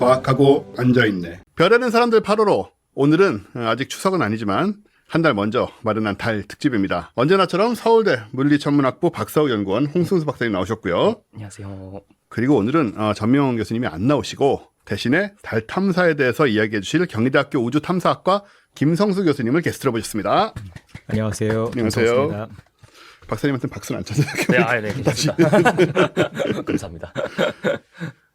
과학하고 앉아있네. 별에는 사람들 8호로 오늘은 아직 추석은 아니지만 한 달 먼저 마련한 달 특집입니다. 언제나처럼 서울대 물리천문학부 박사우 연구원 홍승수 박사님 나오셨고요. 안녕하세요. 그리고 오늘은 전명원 교수님이 안 나오시고 대신에 달 탐사에 대해서 이야기해 주실 경희대학교 우주탐사학과 김성수 교수님을 게스트로 모셨습니다. 안녕하세요. 안녕하세요. 김성수입니다. 박사님한테는 박수는 안 쳐줘요. 네, 괜찮습니다. 감사합니다.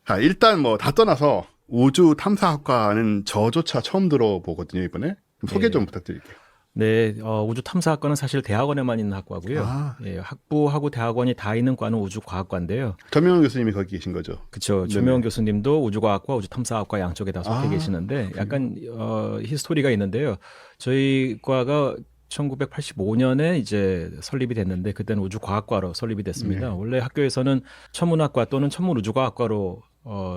자, 일단 뭐 다 떠나서 우주탐사학과는 저조차 처음 들어보거든요, 이번에. 소개 좀 부탁드릴게요. 네, 우주탐사학과는 사실 대학원에만 있는 학과고요. 예, 학부하고 대학원이 다 있는 과는 우주과학과인데요. 전명원 교수님이 거기 계신 거죠? 그렇죠. 전명원 교수님도 우주과학과, 우주탐사학과 양쪽에 다 속해 계시는데 약간 히스토리가 있는데요. 저희 과가 1985년에 이제 설립이 됐는데 그때는 우주과학과로 설립이 됐습니다. 원래 학교에서는 천문학과 또는 천문우주과학과로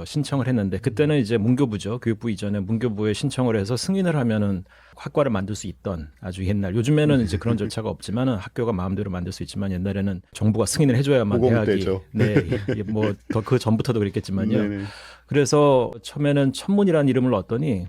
신청을 했는데 그때는 이제 문교부죠. 교육부 이전에 문교부에 신청을 해서 승인을 하면은 학과를 만들 수 있던 아주 옛날. 요즘에는 이제 그런 절차가 없지만은 학교가 마음대로 만들 수 있지만 옛날에는 정부가 승인을 해줘야만 대학이. 네, 뭐 더 그 전부터도 그랬겠지만요. 네네. 그래서 처음에는 천문이라는 이름을 넣었더니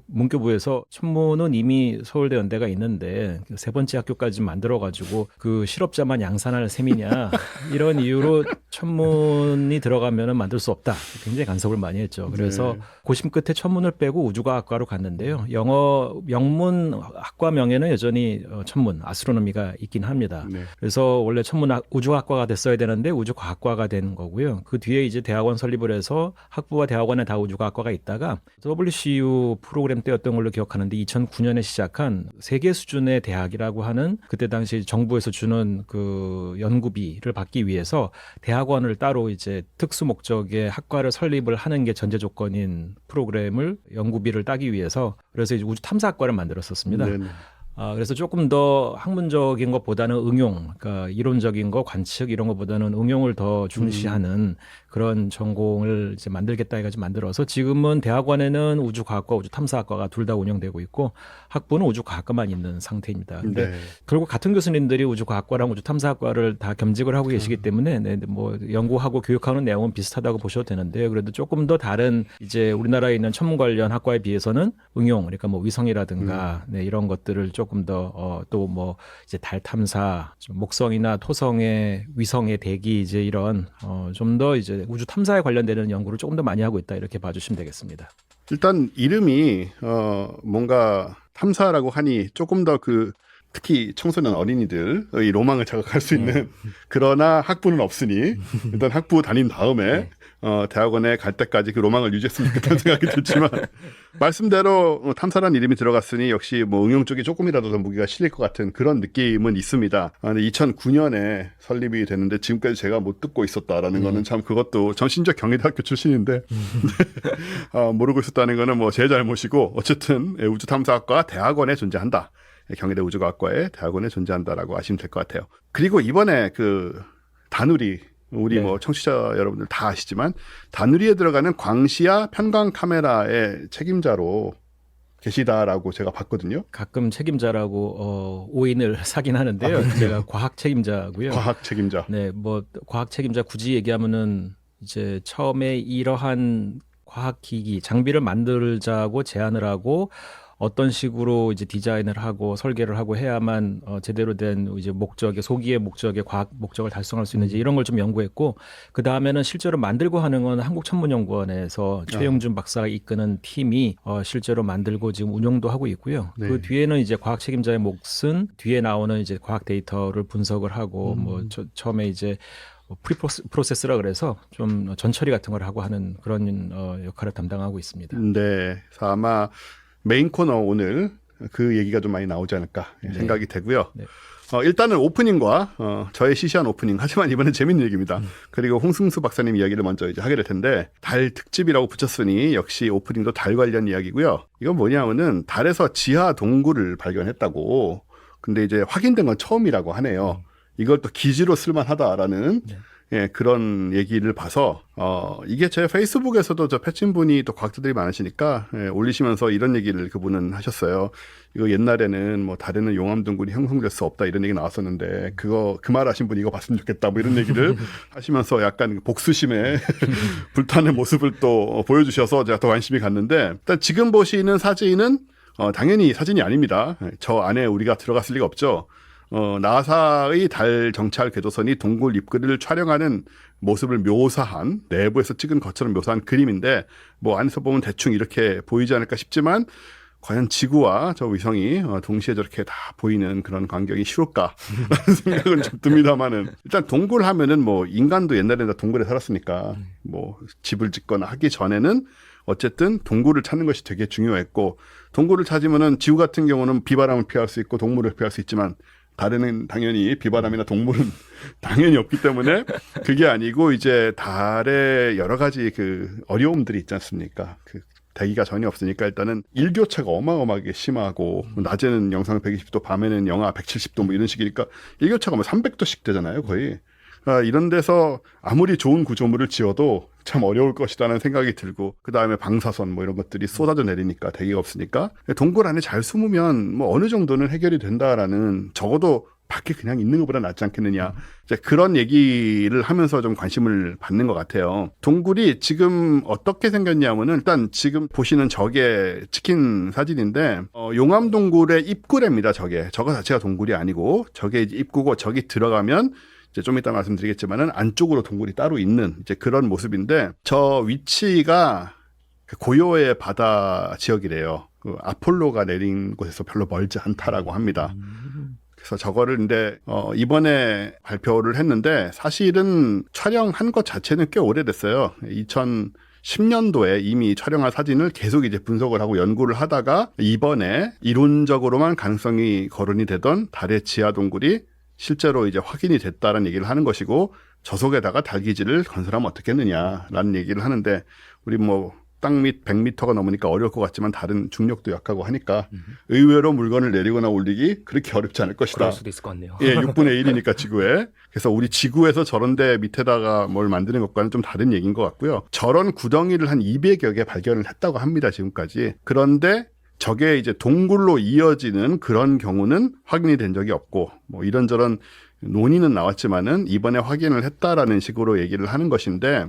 문교부에서 천문은 이미 서울대 연대가 있는데 세 번째 학교까지 만들어가지고 그 실업자만 양산할 셈이냐 이런 이유로 천문이 들어가면은 만들 수 없다. 굉장히 간섭을 많이 했죠. 그래서 고심 끝에 천문을 빼고 우주과학과로 갔는데요. 영어 명문 학과명에는 여전히 천문, 아스트로노미가 있긴 합니다. 그래서 원래 우주학과가 됐어야 되는데 우주과학과가 된 거고요. 그 뒤에 이제 대학원 설립을 해서 학부와 대학원에 다 우주과학과가 있다가 WCU 프로그램 때였던 걸로 기억하는데 2009년에 시작한 세계 수준의 대학이라고 하는 그때 당시 정부에서 주는 그 연구비를 받기 위해서 대학원을 따로 이제 특수 목적의 학과를 설립을 하는 게 전제 조건인 프로그램을 연구비를 따기 위해서 그래서 이제 우주 탐사학과를 만들었었습니다. 그래서 조금 더 학문적인 것보다는 응용, 그러니까 이론적인 거, 관측 이런 것보다는 응용을 더 중시하는 그런 전공을 이제 만들겠다 해가지고 만들어서 지금은 대학원에는 우주과학과, 우주탐사학과가 둘 다 운영되고 있고 학부는 우주과학과만 있는 상태입니다. 근데 결국 같은 교수님들이 우주과학과랑 우주탐사학과를 다 겸직을 하고 계시기 때문에 뭐 연구하고 교육하는 내용은 비슷하다고 보셔도 되는데요. 그래도 조금 더 다른 이제 우리나라에 있는 천문 관련 학과에 비해서는 응용, 그러니까 뭐 위성이라든가 이런 것들을 조금 더 또 뭐 이제 달 탐사, 목성이나 토성의 위성의 대기 이제 이런 좀 더 이제 우주 탐사에 관련되는 연구를 조금 더 많이 하고 있다 이렇게 봐주시면 되겠습니다. 일단 이름이 뭔가 탐사라고 하니 조금 더 특히 청소년 어린이들의 로망을 자극할 수 있는 그러나 학부는 없으니 일단 학부 다닌 다음에 대학원에 갈 때까지 그 로망을 유지했으면 좋겠다는 생각이 들지만 말씀대로 탐사라는 이름이 들어갔으니 역시 뭐 응용 쪽에 조금이라도 더 무게가 실릴 것 같은 그런 느낌은 있습니다. 근데 2009년에 설립이 됐는데 지금까지 제가 못 듣고 있었다라는 거는 참 그것도 전 심지어 경희대학교 출신인데 모르고 있었다는 거는 뭐 제 잘못이고 어쨌든 우주탐사학과 대학원에 존재한다. 경희대 우주과학과에 대학원에 존재한다라고 아시면 될 것 같아요. 그리고 이번에 다누리 우리 뭐 청취자 여러분들 다 아시지만 다누리에 들어가는 광시야 편광 카메라의 책임자로 계시다라고 제가 봤거든요. 가끔 책임자라고 오인을 사긴 하는데요. 제가 과학 책임자고요. 과학 책임자. 네, 뭐 과학 책임자 굳이 얘기하면은 이제 처음에 이러한 과학기기 장비를 만들자고 제안을 하고 어떤 식으로 이제 디자인을 하고 설계를 하고 해야만 제대로 된 이제 소기의 목적의 과학 목적을 달성할 수 있는지 이런 걸 좀 연구했고 그 다음에는 실제로 만들고 하는 건 한국천문연구원에서 최용준 박사가 이끄는 팀이 실제로 만들고 지금 운영도 하고 있고요. 그 뒤에는 이제 과학 책임자의 몫은 뒤에 나오는 이제 과학 데이터를 분석을 하고 처음에 이제 프로세스라 그래서 좀 전처리 같은 걸 하고 하는 그런 역할을 담당하고 있습니다. 네, 그래서 아마 메인 코너 오늘 그 얘기가 좀 많이 나오지 않을까 생각이 되고요. 일단은 오프닝과 저의 시시한 오프닝 하지만 이번엔 재밌는 얘기입니다. 그리고 홍승수 박사님 이야기를 먼저 이제 하게 될 텐데 달 특집이라고 붙였으니 역시 오프닝도 달 관련 이야기고요. 이건 뭐냐면은 달에서 지하 동굴을 발견했다고. 근데 이제 확인된 건 처음이라고 하네요. 이걸 또 기지로 쓸만하다라는 예, 그런 얘기를 봐서 이게 제 페이스북에서도 저 패친 분이 또 과학자들이 많으시니까 예, 올리시면서 이런 얘기를 그분은 하셨어요. 이거 옛날에는 뭐 달에는 용암동굴이 형성될 수 없다 이런 얘기 나왔었는데 그 말 하신 분이 이거 봤으면 좋겠다 뭐 이런 얘기를 하시면서 약간 복수심에 불타는 모습을 또 보여주셔서 제가 더 관심이 갔는데 일단 지금 보시는 사진은 당연히 사진이 아닙니다. 저 안에 우리가 들어갔을 리가 없죠. 나사의 달 정찰 궤도선이 동굴 입구를 촬영하는 모습을 묘사한 내부에서 찍은 것처럼 묘사한 그림인데 뭐 안에서 보면 대충 이렇게 보이지 않을까 싶지만 과연 지구와 저 위성이 동시에 저렇게 다 보이는 그런 광경이 쉬울까라는 생각은 좀 듭니다만은 일단 동굴 하면은 뭐 인간도 옛날에 다 동굴에 살았으니까 뭐 집을 짓거나 하기 전에는 어쨌든 동굴을 찾는 것이 되게 중요했고 동굴을 찾으면은 지구 같은 경우는 비바람을 피할 수 있고 동물을 피할 수 있지만 달에는 당연히 비바람이나 동물은 당연히 없기 때문에 그게 아니고 이제 달에 여러 가지 그 어려움들이 있지 않습니까? 그 대기가 전혀 없으니까 일단은 일교차가 어마어마하게 심하고 낮에는 영상 120도 밤에는 영하 170도 뭐 이런 식이니까 일교차가 뭐 300도씩 되잖아요 거의. 이런 데서 아무리 좋은 구조물을 지어도 참 어려울 것이라는 생각이 들고 그 다음에 방사선 뭐 이런 것들이 쏟아져 내리니까 대기가 없으니까 동굴 안에 잘 숨으면 뭐 어느 정도는 해결이 된다라는 적어도 밖에 그냥 있는 것보다 낫지 않겠느냐 이제 그런 얘기를 하면서 좀 관심을 받는 것 같아요. 동굴이 지금 어떻게 생겼냐면은 일단 지금 보시는 저게 찍힌 사진인데 용암동굴의 입구랍니다. 저거 자체가 동굴이 아니고 저게 이제 입구고 저기 들어가면 이제 좀 이따 말씀드리겠지만은 안쪽으로 동굴이 따로 있는 이제 그런 모습인데 저 위치가 고요의 바다 지역이래요. 그 아폴로가 내린 곳에서 별로 멀지 않다라고 합니다. 그래서 저거를 근데 이번에 발표를 했는데 사실은 촬영한 것 자체는 꽤 오래됐어요. 2010년도에 이미 촬영한 사진을 계속 이제 분석을 하고 연구를 하다가 이번에 이론적으로만 가능성이 거론이 되던 달의 지하 동굴이 실제로 이제 확인이 됐다는 얘기를 하는 것이고 저속에다가 달기지를 건설하면 어떻겠느냐라는 얘기를 하는데 우리 뭐 땅 밑 100m가 넘으니까 어려울 것 같지만 다른 중력도 약하고 하니까 의외로 물건을 내리거나 올리기 그렇게 어렵지 않을 것이다. 그럴 수도 있을 것 같네요. 예, 6분의 1이니까 지구에. 그래서 우리 지구에서 저런 데 밑에다가 뭘 만드는 것과는 좀 다른 얘기인 것 같고요. 저런 구덩이를 한 200여 개 발견을 했다고 합니다. 지금까지. 그런데 저게 이제 동굴로 이어지는 그런 경우는 확인이 된 적이 없고 뭐 이런저런 논의는 나왔지만은 이번에 확인을 했다라는 식으로 얘기를 하는 것인데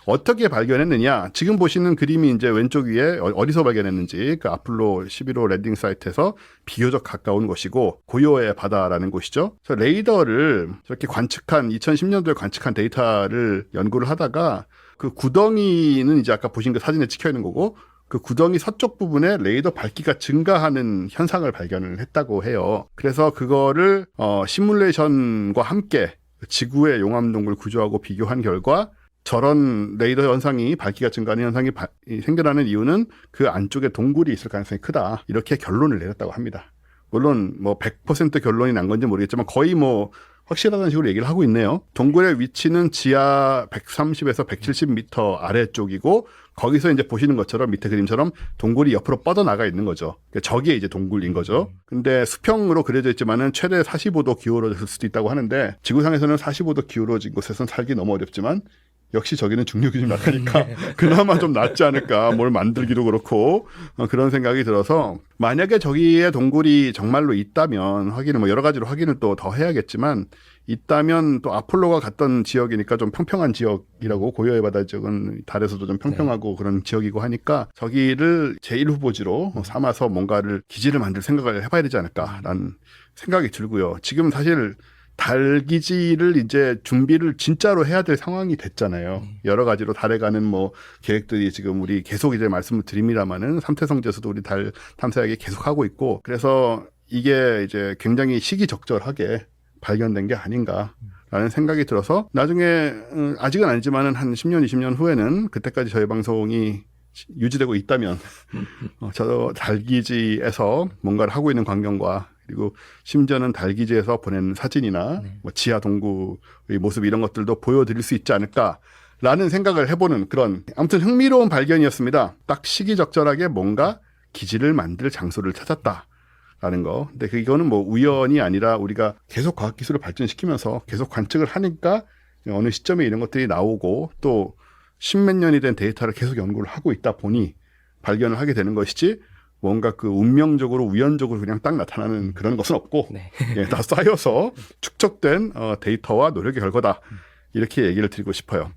어떻게 발견했느냐? 지금 보시는 그림이 이제 왼쪽 위에 어디서 발견했는지 그 아폴로 11호 랜딩 사이트에서 비교적 가까운 곳이고 고요의 바다라는 곳이죠. 그래서 레이더를 저렇게 2010년도에 관측한 데이터를 연구를 하다가 그 구덩이는 이제 아까 보신 그 사진에 찍혀 있는 거고 그 구덩이 서쪽 부분에 레이더 밝기가 증가하는 현상을 발견을 했다고 해요. 그래서 그거를 시뮬레이션과 함께 지구의 용암동굴 구조하고 비교한 결과 저런 레이더 현상이 밝기가 증가하는 현상이 생겨나는 이유는 그 안쪽에 동굴이 있을 가능성이 크다. 이렇게 결론을 내렸다고 합니다. 물론 뭐 100% 결론이 난 건지 모르겠지만 거의 뭐 확실하다는 식으로 얘기를 하고 있네요. 동굴의 위치는 지하 130에서 170m 아래쪽이고 거기서 이제 보시는 것처럼 밑에 그림처럼 동굴이 옆으로 뻗어나가 있는 거죠. 저게 이제 동굴인 거죠. 근데 수평으로 그려져 있지만은 최대 45도 기울어질 수도 있다고 하는데 지구상에서는 45도 기울어진 곳에서는 살기 너무 어렵지만 역시 저기는 중력이 좀 약하니까 그나마 좀 낫지 않을까. 뭘 만들기도 그렇고 그런 생각이 들어서 만약에 저기에 동굴이 정말로 있다면 확인을 뭐 여러 가지로 확인을 또 더 해야겠지만 있다면 또 아폴로가 갔던 지역이니까 좀 평평한 지역이라고 고요의 바다 지역은 달에서도 좀 평평하고 그런 지역이고 하니까 저기를 제1후보지로 삼아서 뭔가를 기지를 만들 생각을 해봐야 되지 않을까라는 생각이 들고요. 지금 사실 달기지를 이제 준비를 진짜로 해야 될 상황이 됐잖아요. 여러 가지로 달에 가는 뭐 계획들이 지금 우리 계속 이제 말씀을 드립니다만은 삼태성지에서도 우리 달 탐사하기 계속 하고 있고 그래서 이게 이제 굉장히 시기적절하게 발견된 게 아닌가라는 생각이 들어서 나중에 아직은 아니지만은 한 10년, 20년 후에는 그때까지 저희 방송이 유지되고 있다면 저 달기지에서 뭔가를 하고 있는 광경과 그리고 심지어는 달기지에서 보낸 사진이나 뭐 지하 동굴의 모습 이런 것들도 보여드릴 수 있지 않을까라는 생각을 해보는 그런 아무튼 흥미로운 발견이었습니다. 딱 시기적절하게 뭔가 기지를 만들 장소를 찾았다라는 거. 근데 이거는 뭐 우연이 아니라 우리가 계속 과학기술을 발전시키면서 계속 관측을 하니까 어느 시점에 이런 것들이 나오고 또 십몇 년이 된 데이터를 계속 연구를 하고 있다 보니 발견을 하게 되는 것이지 뭔가 그 운명적으로 우연적으로 그냥 딱 나타나는 그런 것은 없고 네. 예, 다 쌓여서 축적된 데이터와 노력의 결과다. 이렇게 얘기를 드리고 싶어요.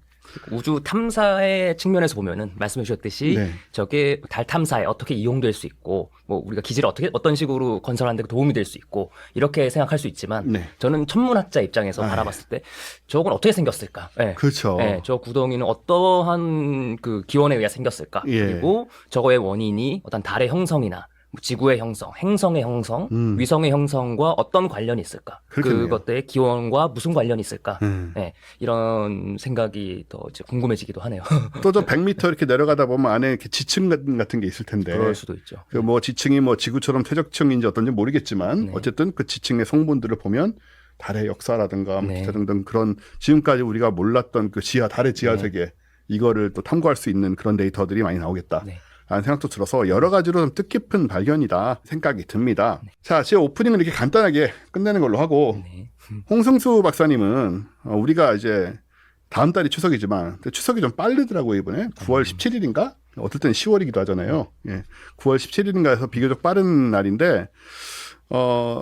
우주 탐사의 측면에서 보면은 말씀해 주셨듯이 네. 저게 달 탐사에 어떻게 이용될 수 있고 뭐 우리가 기지를 어떤 식으로 건설하는 데 도움이 될 수 있고 이렇게 생각할 수 있지만 네. 저는 천문학자 입장에서 바라봤을 때 저건 어떻게 생겼을까? 네. 그렇죠. 네, 저 구덩이는 어떠한 그 기원에 의해 생겼을까? 예. 그리고 저거의 원인이 어떤 달의 형성이나 지구의 형성, 행성의 형성, 위성의 형성과 어떤 관련이 있을까? 그렇겠네요. 그것들의 기원과 무슨 관련이 있을까? 네, 이런 생각이 더 이제 궁금해지기도 하네요. 또 저 100m 이렇게 내려가다 보면 안에 이렇게 지층 같은 게 있을 텐데 그럴 수도 있죠. 그 뭐 지층이 뭐 지구처럼 퇴적층인지 어떤지 모르겠지만 네. 어쨌든 그 지층의 성분들을 보면 달의 역사라든가 뭐 네. 기타 등등 그런 지금까지 우리가 몰랐던 그 달의 지하 세계 이거를 또 탐구할 수 있는 그런 데이터들이 많이 나오겠다. 네. 라는 생각도 들어서 여러 가지로 좀 뜻깊은 발견이다 생각이 듭니다. 자, 제 오프닝은 이렇게 간단하게 끝내는 걸로 하고 네. 홍승수 박사님은 우리가 이제 다음 달이 추석이지만 추석이 좀 빠르더라고요 이번에 9월 17일인가? 어떨 땐 10월이기도 하잖아요. 예, 9월 17일인가 해서 비교적 빠른 날인데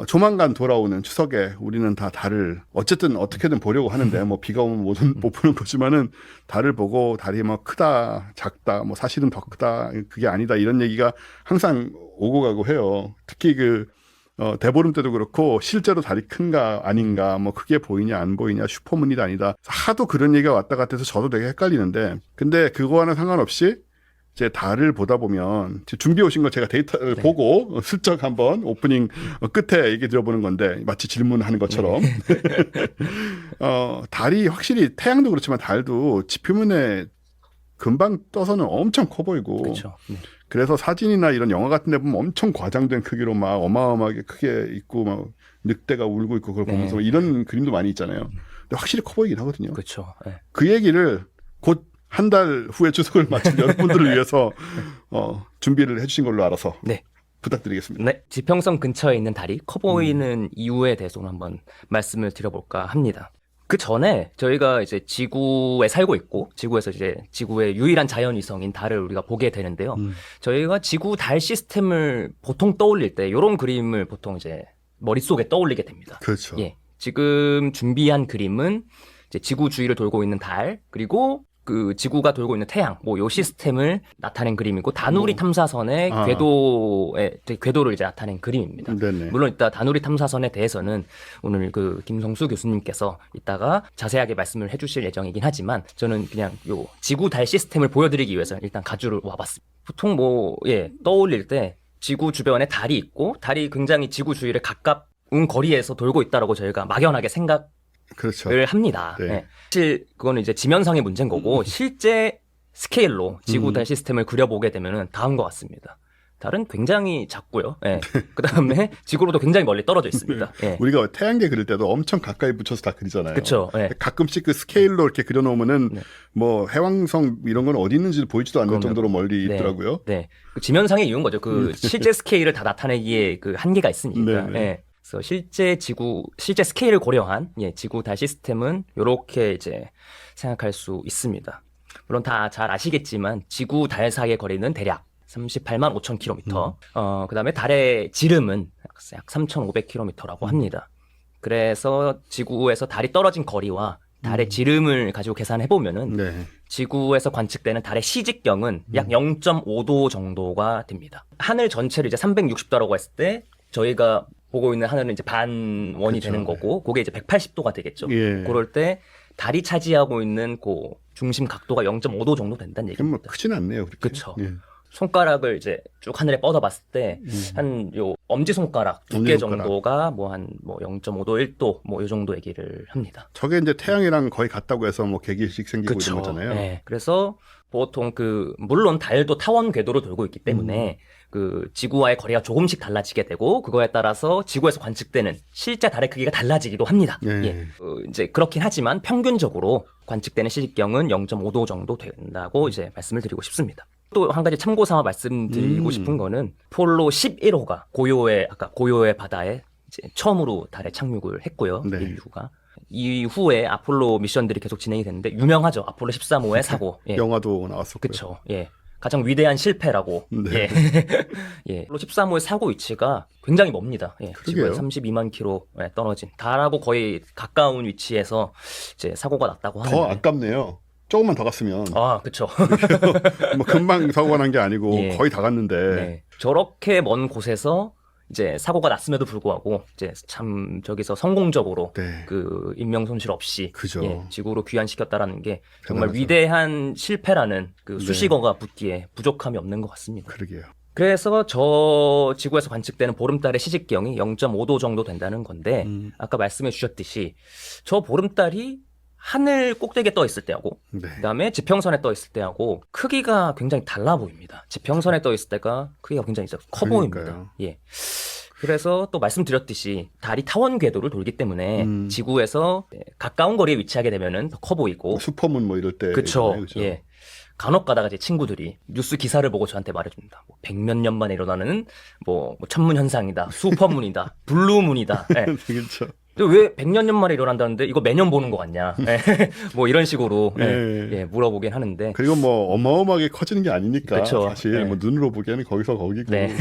조만간 돌아오는 추석에 우리는 다 달을 어쨌든 어떻게든 보려고 하는데 뭐 비가 오면 못 보는 거지만은 달을 보고 달이 뭐 크다 작다 뭐 사실은 더 크다 그게 아니다 이런 얘기가 항상 오고 가고 해요. 특히 그 대보름 때도 그렇고 실제로 달이 큰가 아닌가 뭐 크게 보이냐 안 보이냐 슈퍼문이다 아니다 하도 그런 얘기가 왔다 갔다 해서 저도 되게 헷갈리는데 근데 그거와는 상관없이 제 달을 보다 보면 준비해 오신 거 제가 데이터를 보고 슬쩍 한번 오프닝 끝에 얘기 들어보는 건데 마치 질문하는 것처럼 달이 확실히 태양도 그렇지만 달도 지표면에 금방 떠서는 엄청 커 보이고 그렇죠. 네. 그래서 사진이나 이런 영화 같은 데 보면 엄청 과장된 크기로 막 어마어마하게 크게 있고 막 늑대가 울고 있고 그걸 보면서 이런 그림도 많이 있잖아요. 근데 확실히 커 보이긴 하거든요. 그렇죠. 네. 그 얘기를 곧 한 달 후에 추석을 맞춘 여러분들을 위해서 준비를 해주신 걸로 알아서 네. 부탁드리겠습니다. 네, 지평선 근처에 있는 달이 커 보이는 이유에 대해서 한번 말씀을 드려볼까 합니다. 그 전에 저희가 이제 지구에 살고 있고 지구에서 이제 지구의 유일한 자연위성인 달을 우리가 보게 되는데요. 저희가 지구 달 시스템을 보통 떠올릴 때 이런 그림을 보통 이제 머릿속에 떠올리게 됩니다. 그렇죠. 예, 지금 준비한 그림은 이제 지구 주위를 돌고 있는 달 그리고 그 지구가 돌고 있는 태양, 뭐 요 시스템을 나타낸 그림이고 다누리 탐사선의 궤도를 이제 나타낸 그림입니다. 네네. 물론 이따 다누리 탐사선에 대해서는 오늘 그 김성수 교수님께서 이따가 자세하게 말씀을 해주실 예정이긴 하지만 저는 그냥 요 지구 달 시스템을 보여드리기 위해서 일단 가주를 와봤습니다. 보통 떠올릴 때 지구 주변에 달이 있고 달이 굉장히 지구 주위를 가까운 거리에서 돌고 있다라고 저희가 막연하게 생각을 그렇죠. 합니다. 네. 네. 사실 그거는 이제 지면상의 문제인 거고 실제 스케일로 지구 달 시스템을 그려보게 되면은 다음과 같습니다. 달은 굉장히 작고요. 예. 그다음에 지구로도 굉장히 멀리 떨어져 있습니다. 예. 우리가 태양계 그릴 때도 엄청 가까이 붙여서 다 그리잖아요. 그렇죠. 예. 가끔씩 그 스케일로 이렇게 그려놓으면은 네. 뭐 해왕성 이런 건 어디 있는지 보이지도 않는 그럼요. 정도로 멀리 네. 있더라고요. 네. 그 지면상의 이유인 거죠. 그 실제 스케일을 다 나타내기에 그 한계가 있으니까. 네네. 예. 그래서 실제 스케일을 고려한 지구 달 시스템은 이렇게 이제 생각할 수 있습니다. 물론 다 잘 아시겠지만 지구 달 사이의 거리는 대략 38만 5천 킬로미터. 그다음에 달의 지름은 약 3,500km라고 합니다. 그래서 지구에서 달이 떨어진 거리와 달의 지름을 가지고 계산해 보면은 네. 지구에서 관측되는 달의 시직경은 약 0.5도 정도가 됩니다. 하늘 전체를 이제 360도라고 했을 때 저희가 보고 있는 하늘은 이제 반원이 그쵸. 되는 거고 그게 이제 180도가 되겠죠. 예. 그럴 때 달이 차지하고 있는 그 중심 각도가 0.5도 정도 된다는 그럼 뭐 얘기입니다. 크진 않네요. 그렇게. 그쵸. 예. 손가락을 이제 쭉 하늘에 뻗어봤을 때 한 요 엄지손가락 두께 엄지손가락. 정도가 뭐 한 0.5도 1도 뭐 요 정도 얘기를 합니다. 저게 이제 태양이랑 거의 같다고 해서 뭐 개기씩 생기고 그쵸. 이런 거잖아요. 네. 그래서 보통 물론 달도 타원 궤도로 돌고 있기 때문에 그 지구와의 거리가 조금씩 달라지게 되고 그거에 따라서 지구에서 관측되는 실제 달의 크기가 달라지기도 합니다. 예. 예. 이제 그렇긴 하지만 평균적으로 관측되는 시직경은 0.5도 정도 된다고 이제 말씀을 드리고 싶습니다. 또 한 가지 참고 삼아 말씀드리고 싶은 거는 폴로 11호가 고요의 바다에 이제 처음으로 달에 착륙을 했고요. 네. 인류가. 이후에 아폴로 미션들이 계속 진행이 됐는데 유명하죠. 아폴로 13호의 사고. 예. 영화도 나왔었고요. 그쵸. 예. 가장 위대한 실패라고. 네. 예. 예. 아폴로 13호의 사고 위치가 굉장히 멉니다. 예. 지구에 그러게요. 32만 킬로 떨어진 달하고 거의 가까운 위치에서 이제 사고가 났다고 하는데. 더 아깝네요. 조금만 더 갔으면 아, 그쵸. 뭐 금방 사고가 난 게 아니고 예. 거의 다 갔는데 네. 저렇게 먼 곳에서 이제 사고가 났음에도 불구하고 이제 참 저기서 성공적으로 네. 그 인명 손실 없이 그죠. 예, 지구로 귀환시켰다라는 게 정말 대단하죠. 위대한 실패라는 그 네. 수식어가 붙기에 부족함이 없는 것 같습니다. 그러게요. 그래서 저 지구에서 관측되는 보름달의 시직경이 0.5도 정도 된다는 건데 아까 말씀해 주셨듯이 저 보름달이 하늘 꼭대기에 떠 있을 때하고 네. 그다음에 지평선에 떠 있을 때하고 크기가 굉장히 달라 보입니다. 지평선에 떠 있을 때가 크기가 굉장히 커 그러니까요. 보입니다. 예. 그래서 또 말씀드렸듯이 달이 타원 궤도를 돌기 때문에 지구에서 가까운 거리에 위치하게 되면은 더 커 보이고. 슈퍼문 뭐 이럴 때 그쵸. 그죠? 예. 간혹 가다가 제 친구들이 뉴스 기사를 보고 저한테 말해줍니다. 뭐 100몇 년 만에 일어나는 뭐 천문 현상이다, 슈퍼문이다, 블루문이다. 예. 그렇죠. 왜 100년 년 만에 일어난다는데 이거 매년 보는 거 같냐? 예. 뭐 이런 식으로 예. 물어보긴 하는데. 그리고 뭐 어마어마하게 커지는 게 아니니까 그쵸. 사실 네. 뭐 눈으로 보기에는 거기서 거기고 네.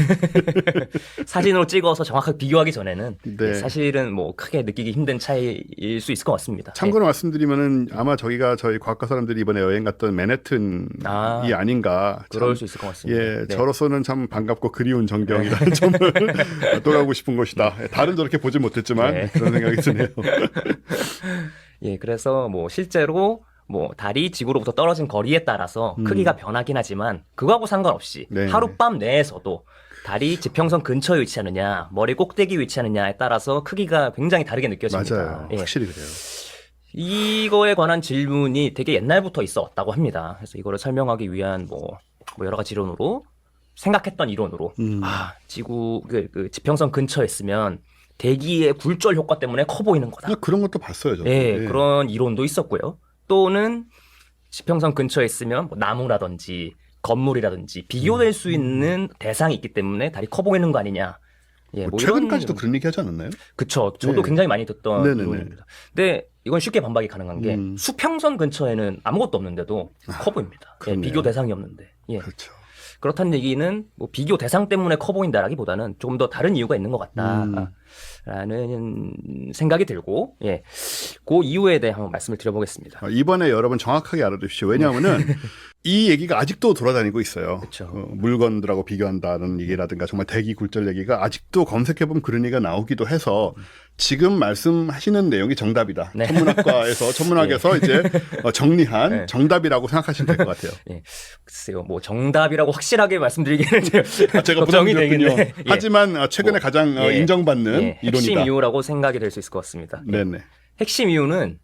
사진으로 찍어서 정확하게 비교하기 전에는 네. 사실은 뭐 크게 느끼기 힘든 차이일 수 있을 것 같습니다. 참고로 말씀드리면은 아마 저희가 저희 과학과 사람들이 이번에 여행 갔던 맨해튼이 아닌가. 그럴 참, 수 있을 것 같습니다. 예, 네. 저로서는 참 반갑고 그리운 전경이라는 점을 떠가고 싶은 것이다. 다른 저렇게 보지 못했지만 네. 그런 생각이 드네요. 예, 그래서 뭐 실제로 뭐 달이 지구로부터 떨어진 거리에 따라서 크기가 변하긴 하지만 그거하고 상관없이 네. 하룻밤 내에서도 달이 지평선 근처에 위치하느냐, 머리 꼭대기 위치하느냐에 따라서 크기가 굉장히 다르게 느껴집니다. 맞아요. 예. 확실히 그래요. 이거에 관한 질문이 되게 옛날부터 있었다고 합니다. 그래서 이거를 설명하기 위한 뭐 여러 가지 이론으로 생각했던 이론으로 지구 그 지평선 근처에 있으면 대기의 굴절 효과 때문에 커 보이는 거다. 그런 것도 봤어요. 저도. 예, 예. 그런 이론도 있었고요. 또는 지평선 근처에 있으면 뭐 나무라든지 건물이라든지 비교될 수 있는 대상이 있기 때문에 달이 커 보이는 거 아니냐. 예, 뭐 이런 최근까지도 그런 얘기 하지 않았나요? 그쵸. 저도 네. 굉장히 많이 듣던 네네네. 이론입니다. 근데 이건 쉽게 반박이 가능한 게 수평선 근처에는 아무것도 없는데도 커 보입니다. 예, 그렇네요. 비교 대상이 없는데. 예. 그렇죠. 그렇다는 얘기는 뭐 비교 대상 때문에 커 보인다라기보다는 조금 더 다른 이유가 있는 것 같다라는 생각이 들고, 예, 그 이유에 대해 한번 말씀을 드려보겠습니다. 이번에 여러분 정확하게 알아두십시오. 왜냐하면은 이 얘기가 아직도 돌아다니고 있어요. 그쵸. 물건들하고 비교한다는 얘기라든가 정말 대기 굴절 얘기가 아직도 검색해보면 그런 얘기가 나오기도 해서 지금 말씀하시는 내용이 정답이다. 네. 천문학에서 이제 정리한 네. 정답이라고 생각하시면 될 것 같아요. 예, 글쎄요, 뭐 정답이라고 확실하게 말씀드리기는 제가 걱정이 부담드렸군요. 되겠네. 예. 하지만 최근에 가장 예. 인정받는 예, 핵심 이론이다. 이유라고 생각이 될 수 있을 것 같습니다. 예. 네네. 핵심 이유는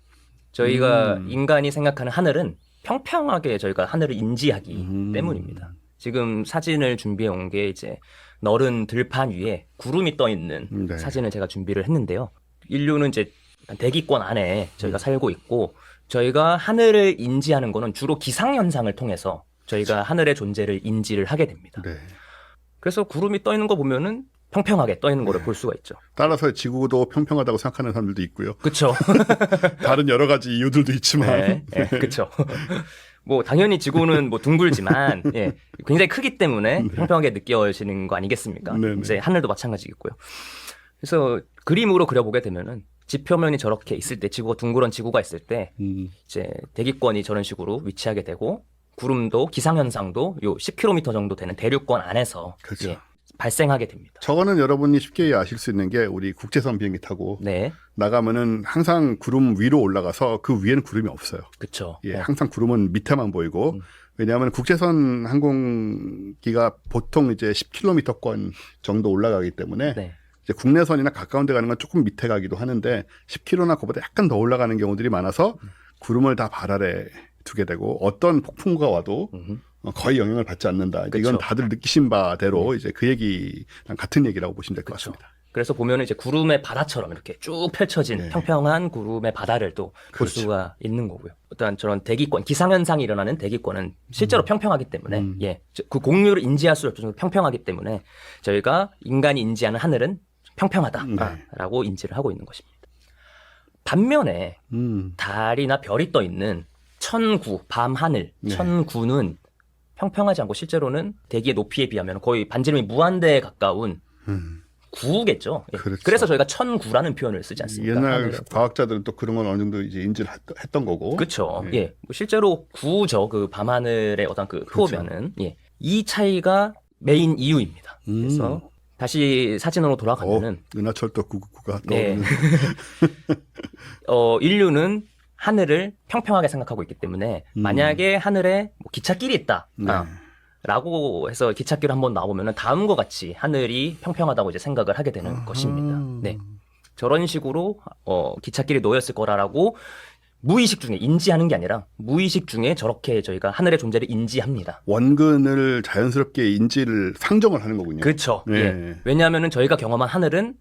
저희가 인간이 생각하는 하늘은 평평하게 저희가 하늘을 인지하기 때문입니다. 지금 사진을 준비해 온 게 이제 너른 들판 위에 구름이 떠 있는 네. 사진을 제가 준비를 했는데요. 인류는 이제 대기권 안에 저희가 살고 있고 저희가 하늘을 인지하는 거는 주로 기상 현상을 통해서 저희가 하늘의 존재를 인지를 하게 됩니다. 네. 그래서 구름이 떠 있는 거 보면은 평평하게 떠 있는 거를 볼 수가 있죠. 따라서 지구도 평평하다고 생각하는 사람들도 있고요. 그렇죠. 다른 여러 가지 이유들도 있지만 네, 그렇죠. 뭐 당연히 지구는 뭐 둥글지만 예, 굉장히 크기 때문에 평평하게 느껴지는 거 아니겠습니까? 네네. 이제 하늘도 마찬가지겠고요. 그래서 그림으로 그려보게 되면은 지표면이 저렇게 있을 때 지구가 둥그런 지구가 있을 때 이제 대기권이 저런 식으로 위치하게 되고 구름도 기상 현상도 요 10km 정도 되는 대륙권 안에서 그렇죠. 예, 발생하게 됩니다. 저거는 여러분이 쉽게 아실 수 있는 게 우리 국제선 비행기 타고 네, 나가면은 항상 구름 위로 올라가서 그 위에는 구름이 없어요. 그렇죠. 예, 항상 구름은 밑에만 보이고 왜냐하면 국제선 항공기가 보통 이제 10km권 정도 올라가기 때문에 네. 이제 국내선이나 가까운 데 가는 건 조금 밑에 가기도 하는데 10km나 그보다 약간 더 올라가는 경우들이 많아서 구름을 다 발 아래 두게 되고 어떤 폭풍우가 와도 거의 영향을 받지 않는다. 그쵸. 이건 다들 느끼신 바대로 이제 그 얘기랑 같은 얘기라고 보시면 될 것 그쵸. 같습니다. 그래서 보면은 이제 구름의 바다처럼 이렇게 쭉 펼쳐진 네. 평평한 구름의 바다를 또 볼 그렇죠. 수가 있는 거고요. 어떤 저런 대기권, 기상현상이 일어나는 대기권은 실제로 평평하기 때문에, 예, 그 공유를 인지할 수 없을 정도로 평평하기 때문에 저희가 인간이 인지하는 하늘은 평평하다라고 인지를 하고 있는 것입니다. 반면에 음. 달이나 별이 떠 있는 천구, 밤하늘, 네. 천구는 평평하지 않고 실제로는 대기의 높이에 비하면 거의 반지름이 무한대에 가까운 음. 구겠죠. 예. 그렇죠. 그래서 저희가 천구라는 표현을 쓰지 않습니까? 옛날 하늘에. 과학자들은 또 그런 건 어느 정도 이제 인지를 했던 거고. 그렇죠. 네. 예. 뭐 실제로 구죠. 그 밤하늘의 어떤 그 그렇죠. 표면은 이 차이가 메인 이유입니다. 그래서 다시 사진으로 돌아가면은 은하철도 999가 네. 떠오르는. 인류는 하늘을 평평하게 생각하고 있기 때문에 만약에 하늘에 뭐 기찻길이 있다. 네. 라고 해서 기찻길 한번 나오면은 다음과 같이 하늘이 평평하다고 이제 생각을 하게 되는 것입니다. 네. 저런 식으로 기찻길이 놓였을 거라고 무의식 중에 인지하는 게 아니라 무의식 중에 저렇게 저희가 하늘의 존재를 인지합니다. 원근을 자연스럽게 인지를 상정을 하는 거군요. 그렇죠. 네. 예. 왜냐하면은 저희가 경험한 하늘은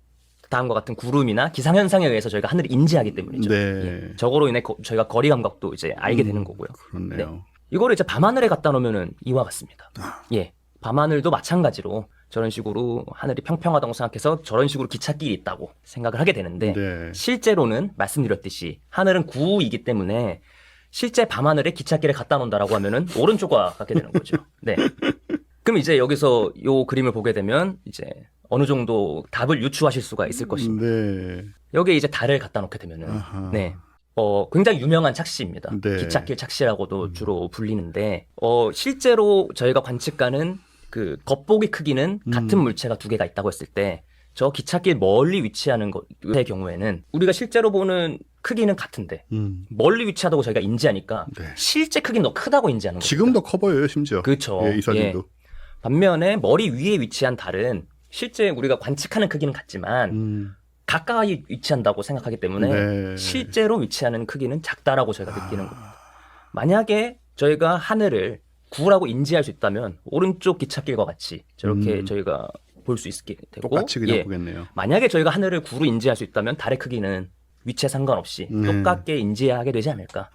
다음과 같은 구름이나 기상현상에 의해서 저희가 하늘을 인지하기 때문이죠. 네. 예. 저거로 인해 저희가 거리 감각도 이제 알게 되는 거고요. 그렇네요. 이거를 이제 밤하늘에 갖다 놓으면은 이와 같습니다. 예. 밤하늘도 마찬가지로 저런 식으로 하늘이 평평하다고 생각해서 저런 식으로 기찻길이 있다고 생각을 하게 되는데 네. 실제로는 말씀드렸듯이 하늘은 구이기 때문에 실제 밤하늘에 기찻길에 갖다 놓는다라고 하면은 오른쪽과 같게 되는 거죠. 네. 그럼 이제 여기서 요 그림을 보게 되면 이제 어느 정도 답을 유추하실 수가 있을 것입니다. 네. 여기에 이제 달을 갖다 놓게 되면은 아하. 네. 굉장히 유명한 착시입니다. 네. 기찻길 착시라고도 주로 불리는데, 실제로 저희가 관측가는 그 겉보기 크기는 같은 물체가 두 개가 있다고 했을 때, 저 기찻길 멀리 위치하는 것의 경우에는 우리가 실제로 보는 크기는 같은데, 멀리 위치하다고 저희가 인지하니까 네. 실제 크기는 더 크다고 인지하는 거죠. 지금 더 커 보여요, 심지어. 그렇죠. 예, 이 사진도. 반면에 머리 위에 위치한 달은 실제 우리가 관측하는 크기는 같지만, 가까이 위치한다고 생각하기 때문에 네. 실제로 위치하는 크기는 작다라고 저희가 느끼는 겁니다. 만약에 저희가 하늘을 구라고 인지할 수 있다면 오른쪽 기찻길과 같이 저렇게 저희가 볼 수 있게 되고 똑같이 그냥 보겠네요. 만약에 저희가 하늘을 구로 인지할 수 있다면 달의 크기는 위치에 상관없이 똑같게 인지하게 되지 않을까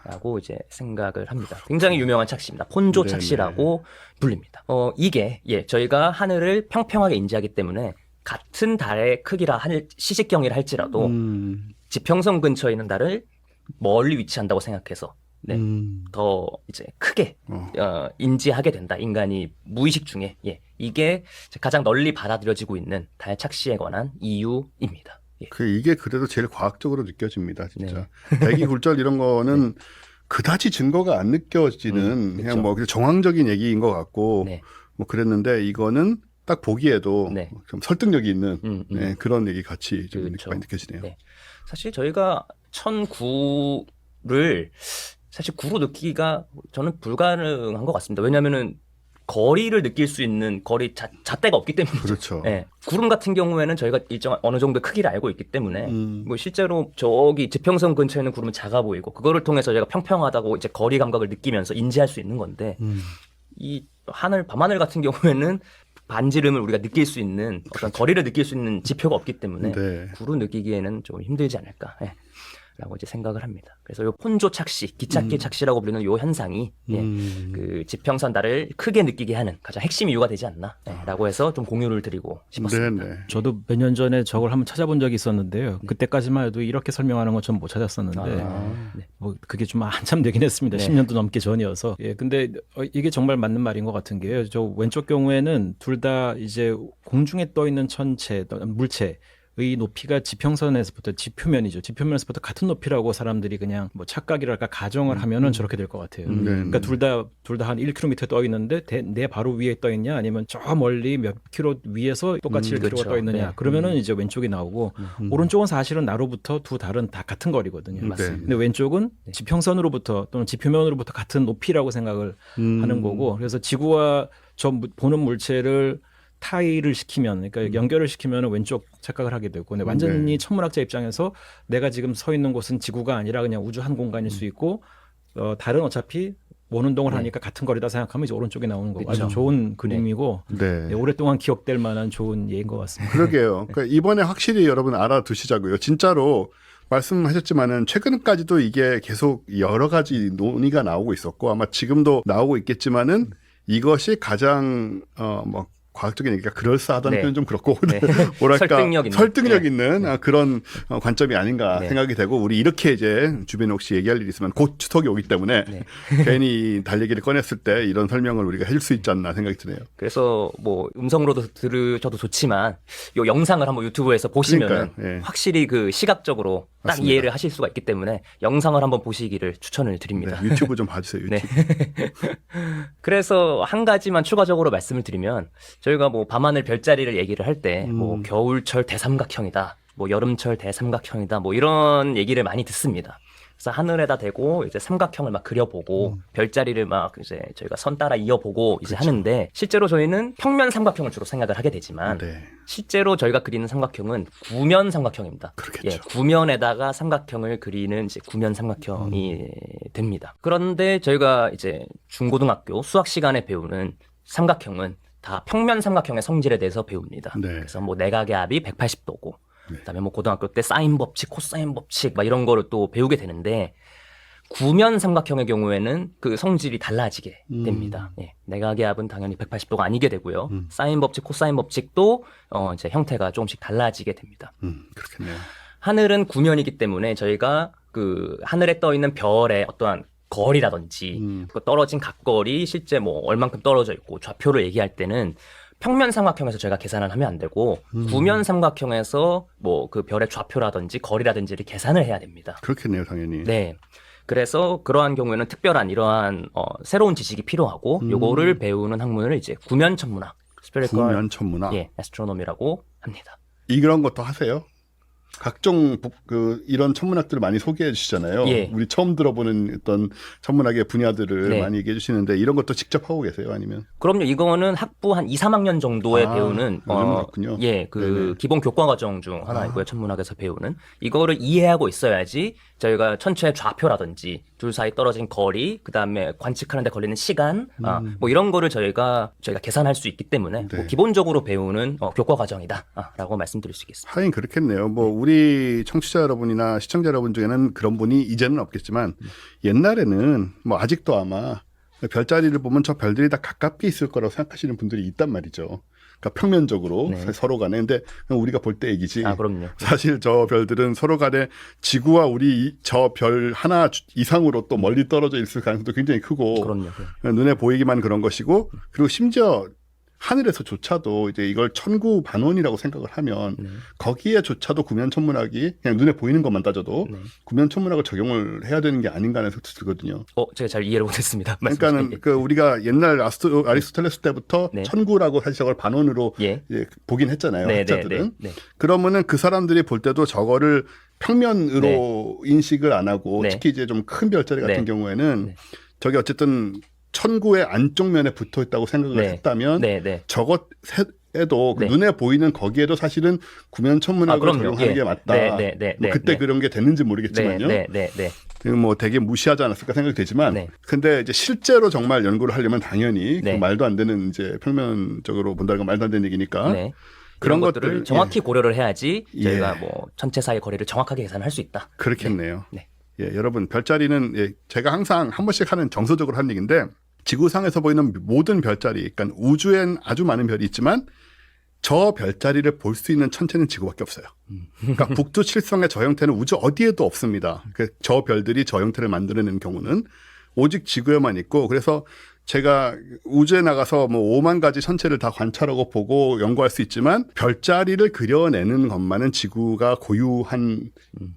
라고 이제 생각을 합니다. 굉장히 유명한 착시입니다. 폰조 네네. 착시라고 불립니다. 이게 저희가 하늘을 평평하게 인지하기 때문에 같은 달의 크기라 시식경이라 할지라도 지평선 근처에 있는 달을 멀리 위치한다고 생각해서 더 이제 크게 인지하게 된다. 인간이 무의식 중에 이게 가장 널리 받아들여지고 있는 달 착시에 관한 이유입니다. 예. 이게 그래도 제일 과학적으로 느껴집니다, 진짜. 대기 굴절 이런 거는 그다지 증거가 안 느껴지는 그냥 뭐 정황적인 얘기인 것 같고 네. 뭐 그랬는데 이거는 딱 보기에도 네. 좀 설득력이 있는 네. 그런 얘기 같이 좀 그렇죠. 많이 느껴지네요. 네. 사실 저희가 1009를 사실 구로 느끼기가 저는 불가능한 것 같습니다. 왜냐하면은 거리를 느낄 수 있는 거리 잣대가 없기 때문이죠. 그렇죠. 네. 구름 같은 경우에는 저희가 일정 어느 정도 크기를 알고 있기 때문에 뭐 실제로 저기 지평선 근처에 있는 구름은 작아 보이고 그거를 통해서 저희가 평평하다고 이제 거리 감각을 느끼면서 인지할 수 있는 건데 이 밤하늘 같은 경우에는 반지름을 우리가 느낄 수 있는 어떤 거리를 느낄 수 있는 지표가 없기 때문에 네. 구로 느끼기에는 좀 힘들지 않을까. 라고 이제 생각을 합니다. 그래서 요 폰조 착시, 기찻길 착시라고 불리는 요 현상이 그 지평선 달을 크게 느끼게 하는 가장 핵심 이유가 되지 않나라고 해서 좀 공유를 드리고 싶었습니다. 네네. 저도 몇 년 전에 저걸 한번 찾아본 적이 있었는데요. 그때까지만 해도 이렇게 설명하는 건 전 못 찾았었는데 네. 뭐 그게 좀 한참 되긴 했습니다. 10년도 넘게 전이어서. 근데 이게 정말 맞는 말인 것 같은 게요. 저 왼쪽 경우에는 둘 다 이제 공중에 떠 있는 물체 의 높이가 지평선에서부터 지표면이죠. 지표면에서부터 같은 높이라고 사람들이 그냥 뭐 착각이랄까 가정을 하면은 저렇게 될 것 같아요. 그러니까 둘 다 한 1km 떠 있는데 내 바로 위에 떠 있냐 아니면 저 멀리 몇 킬로 위에서 똑같이 1km가 그렇죠. 떠 있느냐. 네. 그러면은 이제 왼쪽이 나오고 오른쪽은 사실은 나로부터 두 달은 다 같은 거리거든요. 맞습니다. 근데 왼쪽은 지평선으로부터 또는 지표면으로부터 같은 높이라고 생각을 하는 거고 그래서 지구와 저 보는 물체를 타이를 시키면, 그러니까 연결을 시키면 왼쪽 착각을 하게 되고, 근데 완전히 천문학자 입장에서 내가 지금 서 있는 곳은 지구가 아니라 그냥 우주 한 공간일 수 있고, 달은 어차피 원운동을 하니까 같은 거리다 생각하면 이제 오른쪽에 나오는 거고 아주 좋은 그림이고 네. 오랫동안 기억될 만한 좋은 예인 것 같습니다. 그러게요. 그러니까 이번에 확실히 여러분 알아두시자고요. 진짜로 말씀하셨지만은 최근까지도 이게 계속 여러 가지 논의가 나오고 있었고 아마 지금도 나오고 있겠지만은 이것이 가장 과학적인 얘기가 그럴싸하다는 네. 표현 좀 그렇고 네. 뭐랄까 설득력 있는. 있는 그런 관점이 아닌가 네. 생각이 되고 우리 이렇게 이제 주변에 혹시 얘기할 일이 있으면 곧 추석이 오기 때문에 네. 괜히 달리기를 꺼냈을 때 이런 설명을 우리가 해줄 수 있지 않나 생각이 드네요. 그래서 뭐 음성으로도 들으셔도 좋지만 요 영상을 한번 유튜브에서 보시면은 그러니까요. 예. 확실히 그 시각적으로 딱 맞습니다. 이해를 하실 수가 있기 때문에 영상을 한번 보시기를 추천을 드립니다. 네, 유튜브 좀 봐주세요. 유튜브. 네. 그래서 한 가지만 추가적으로 말씀을 드리면 저희가 뭐 밤하늘 별자리를 얘기를 할 때 뭐 겨울철 대삼각형이다, 뭐 여름철 대삼각형이다, 뭐 이런 얘기를 많이 듣습니다. 그래서 하늘에다 대고 이제 삼각형을 막 그려보고 별자리를 막 이제 저희가 선 따라 이어보고 이제 그렇죠. 하는데 실제로 저희는 평면 삼각형을 주로 생각을 하게 되지만 네. 실제로 저희가 그리는 삼각형은 구면 삼각형입니다. 그렇겠죠. 예, 구면에다가 삼각형을 그리는 이제 구면 삼각형이 됩니다. 그런데 저희가 이제 중고등학교 수학 시간에 배우는 삼각형은 다 평면 삼각형의 성질에 대해서 배웁니다. 네. 그래서 뭐 내각의 합이 180도고, 그다음에 뭐 고등학교 때 사인 법칙, 코사인 법칙 막 이런 거를 또 배우게 되는데 구면 삼각형의 경우에는 그 성질이 달라지게 됩니다. 예, 내각의 합은 당연히 180도가 아니게 되고요. 사인 법칙, 코사인 법칙도 이제 형태가 조금씩 달라지게 됩니다. 그렇겠네요. 하늘은 구면이기 때문에 저희가 그 하늘에 떠 있는 별의 어떠한 거리라든지 그 떨어진 각거리 실제 뭐 얼만큼 떨어져 있고 좌표를 얘기할 때는 평면 삼각형에서 저희가 계산을 하면 안 되고 구면 삼각형에서 뭐 그 별의 좌표라든지 거리라든지를 계산을 해야 됩니다. 그렇겠네요, 당연히. 네. 그래서 그러한 경우에는 특별한 이러한 새로운 지식이 필요하고 요거를 배우는 학문을 이제 구면 천문학, 구면 천문학. 예, 애스트로노미라고 합니다. 이런 것도 하세요? 각종 이런 천문학들을 많이 소개해 주시잖아요. 예. 우리 처음 들어보는 어떤 천문학의 분야들을 네. 많이 얘기해 주시는데 이런 것도 직접 하고 계세요? 아니면? 그럼요. 이거는 학부 한 2, 3학년 정도에 아, 배우는 요즘은 그렇군요. 예, 그 네네. 기본 교과 과정 중 하나이고요. 천문학에서 배우는 이거를 이해하고 있어야지 저희가 천체의 좌표라든지 둘 사이 떨어진 거리, 그다음에 관측하는 데 걸리는 시간, 뭐 이런 거를 저희가 계산할 수 있기 때문에 네. 뭐 기본적으로 배우는 교과 과정이다라고 말씀드릴 수 있겠습니다. 하긴 그렇겠네요. 뭐 우리 청취자 여러분이나 시청자 여러분 중에는 그런 분이 이제는 없겠지만 옛날에는 뭐 아직도 아마 별자리를 보면 저 별들이 다 가깝게 있을 거라고 생각하시는 분들이 있단 말이죠. 그러니까 평면적으로 네. 서로 간에. 근데 그냥 우리가 볼 때 얘기지. 아, 그럼요. 사실 저 별들은 서로 간에 지구와 우리 저 별 하나 이상으로 또 멀리 떨어져 있을 가능성도 굉장히 크고 그럼요. 눈에 보이기만 그런 것이고 그리고 심지어 하늘에서조차도 이제 이걸 천구 반원이라고 생각을 하면 거기에조차도 구면 천문학이 그냥 눈에 보이는 것만 따져도 구면 천문학을 적용을 해야 되는 게 아닌가 하는 생각도 들거든요. 제가 잘 이해를 못했습니다. 그러니까는 그 우리가 옛날 아리스토텔레스 때부터 네. 천구라고 사실 저걸 반원으로 예. 이제 보긴 했잖아요. 네, 학자들은. 네. 그러면은 그 사람들이 볼 때도 저거를 평면으로 인식을 안 하고 네. 특히 이제 좀 큰 별자리 같은 네. 경우에는 네. 저게 어쨌든 천구의 안쪽 면에 붙어 있다고 생각을 네. 했다면 네. 저것에도 네. 눈에 보이는 거기에도 사실은 구면 천문학을 그럼요. 적용하는 예. 게 맞다. 네. 뭐 그때 네. 그런 게 됐는지 모르겠지만요. 네. 뭐 되게 무시하지 않았을까 생각이 되지만 네. 근데 이제 실제로 정말 연구를 하려면 당연히 네. 그 말도 안 되는 이제 평면적으로 본다는 건 말도 안 되는 얘기니까 네. 그런 그런 것들을 것들, 정확히 고려를 해야지 저희가 예. 뭐 천체 사이 거리를 정확하게 계산할 수 있다. 그렇겠네요. 네. 예, 여러분 별자리는 제가 항상 한 번씩 하는 정서적으로 하는 얘기인데 지구상에서 보이는 모든 별자리, 그러니까 우주엔 아주 많은 별이 있지만 저 별자리를 볼 수 있는 천체는 지구밖에 없어요. 그러니까 북두 칠성의 저 형태는 우주 어디에도 없습니다. 저 별들이 저 형태를 만들어내는 경우는 오직 지구에만 있고 그래서 제가 우주에 나가서 뭐 5만 가지 천체를 다 관찰하고 보고 연구할 수 있지만 별자리를 그려내는 것만은 지구가 고유한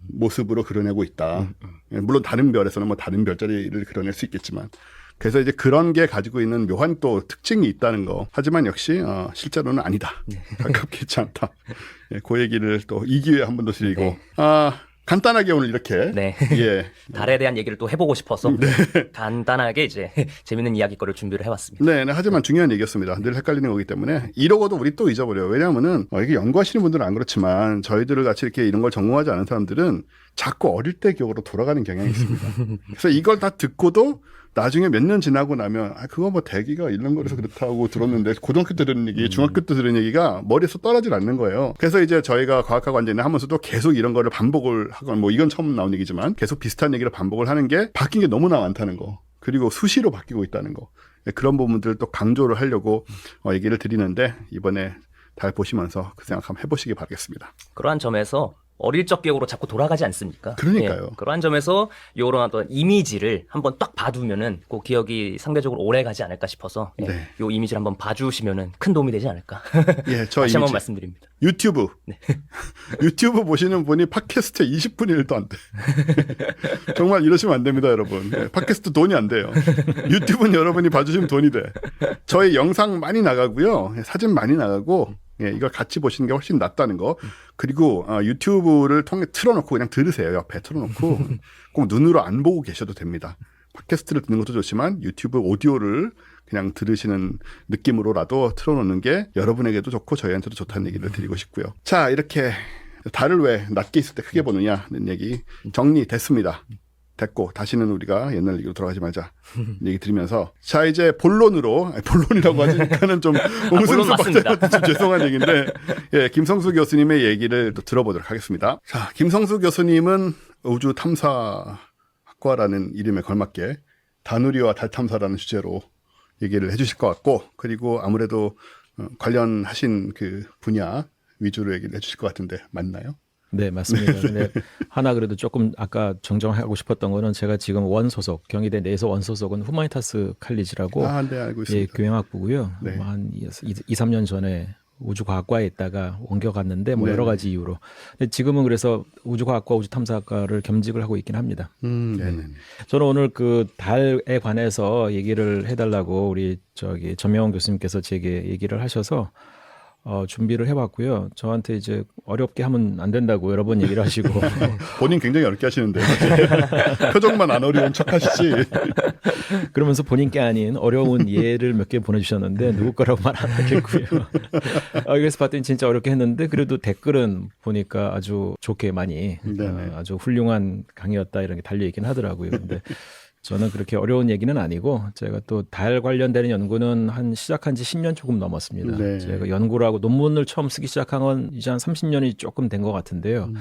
모습으로 그려내고 있다. 물론 다른 별에서는 뭐 다른 별자리를 그려낼 수 있겠지만 그래서 이제 그런 게 가지고 있는 묘한 또 특징이 있다는 거. 하지만 역시 실제로는 아니다. 가깝게 있지 않다. 예, 그 얘기를 또 이 기회에 한 번 더 드리고 네. 간단하게 오늘 이렇게 네. 예. 달에 대한 얘기를 또 해보고 싶어서 간단하게 이제 재밌는 이야기거리를 준비를 해왔습니다. 네, 하지만 중요한 얘기였습니다. 늘 헷갈리는 거기 때문에 이러고도 우리 또 잊어버려요. 왜냐하면은 이게 연구하시는 분들은 안 그렇지만 저희들 같이 이렇게 이런 걸 전공하지 않은 사람들은 자꾸 어릴 때 기억으로 돌아가는 경향이 있습니다. 그래서 이걸 다 듣고도 나중에 몇 년 지나고 나면 그거 뭐 대기가 이런 거라서 그렇다고 들었는데 고등학교 때 들은 얘기, 중학교 때 들은 얘기가 머리에서 떨어지질 않는 거예요. 그래서 이제 저희가 과학학 완전히 하면서도 계속 이런 거를 반복을 하거나 뭐 이건 처음 나온 얘기지만 계속 비슷한 얘기를 반복을 하는 게 바뀐 게 너무나 많다는 거. 그리고 수시로 바뀌고 있다는 거. 그런 부분들을 또 강조를 하려고 얘기를 드리는데 이번에 달 보시면서 그 생각 한번 해보시기 바라겠습니다. 그러한 점에서 어릴 적 기억으로 자꾸 돌아가지 않습니까? 그러니까요. 예, 그러한 점에서 이런 어떤 이미지를 한번 딱 봐두면은 그 기억이 상대적으로 오래 가지 않을까 싶어서 예, 네. 요 이미지를 한번 봐주시면은 큰 도움이 되지 않을까. 예, 저 다시 한번 이미지. 말씀드립니다. 유튜브. 유튜브 보시는 분이 팟캐스트에 20분의 1도 안 돼. 정말 이러시면 안 됩니다, 여러분. 예, 팟캐스트 돈이 안 돼요. 유튜브는 여러분이 봐주시면 돈이 돼. 저희 영상 많이 나가고요. 사진 많이 나가고 예, 이걸 같이 보시는 게 훨씬 낫다는 거. 그리고 유튜브를 통해 틀어놓고 그냥 들으세요. 옆에 틀어놓고 꼭 눈으로 안 보고 계셔도 됩니다. 팟캐스트를 듣는 것도 좋지만 유튜브 오디오를 그냥 들으시는 느낌으로라도 틀어놓는 게 여러분에게도 좋고 저희한테도 좋다는 얘기를 드리고 싶고요. 자, 이렇게 달을 왜 낮게 있을 때 크게 보느냐는 얘기 정리됐습니다. 됐고 다시는 우리가 옛날 얘기로 돌아가지 말자 얘기 드리면서 자 이제 본론이라고 하니까는 좀 옹승수 박사님한테 좀 죄송한 얘기인데 예, 김성수 교수님의 얘기를 또 들어보도록 하겠습니다. 자, 김성수 교수님은 우주 탐사학과라는 이름에 걸맞게 다누리와 달 탐사라는 주제로 얘기를 해주실 것 같고 그리고 아무래도 관련하신 그 분야 위주로 얘기를 해주실 것 같은데 맞나요? 네, 맞습니다. 근데 하나 그래도 조금 아까 정정하고 싶었던 거는 제가 지금 원소속, 경희대 내에서 원소속은 후마니타스 칼리지라고 아, 네, 알고 있습니다. 예, 교양학부고요. 네. 한 2, 3년 전에 우주과학과에 있다가 옮겨갔는데 뭐 네. 여러 가지 이유로. 근데 지금은 그래서 우주과학과 우주탐사학과를 겸직을 하고 있긴 합니다. 네네. 저는 오늘 그 달에 관해서 얘기를 해달라고 우리 전명훈 교수님께서 제게 얘기를 하셔서 준비를 해봤고요. 저한테 이제 어렵게 하면 안 된다고 여러 번 얘기를 하시고 본인 굉장히 어렵게 하시는데 표정만 안 어려운 척하시지. 그러면서 본인 게 아닌 어려운 예를 몇 개 보내주셨는데 누구 거라고 말 안 하겠고요. 그래서 봤더니 진짜 어렵게 했는데 그래도 댓글은 보니까 아주 좋게 많이 아주 훌륭한 강의였다 이런 게 달려있긴 하더라고요. 근데 저는 그렇게 어려운 얘기는 아니고 제가 또 달 관련되는 연구는 시작한 지 10년 조금 넘었습니다. 네. 제가 연구를 하고 논문을 처음 쓰기 시작한 건 이제 한 30년이 조금 된 것 같은데요.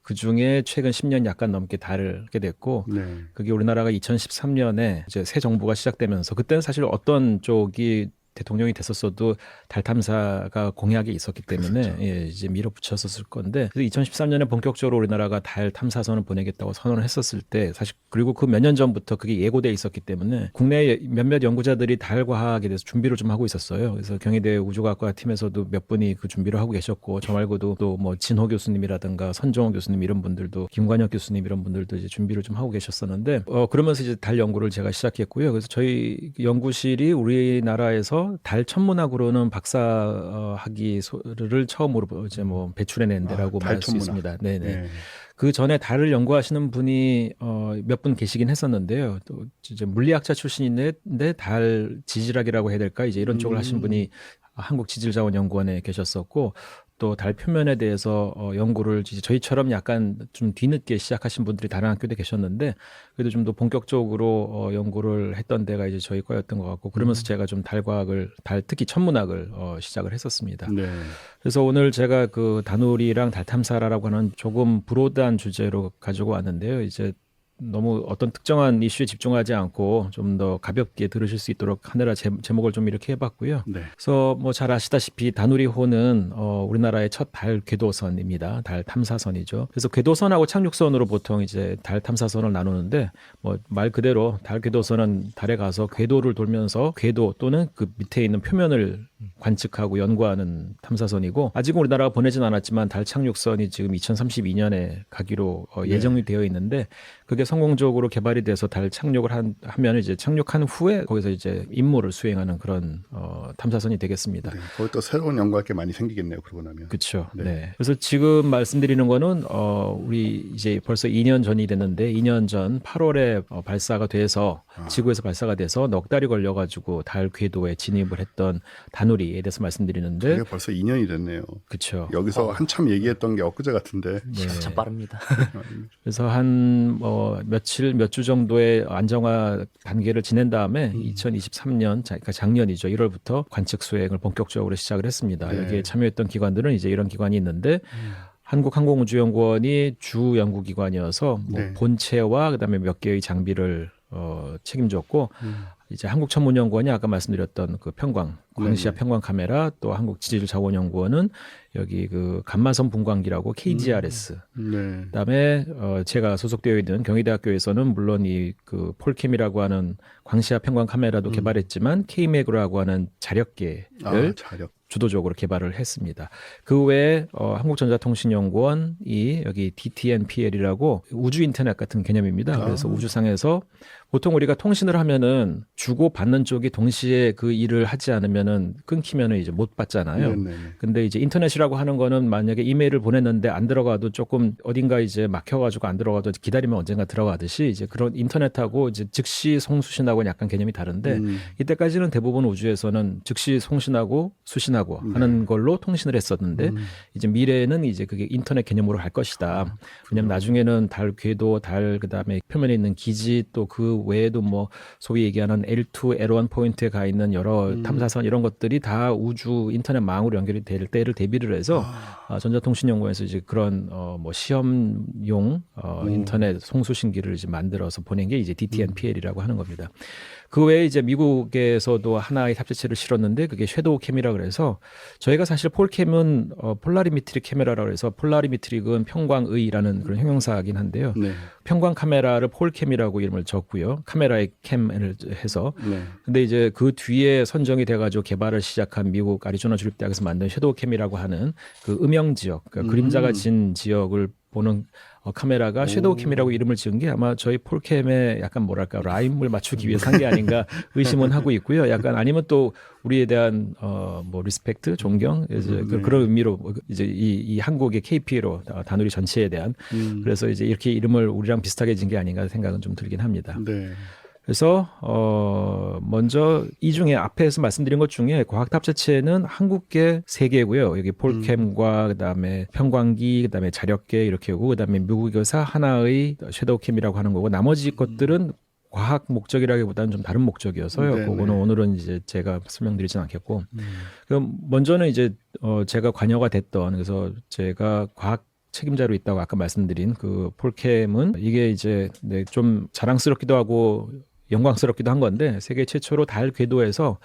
그중에 최근 10년 약간 넘게 달을 하게 됐고 그게 우리나라가 2013년에 이제 새 정부가 시작되면서 그때는 사실 어떤 쪽이 대통령이 됐었어도 달 탐사가 공약에 있었기 때문에 그렇죠. 예, 이제 밀어붙였었을 건데 그래서 2013년에 본격적으로 우리나라가 달 탐사선을 보내겠다고 선언을 했었을 때 사실 그리고 그 몇 년 전부터 그게 예고돼 있었기 때문에 국내 몇몇 연구자들이 달 과학에 대해서 준비를 좀 하고 있었어요. 그래서 경희대 우주과학과 팀에서도 몇 분이 그 준비를 하고 계셨고 저 말고도 또 뭐 진호 교수님이라든가 선종호 교수님 이런 분들도 김관혁 교수님 이런 분들도 이제 준비를 좀 하고 계셨었는데 그러면서 이제 달 연구를 제가 시작했고요. 그래서 저희 연구실이 우리나라에서 달 천문학으로는 박사학위를 처음으로 이제 뭐 배출해낸 데라고 말할 수 있습니다. 네네. 네. 그 전에 달을 연구하시는 분이 몇 분 계시긴 했었는데요. 또 이제 물리학자 출신인데 달 지질학이라고 해야 될까 이제 이런 쪽을 하신 분이 한국지질자원연구원에 계셨었고 또 달 표면에 대해서 연구를 이제 저희처럼 약간 좀 뒤늦게 시작하신 분들이 다른 학교에 계셨는데 그래도 좀 더 본격적으로 연구를 했던 데가 이제 저희 과였던 것 같고 그러면서 제가 좀 달과학을 특히 천문학을 시작을 했었습니다. 네. 그래서 오늘 제가 그 다누리랑 달 탐사라고 하는 조금 브로드한 주제로 가지고 왔는데요. 이제 너무 어떤 특정한 이슈에 집중하지 않고 좀 더 가볍게 들으실 수 있도록 하느라 제목을 좀 이렇게 해봤고요. 네. 그래서 뭐 잘 아시다시피 다누리호는 우리나라의 첫 달 궤도선입니다. 달 탐사선이죠. 그래서 궤도선하고 착륙선으로 보통 이제 달 탐사선을 나누는데 뭐 말 그대로 달 궤도선은 달에 가서 궤도를 돌면서 궤도 또는 그 밑에 있는 표면을 관측하고 연구하는 탐사선이고 아직은 우리나라가 보내진 않았지만 달 착륙선이 지금 2032년에 가기로 예정이 되어 있는데 그게 성공적으로 개발이 돼서 달 착륙을 하면 이제 착륙한 후에 거기서 이제 임무를 수행하는 그런 탐사선이 되겠습니다. 네. 거기 또 새로운 연구할 게 많이 생기겠네요. 그러고 나면. 그렇죠. 네. 네. 그래서 지금 말씀드리는 거는 우리 이제 벌써 2년 전이 됐는데 2년 전 8월에 발사가 돼서 지구에서 발사가 돼서 넉 달이 걸려가지고 달 궤도에 진입을 했던 다누리에 대해서 말씀드리는데 그게 벌써 2년이 됐네요. 그렇죠. 여기서 한참 얘기했던 게 엊그제 같은데. 네. 참 빠릅니다. 그래서 한 며칠 몇 주 정도의 안정화 단계를 지낸 다음에 2023년 그러니까 작년이죠. 1월부터 관측 수행을 본격적으로 시작을 했습니다. 네. 여기에 참여했던 기관들은 이제 이런 기관이 있는데 한국항공우주연구원이 주 연구기관이어서 뭐 네. 본체와 그다음에 몇 개의 장비를 책임졌고 이제 한국천문연구원이 아까 말씀드렸던 그 평광, 광시야 평광 카메라, 또 한국지질자원연구원은 여기 그 감마선 분광기라고 KGRS. 네. 그다음에 제가 소속되어 있는 경희대학교에서는 물론 이 그 폴캠이라고 하는 광시야 평광 카메라도 개발했지만 K맥이라고 하는 자력계를 자력. 주도적으로 개발을 했습니다. 그 외에 한국전자통신연구원이 여기 DTNPL이라고 우주 인터넷 같은 개념입니다. 그래서 우주상에서 보통 우리가 통신을 하면은 주고 받는 쪽이 동시에 그 일을 하지 않으면은 끊기면은 이제 못 받잖아요. 네네. 근데 이제 인터넷이라고 하는 거는 만약에 이메일을 보냈는데 안 들어가도 조금 어딘가 이제 막혀가지고 안 들어가도 기다리면 언젠가 들어가듯이 이제 그런 인터넷하고 이제 즉시 송수신하고는 약간 개념이 다른데 이때까지는 대부분 우주에서는 즉시 송신하고 수신하고 하는 걸로 통신을 했었는데 이제 미래에는 이제 그게 인터넷 개념으로 갈 것이다. 왜냐면 나중에는 달 궤도, 달 그다음에 표면에 있는 기지 또 그 외에도 뭐 소위 얘기하는 L2, L1 포인트에 가 있는 여러 탐사선 이런 것들이 다 우주 인터넷망으로 연결이 될 때를 대비를 해서 전자통신연구원에서 이제 그런 뭐 시험용 인터넷 송수신기를 이제 만들어서 보낸 게 이제 DTNPL이라고 하는 겁니다. 그 외에 이제 미국에서도 하나의 탑재체를 실었는데 그게 섀도우 캠이라 그래서 저희가 사실 폴캠은 폴라리미트릭 카메라라고 해서 폴라리미트릭은 평광의라는 그런 형용사이긴 한데요. 네. 평광 카메라를 폴캠이라고 이름을 적고요. 카메라의 캠을 해서. 네. 근데 이제 그 뒤에 선정이 돼가지고 개발을 시작한 미국 아리조나 주립대학에서 만든 섀도우 캠이라고 하는 그 음영 지역, 그러니까 그림자가 진 지역을 보는 카메라가 섀도우 캠이라고 이름을 지은 게 아마 저희 폴캠에 약간 뭐랄까 라임을 맞추기 위해서 한 게 아닌가 의심은 하고 있고요. 약간 아니면 또 우리에 대한 뭐 리스펙트, 존경 이제 그런 의미로 이제 이 한국의 KP로 다누리 전체에 대한 그래서 이제 이렇게 이름을 우리랑 비슷하게 진 게 아닌가 생각은 좀 들긴 합니다. 네. 그래서 먼저 이 중에 앞에서 말씀드린 것 중에 과학 탑재체는 한국계 3개고요. 여기 폴캠과 그다음에 평광기, 그다음에 자력계 이렇게 오고 그다음에 미국에서 하나의 섀도우캠이라고 하는 거고 나머지 것들은 과학 목적이라기보다는 좀 다른 목적이어서요. 네네. 그거는 오늘은 이제 제가 설명드리진 않겠고. 그럼 먼저는 이제 제가 관여가 됐던 그래서 제가 과학 책임자로 있다고 아까 말씀드린 그 폴캠은 이게 이제 좀 자랑스럽기도 하고 영광스럽기도 한 건데 세계 최초로 달 궤도에서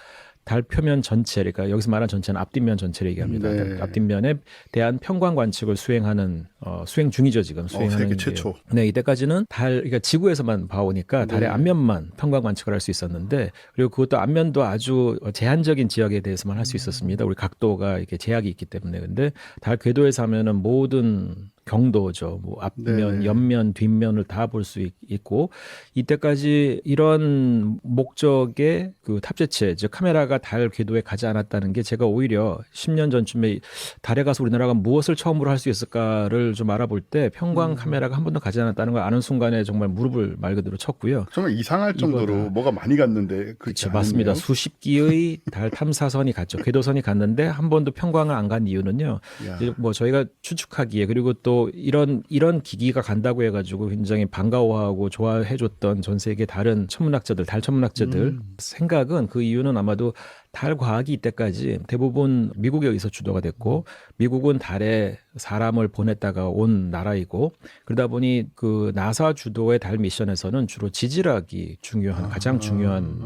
달 표면 전체, 그러니까 여기서 말하는 전체는 앞뒷면 전체를 얘기합니다. 네. 앞뒷면에 대한 평광 관측을 수행하는 수행 중이죠 지금 수행하는 세계 게. 최초. 네, 이때까지는 그러니까 지구에서만 봐오니까 달의 앞면만 평광 관측을 할 수 있었는데 그리고 그것도 앞면도 아주 제한적인 지역에 대해서만 할 수 있었습니다. 우리 각도가 이렇게 제약이 있기 때문에 근데 달 궤도에서 하면은 모든 경도죠. 뭐 앞면, 네. 옆면, 뒷면을 다 볼 수 있고 이때까지 이런 목적의 그 탑재체, 즉 카메라가 달 궤도에 가지 않았다는 게 제가 오히려 10년 전쯤에 달에 가서 우리나라가 무엇을 처음으로 할 수 있을까를 좀 알아볼 때 평광 카메라가 한 번도 가지 않았다는 걸 아는 순간에 정말 무릎을 말 그대로 쳤고요. 정말 이상할 정도로 이거다. 뭐가 많이 갔는데 그렇죠, 맞습니다. 수십 기의 달 탐사선이 갔죠. 궤도선이 갔는데 한 번도 평광을 안 간 이유는요. 이제 뭐 저희가 추측하기에 그리고 또 이런 기기가 간다고 해가지고 굉장히 반가워하고 좋아해줬던 전 세계 다른 천문학자들, 달 천문학자들 생각은 그 이유는 아마도 달 과학이 이때까지 대부분 미국에 의해서 주도가 됐고 미국은 달에 사람을 보냈다가 온 나라이고 그러다 보니 그 나사 주도의 달 미션에서는 주로 지질학이 중요한 가장 중요한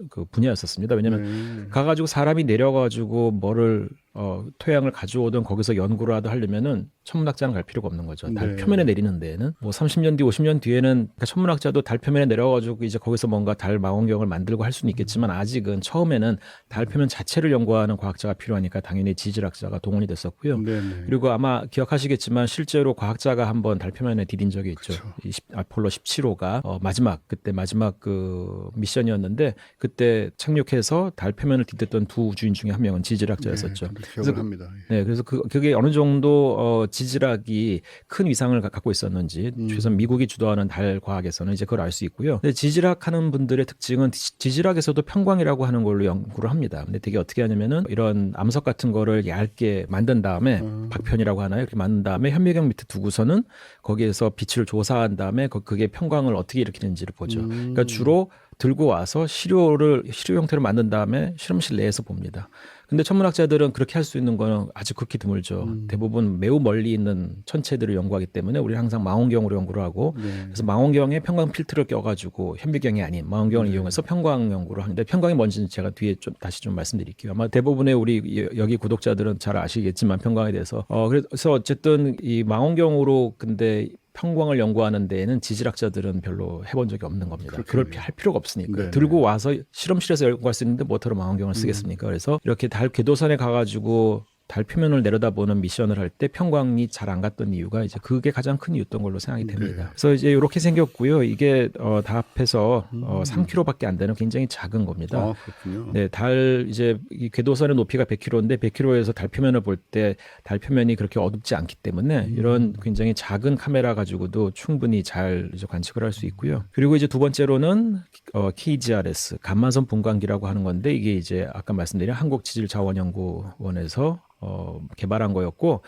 그 분야였었습니다. 왜냐하면 가가지고 사람이 내려가지고 뭐를 토양을 가져오든 거기서 연구라도 하려면은 천문학자는 갈 필요가 없는 거죠. 달 네. 표면에 내리는 데에는 뭐 30년 뒤, 50년 뒤에는 그러니까 천문학자도 달 표면에 내려가지고 이제 거기서 뭔가 달 망원경을 만들고 할 수는 있겠지만 아직은 처음에는 달 표면 자체를 연구하는 과학자가 필요하니까 당연히 지질학자가 동원이 됐었고요. 네네. 그리고 아마 기억하시겠지만 실제로 과학자가 한번 달 표면에 디딘 적이 있죠. 이 아폴로 17호가 그때 마지막 그 미션이었는데 그때 착륙해서 달 표면을 디뎠던 두 우주인 중에 한 명은 지질학자였었죠. 기억을 합니다. 네, 그래서 그게 어느 정도 지질학이 큰 위상을 갖고 있었는지 최소한 미국이 주도하는 달 과학에서는 이제 그걸 알 수 있고요. 근데 지질학하는 분들의 특징은 지질학에서도 평광이라고 하는 걸로 연구를 합니다. 근데 되게 어떻게 하냐면은 이런 암석 같은 거를 얇게 만든 다음에 박편이라고 하나요? 이렇게 만든 다음에 현미경 밑에 두고서는 거기에서 빛을 조사한 다음에 그게 평광을 어떻게 일으키는지를 보죠. 그러니까 주로 들고 와서 시료 형태로 만든 다음에 실험실 내에서 봅니다. 근데 천문학자들은 그렇게 할 수 있는 거는 아주 극히 드물죠. 대부분 매우 멀리 있는 천체들을 연구하기 때문에 우리는 항상 망원경으로 연구를 하고 그래서 망원경에 편광 필터를 껴가지고 현미경이 아닌 망원경을 이용해서 편광 연구를 하는데 편광이 뭔지는 제가 뒤에 좀 다시 좀 말씀드릴게요. 아마 대부분의 우리 여기 구독자들은 잘 아시겠지만 편광에 대해서 그래서 어쨌든 이 망원경으로 근데 편광을 연구하는 데에는 지질학자들은 별로 해본 적이 없는 겁니다. 그럴 할 필요가 없으니까. 네네. 들고 와서 실험실에서 연구할 수 있는데 뭐하러 망원경을 쓰겠습니까? 그래서 이렇게 달 궤도선에 가가지고 달 표면을 내려다보는 미션을 할 때 편광이 잘 안 갔던 이유가 이제 그게 가장 큰 이유였던 걸로 생각이 됩니다. 네. 그래서 이제 이렇게 생겼고요. 이게 다 합해서 3km밖에 안 되는 굉장히 작은 겁니다. 아, 그렇군요. 네, 달 이제 이 궤도선의 높이가 100km인데 100km에서 달 표면을 볼 때 달 표면이 그렇게 어둡지 않기 때문에 이런 굉장히 작은 카메라 가지고도 충분히 잘 이제 관측을 할 수 있고요. 그리고 이제 두 번째로는 KGRS 감마선 분광기라고 하는 건데 이게 이제 아까 말씀드린 한국지질자원연구원에서 개발한 거였고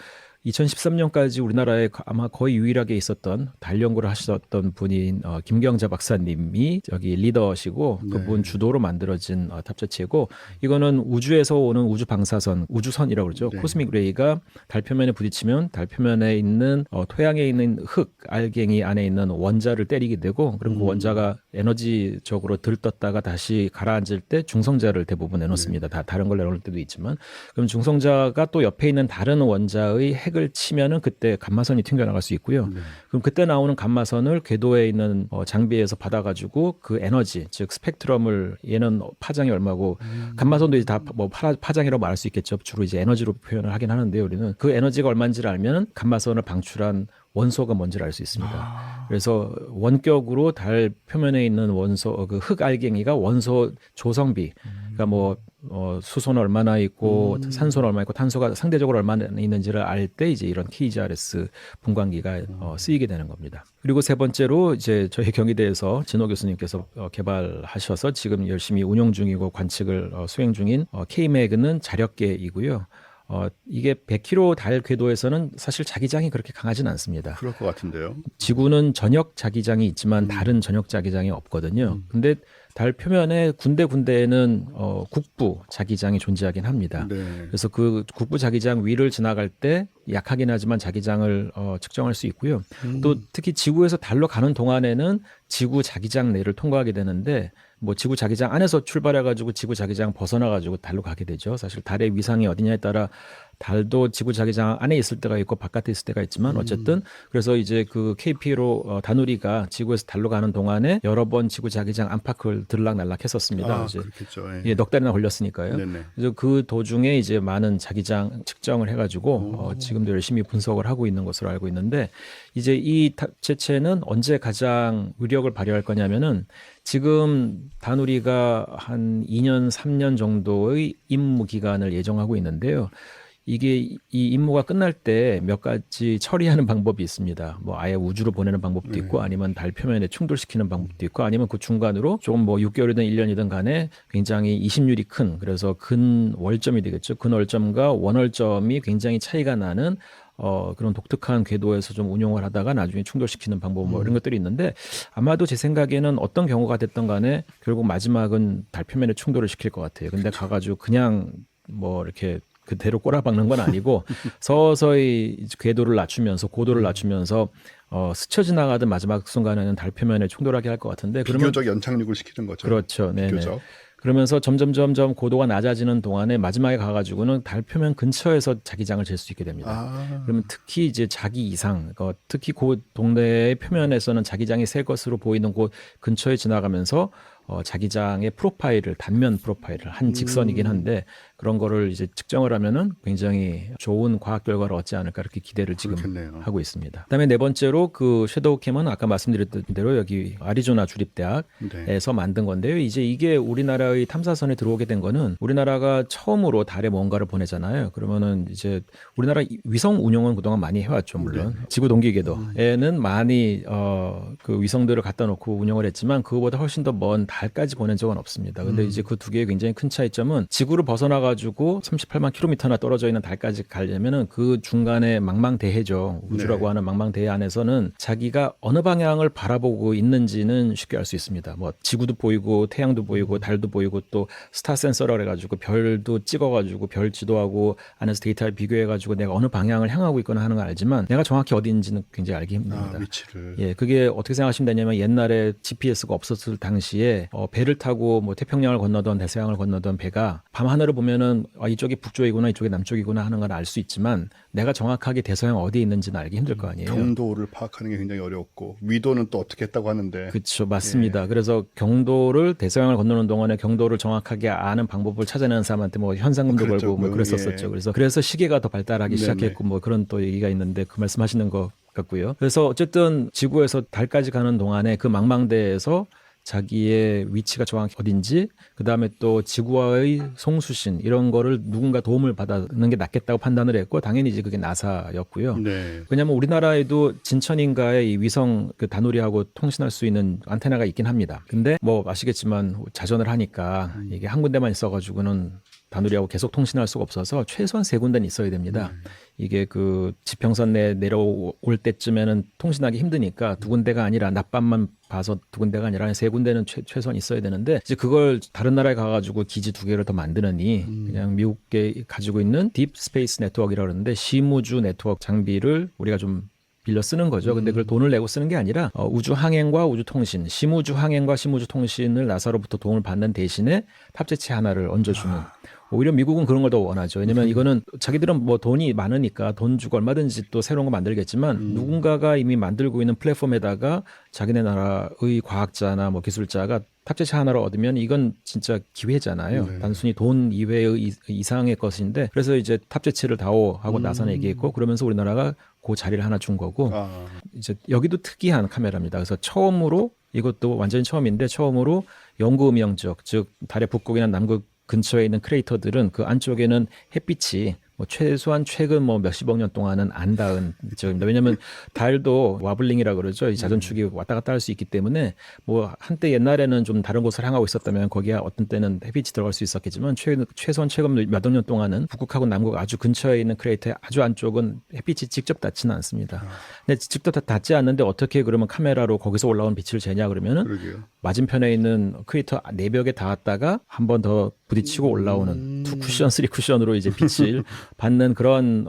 2013년까지 우리나라에 아마 거의 유일하게 있었던 달 연구를 하셨던 분인 김경자 박사님이 여기 리더시고 그분 주도로 만들어진 탑재체고 이거는 우주에서 오는 우주 방사선, 우주선이라고 그러죠. 네. 코스믹 레이가 달 표면에 부딪히면 달 표면에 있는 토양에 있는 흙, 알갱이 안에 있는 원자를 때리게 되고 그럼 그 원자가 에너지적으로 들떴다가 다시 가라앉을 때 중성자를 대부분 내놓습니다. 다른 걸 내놓을 때도 있지만 그럼 중성자가 또 옆에 있는 다른 원자의 핵을 치면은 그때 감마선이 튕겨나갈 수 있고요. 그럼 그때 나오는 감마선을 궤도에 있는 장비에서 받아가지고 그 에너지, 즉 스펙트럼을 얘는 파장이 얼마고 감마선도 이제 다 뭐 파장이라고 말할 수 있겠죠. 주로 이제 에너지로 표현을 하긴 하는데요. 우리는 그 에너지가 얼마인지를 알면 감마선을 방출한 원소가 뭔지를 알 수 있습니다. 그래서 원격으로 달 표면에 있는 원소, 그 흙알갱이가 원소 조성비, 그러니까 뭐 수소는 얼마나 있고 산소는 얼마나 있고 탄소가 상대적으로 얼마나 있는지를 알 때 이제 이런 KGRS 분광기가 쓰이게 되는 겁니다. 그리고 세 번째로 이제 저희 경희대에서 진호 교수님께서 개발하셔서 지금 열심히 운용 중이고 관측을 수행 중인 K매그는 자력계이고요. 이게 100km 달 궤도에서는 사실 자기장이 그렇게 강하진 않습니다. 그럴 것 같은데요. 지구는 전역 자기장이 있지만 달은 전역 자기장이 없거든요. 근데 달 표면에 군데군데에는 국부 자기장이 존재하긴 합니다. 네. 그래서 그 국부 자기장 위를 지나갈 때 약하긴 하지만 자기장을 측정할 수 있고요. 또 특히 지구에서 달로 가는 동안에는 지구 자기장 내를 통과하게 되는데 뭐 지구 자기장 안에서 출발해가지고 지구 자기장 벗어나가지고 달로 가게 되죠. 사실 달의 위상이 어디냐에 따라 달도 지구 자기장 안에 있을 때가 있고 바깥에 있을 때가 있지만 어쨌든 그래서 이제 그 KP로 다누리가 지구에서 달로 가는 동안에 여러 번 지구 자기장 안팎을 들락날락 했었습니다. 이제 그렇겠죠. 예, 넉 달이나 걸렸으니까요. 네네. 그래서 그 도중에 이제 많은 자기장 측정을 해가지고 지금도 열심히 분석을 하고 있는 것으로 알고 있는데 이제 이 탑재체는 언제 가장 위력을 발휘할 거냐면은 지금 다누리가 한 2년, 3년 정도의 임무 기간을 예정하고 있는데요. 이게 이 임무가 끝날 때 몇 가지 처리하는 방법이 있습니다. 뭐 아예 우주로 보내는 방법도 있고 아니면 달 표면에 충돌시키는 방법도 있고 아니면 그 중간으로 조금 뭐 6개월이든 1년이든 간에 굉장히 이심률이 큰 그래서 근월점이 되겠죠. 근월점과 원월점이 굉장히 차이가 나는 그런 독특한 궤도에서 좀 운용을 하다가 나중에 충돌시키는 방법 뭐 이런 것들이 있는데 아마도 제 생각에는 어떤 경우가 됐던 간에 결국 마지막은 달 표면에 충돌을 시킬 것 같아요. 근데 가가지고 그냥 뭐 이렇게 그대로 꼬라박는 건 아니고 서서히 궤도를 낮추면서 고도를 낮추면서 스쳐 지나가던 마지막 순간에는 달 표면에 충돌하게 할 것 같은데 그러면 비교적 연착륙을 시키는 거죠. 그렇죠. 네네. 비교적. 그러면서 점점 고도가 낮아지는 동안에 마지막에 가가지고는 달 표면 근처에서 자기장을 잴 수 있게 됩니다. 그러면 특히 이제 자기 이상, 특히 그 동네의 표면에서는 자기장이 셀 것으로 보이는 곳 근처에 지나가면서 자기장의 프로파일을 단면 프로파일을 한 직선이긴 한데 그런 거를 이제 측정을 하면은 굉장히 좋은 과학 결과를 얻지 않을까 이렇게 기대를 지금 그렇겠네요. 하고 있습니다. 그다음에 네 번째로 그 섀도우 캠은 아까 말씀드렸던 대로 여기 아리조나 주립대학에서 만든 건데요. 이제 이게 우리나라의 탐사선에 들어오게 된 거는 우리나라가 처음으로 달에 뭔가를 보내잖아요. 그러면은 이제 우리나라 위성 운용은 그동안 많이 해왔죠, 물론. 지구 동기궤도에는 많이 그 위성들을 갖다 놓고 운영을 했지만 그거보다 훨씬 더 먼 달까지 보낸 적은 없습니다. 근데 이제 그 두 개의 굉장히 큰 차이점은 지구를 벗어나 가지고 38만 킬로미터나 떨어져 있는 달까지 가려면은 그 중간에 망망대해죠. 우주라고 네. 하는 망망대해 안에서는 자기가 어느 방향을 바라보고 있는지는 쉽게 알 수 있습니다. 뭐 지구도 보이고 태양도 보이고 달도 보이고 또 스타 센서라 그래가지고 별도 찍어가지고 별 지도하고 안에서 데이터를 비교해가지고 내가 어느 방향을 향하고 있거나 하는 걸 알지만 내가 정확히 어디 있는지는 굉장히 알기 힘듭니다. 위치를. 예, 그게 어떻게 생각하시면 되냐면 옛날에 GPS가 없었을 당시에 배를 타고 뭐 태평양을 건너던 대서양을 건너던 배가 밤 하늘을 보면은 이쪽이 북쪽이구나 이쪽이 남쪽이구나 하는 걸 알 수 있지만 내가 정확하게 대서양 어디에 있는지는 알기 힘들 거 아니에요. 경도를 파악하는 게 굉장히 어려웠고 위도는 또 어떻게 했다고 하는데. 그렇죠, 맞습니다. 그래서 경도를 대서양을 건너는 동안에 경도를 정확하게 아는 방법을 찾아내는 사람한테 뭐 현상금도 그렇죠. 걸고 뭐 그랬었었죠. 그래서 시계가 더 발달하기 네네. 시작했고 뭐 그런 또 얘기가 있는데 그 말씀하시는 것 같고요. 그래서 어쨌든 지구에서 달까지 가는 동안에 그 망망대해에서 자기의 위치가 정확히 어딘지, 그 다음에 또 지구와의 송수신 이런 거를 누군가 도움을 받는 게 낫겠다고 판단을 했고, 당연히 이제 그게 나사였고요. 네. 왜냐하면 우리나라에도 진천인가에 이 위성 그 다누리하고 통신할 수 있는 안테나가 있긴 합니다. 근데 뭐 아시겠지만 자전을 하니까 이게 한 군데만 있어가지고는 다누리하고 계속 통신할 수가 없어서 최소한 3군데는 있어야 됩니다. 이게 그 지평선 내에 내려올 때쯤에는 통신하기 힘드니까 2군데가 아니라 낮밤만 봐서 2군데가 아니라 3군데는 최소한 있어야 되는데, 이제 그걸 다른 나라에 가가지고 기지 2개를 더 만드느니 그냥 미국에 가지고 있는 딥 스페이스 네트워크라고 그러는데 심우주 네트워크 장비를 우리가 좀 빌려 쓰는 거죠. 근데 그걸 돈을 내고 쓰는 게 아니라 우주 항행과 우주 통신, 심우주 항행과 심우주 통신을 나사로부터 도움을 받는 대신에 탑재체 하나를 얹어주는. 오히려 미국은 그런 걸 더 원하죠. 왜냐면 이거는 자기들은 뭐 돈이 많으니까 돈 주고 얼마든지 또 새로운 거 만들겠지만 누군가가 이미 만들고 있는 플랫폼에다가 자기네 나라의 과학자나 뭐 기술자가 탑재체 하나를 얻으면 이건 진짜 기회잖아요. 네. 단순히 돈 이외의 이상의 것인데, 그래서 이제 탑재체를 다오하고 나사는 얘기했고, 그러면서 우리나라가 그 자리를 하나 준 거고, 이제 여기도 특이한 카메라입니다. 그래서 처음으로, 이것도 완전히 처음인데 처음으로 영구 음영적, 즉 달의 북극이나 남극 근처에 있는 크레이터들은 그 안쪽에는 햇빛이 뭐 최소한 최근 뭐 몇십억 년 동안은 안 닿은 지역입니다. 왜냐하면 달도 와블링이라 그러죠. 이 자전축이 왔다 갔다 할 수 있기 때문에 뭐 한때 옛날에는 좀 다른 곳을 향하고 있었다면 거기에 어떤 때는 햇빛이 들어갈 수 있었겠지만 최소한 최근 몇억 년 동안은 북극하고 남극 아주 근처에 있는 크레이터의 아주 안쪽은 햇빛이 직접 닿지는 않습니다. 근데 직접 닿지 않는데 어떻게 그러면 카메라로 거기서 올라온 빛을 재냐 그러면은 그러게요. 맞은편에 있는 크레이터 내벽에 닿았다가 한 번 더 부딪히고 올라오는 2쿠션, 3쿠션으로 이제 빛을 받는 그런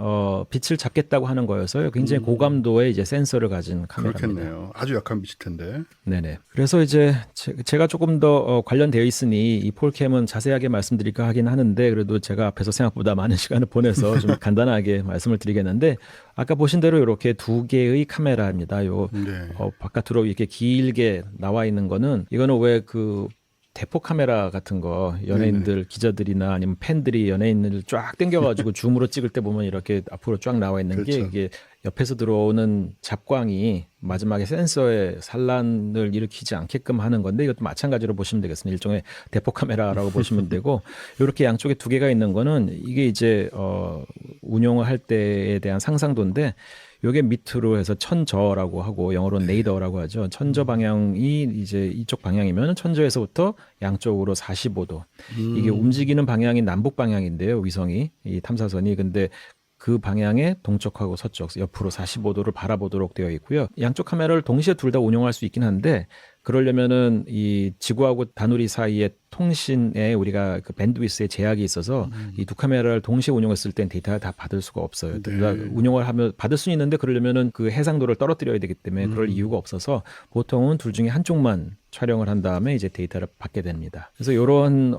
빛을 잡겠다고 하는 거여서요. 굉장히 고감도의 이제 센서를 가진 카메라입니다. 그렇겠네요. 아주 약한 빛일 텐데. 네네. 그래서 이제 제가 조금 더 관련되어 있으니 이 폴캠은 자세하게 말씀드릴까 하긴 하는데, 그래도 제가 앞에서 생각보다 많은 시간을 보내서 좀 간단하게 말씀을 드리겠는데, 아까 보신 대로 이렇게 2개의 카메라입니다. 요 네. 바깥으로 이렇게 길게 나와 있는 거는, 이거는 왜 그 대포 카메라 같은 거 연예인들 기자들이나 아니면 팬들이 연예인을 쫙 당겨가지고 줌으로 찍을 때 보면 이렇게 앞으로 쫙 나와 있는 게, 그렇죠. 이게 옆에서 들어오는 잡광이 마지막에 센서에 산란을 일으키지 않게끔 하는 건데, 이것도 마찬가지로 보시면 되겠습니다. 일종의 대포 카메라라고 보시면 되고, 이렇게 양쪽에 2개가 있는 거는 이게 이제 운용을 할 때에 대한 상상도인데, 요게 밑으로 해서 천저라고 하고 영어로는 네이더라고 하죠. 천저 방향이 이제 이쪽 방향이면 천저에서부터 양쪽으로 45도. 이게 움직이는 방향이 남북 방향인데요. 위성이, 이 탐사선이. 근데 그 방향에 동쪽하고 서쪽 옆으로 45도를 바라보도록 되어 있고요. 양쪽 카메라를 동시에 둘 다 운용할 수 있긴 한데, 그러려면은 이 지구하고 다누리 사이의 통신에 우리가 그 밴드위스의 제약이 있어서 이 2 카메라를 동시에 운용했을 땐 데이터를 다 받을 수가 없어요. 네. 그러니까 운용을 하면 받을 수는 있는데, 그러려면은 그 해상도를 떨어뜨려야 되기 때문에 그럴 이유가 없어서 보통은 둘 중에 한쪽만 촬영을 한 다음에 이제 데이터를 받게 됩니다. 그래서 이런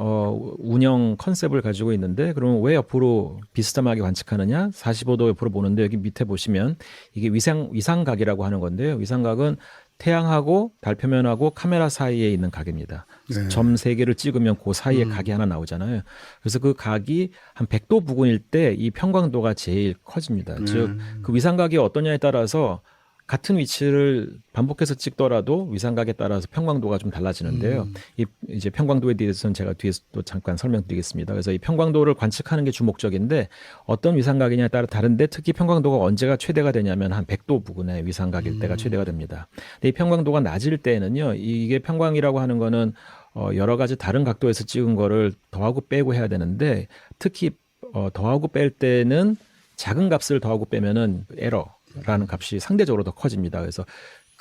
운영 컨셉을 가지고 있는데, 그러면 왜 옆으로 비스듬하게 관측하느냐? 45도 옆으로 보는데, 여기 밑에 보시면 이게 위상각이라고 하는 건데요. 위상각은 태양하고 달 표면하고 카메라 사이에 있는 각입니다. 네. 점 3개를 찍으면 그 사이에 각이 하나 나오잖아요. 그래서 그 각이 한 100도 부근일 때 이 평광도가 제일 커집니다. 즉 그 위상각이 어떠냐에 따라서 같은 위치를 반복해서 찍더라도 위상각에 따라서 평광도가 좀 달라지는데요. 이 이제 평광도에 대해서는 제가 뒤에서 또 잠깐 설명드리겠습니다. 그래서 이 평광도를 관측하는 게 주목적인데, 어떤 위상각이냐에 따라 다른데, 특히 평광도가 언제가 최대가 되냐면 한 100도 부근의 위상각일 때가 최대가 됩니다. 근데 이 평광도가 낮을 때는요, 이게 평광이라고 하는 거는 여러 가지 다른 각도에서 찍은 거를 더하고 빼고 해야 되는데 특히 더하고 뺄 때는 작은 값을 더하고 빼면은 에러라는 값이 상대적으로 더 커집니다. 그래서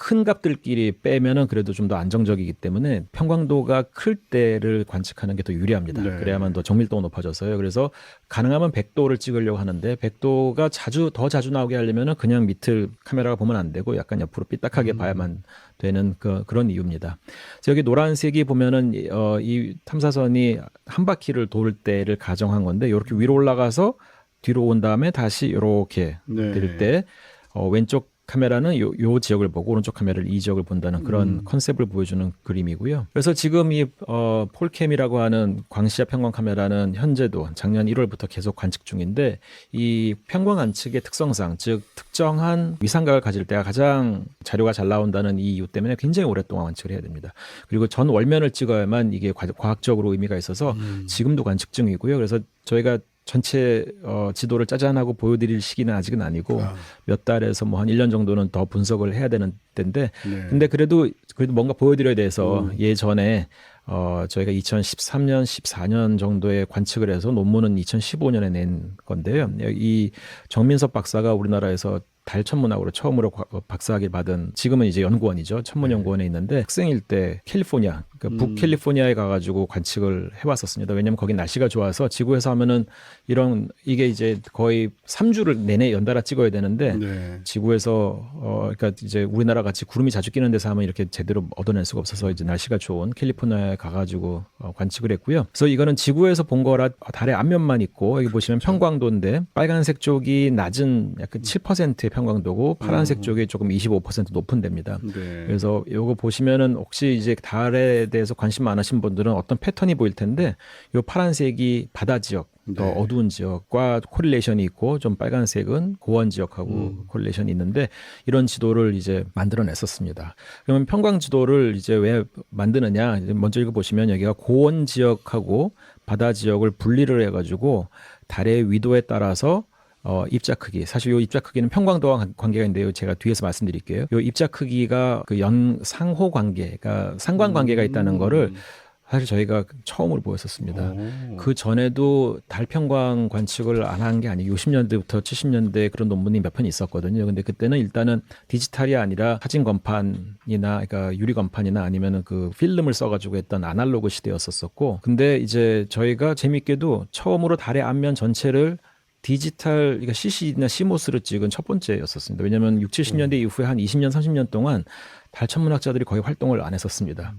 큰 값들끼리 빼면은 그래도 좀 더 안정적이기 때문에 평광도가 클 때를 관측하는 게 더 유리합니다. 네. 그래야만 더 정밀도가 높아져서요. 그래서 가능하면 100도를 찍으려고 하는데 100도가 더 자주 나오게 하려면은 그냥 밑을 카메라가 보면 안 되고 약간 옆으로 삐딱하게 봐야만 되는 그런 이유입니다. 그래서 여기 노란색이 보면은 이 탐사선이 한 바퀴를 돌 때를 가정한 건데 이렇게 위로 올라가서 뒤로 온 다음에 다시 이렇게 네. 될 때 왼쪽 카메라는 요 지역을 보고 오른쪽 카메라를 이 지역을 본다는 그런 컨셉을 보여주는 그림이고요. 그래서 지금 이 폴캠이라고 하는 광시야 평광 카메라는 현재도 작년 1월부터 계속 관측 중인데 이 평광 관측의 특성상 즉 특정한 위상각을 가질 때가 가장 자료가 잘 나온다는 이 이유 때문에 굉장히 오랫동안 관측을 해야 됩니다. 그리고 전 월면을 찍어야만 이게 과학적으로 의미가 있어서 지금도 관측 중이고요. 그래서 저희가 전체 지도를 짜잔하고 보여드릴 시기는 아직은 아니고 몇 달에서 뭐 한 1년 정도는 더 분석을 해야 되는 때인데 네. 근데 그래도 뭔가 보여드려야 돼서 예전에 저희가 2013년, 14년 정도에 관측을 해서 논문은 2015년에 낸 건데요. 이 정민섭 박사가 우리나라에서 달 천문학으로 처음으로 박사학위를 받은 지금은 이제 연구원이죠. 천문연구원에 있는데 학생일 때 캘리포니아, 그러니까 북캘리포니아에 가가지고 관측을 해왔었습니다. 왜냐하면 거기 날씨가 좋아서 지구에서 하면은 이게 이제 거의 3주를 내내 연달아 찍어야 되는데 네. 지구에서 그러니까 이제 우리나라 같이 구름이 자주 끼는 데서 하면 이렇게 제대로 얻어낼 수가 없어서 이제 날씨가 좋은 캘리포니아에 가가지고 관측을 했고요. 그래서 이거는 지구에서 본 거라 달의 앞면만 있고 여기 보시면 평광도인데 빨간색 쪽이 낮은 약간 7%의 평광도고 파란색 쪽이 조금 25% 높은 데입니다. 네. 그래서 요거 보시면은 혹시 이제 달에 대해서 관심 많으신 분들은 어떤 패턴이 보일 텐데 요 파란색이 바다 지역 더 네. 어두운 지역과 코릴레이션이 있고 좀 빨간색은 고원 지역하고 코릴레이션이 있는데 이런 지도를 이제 만들어냈었습니다. 그러면 평광 지도를 이제 왜 만드느냐? 먼저 읽어보시면 여기가 고원 지역하고 바다 지역을 분리를 해가지고 달의 위도에 따라서 입자 크기. 사실 이 입자 크기는 평광도와 관계가 있는데요. 제가 뒤에서 말씀드릴게요. 이 입자 크기가 그 상호 관계가 상관 관계가 있다는 거를 사실 저희가 처음으로 보였었습니다. 그 전에도 달 평광 관측을 안 한 게 아니고 60년대부터 70년대 그런 논문이 몇 편 있었거든요. 근데 그때는 일단은 디지털이 아니라 사진 건판이나 그러니까 유리 건판이나 아니면은 그 필름을 써가지고 했던 아날로그 시대였었고, 근데 이제 저희가 재밌게도 처음으로 달의 앞면 전체를 디지털, 그러니까 CCD나 CMOS로 찍은 첫 번째였었습니다. 왜냐하면 60, 70년대 이후에 한 20년, 30년 동안 달 천문학자들이 거의 활동을 안 했었습니다.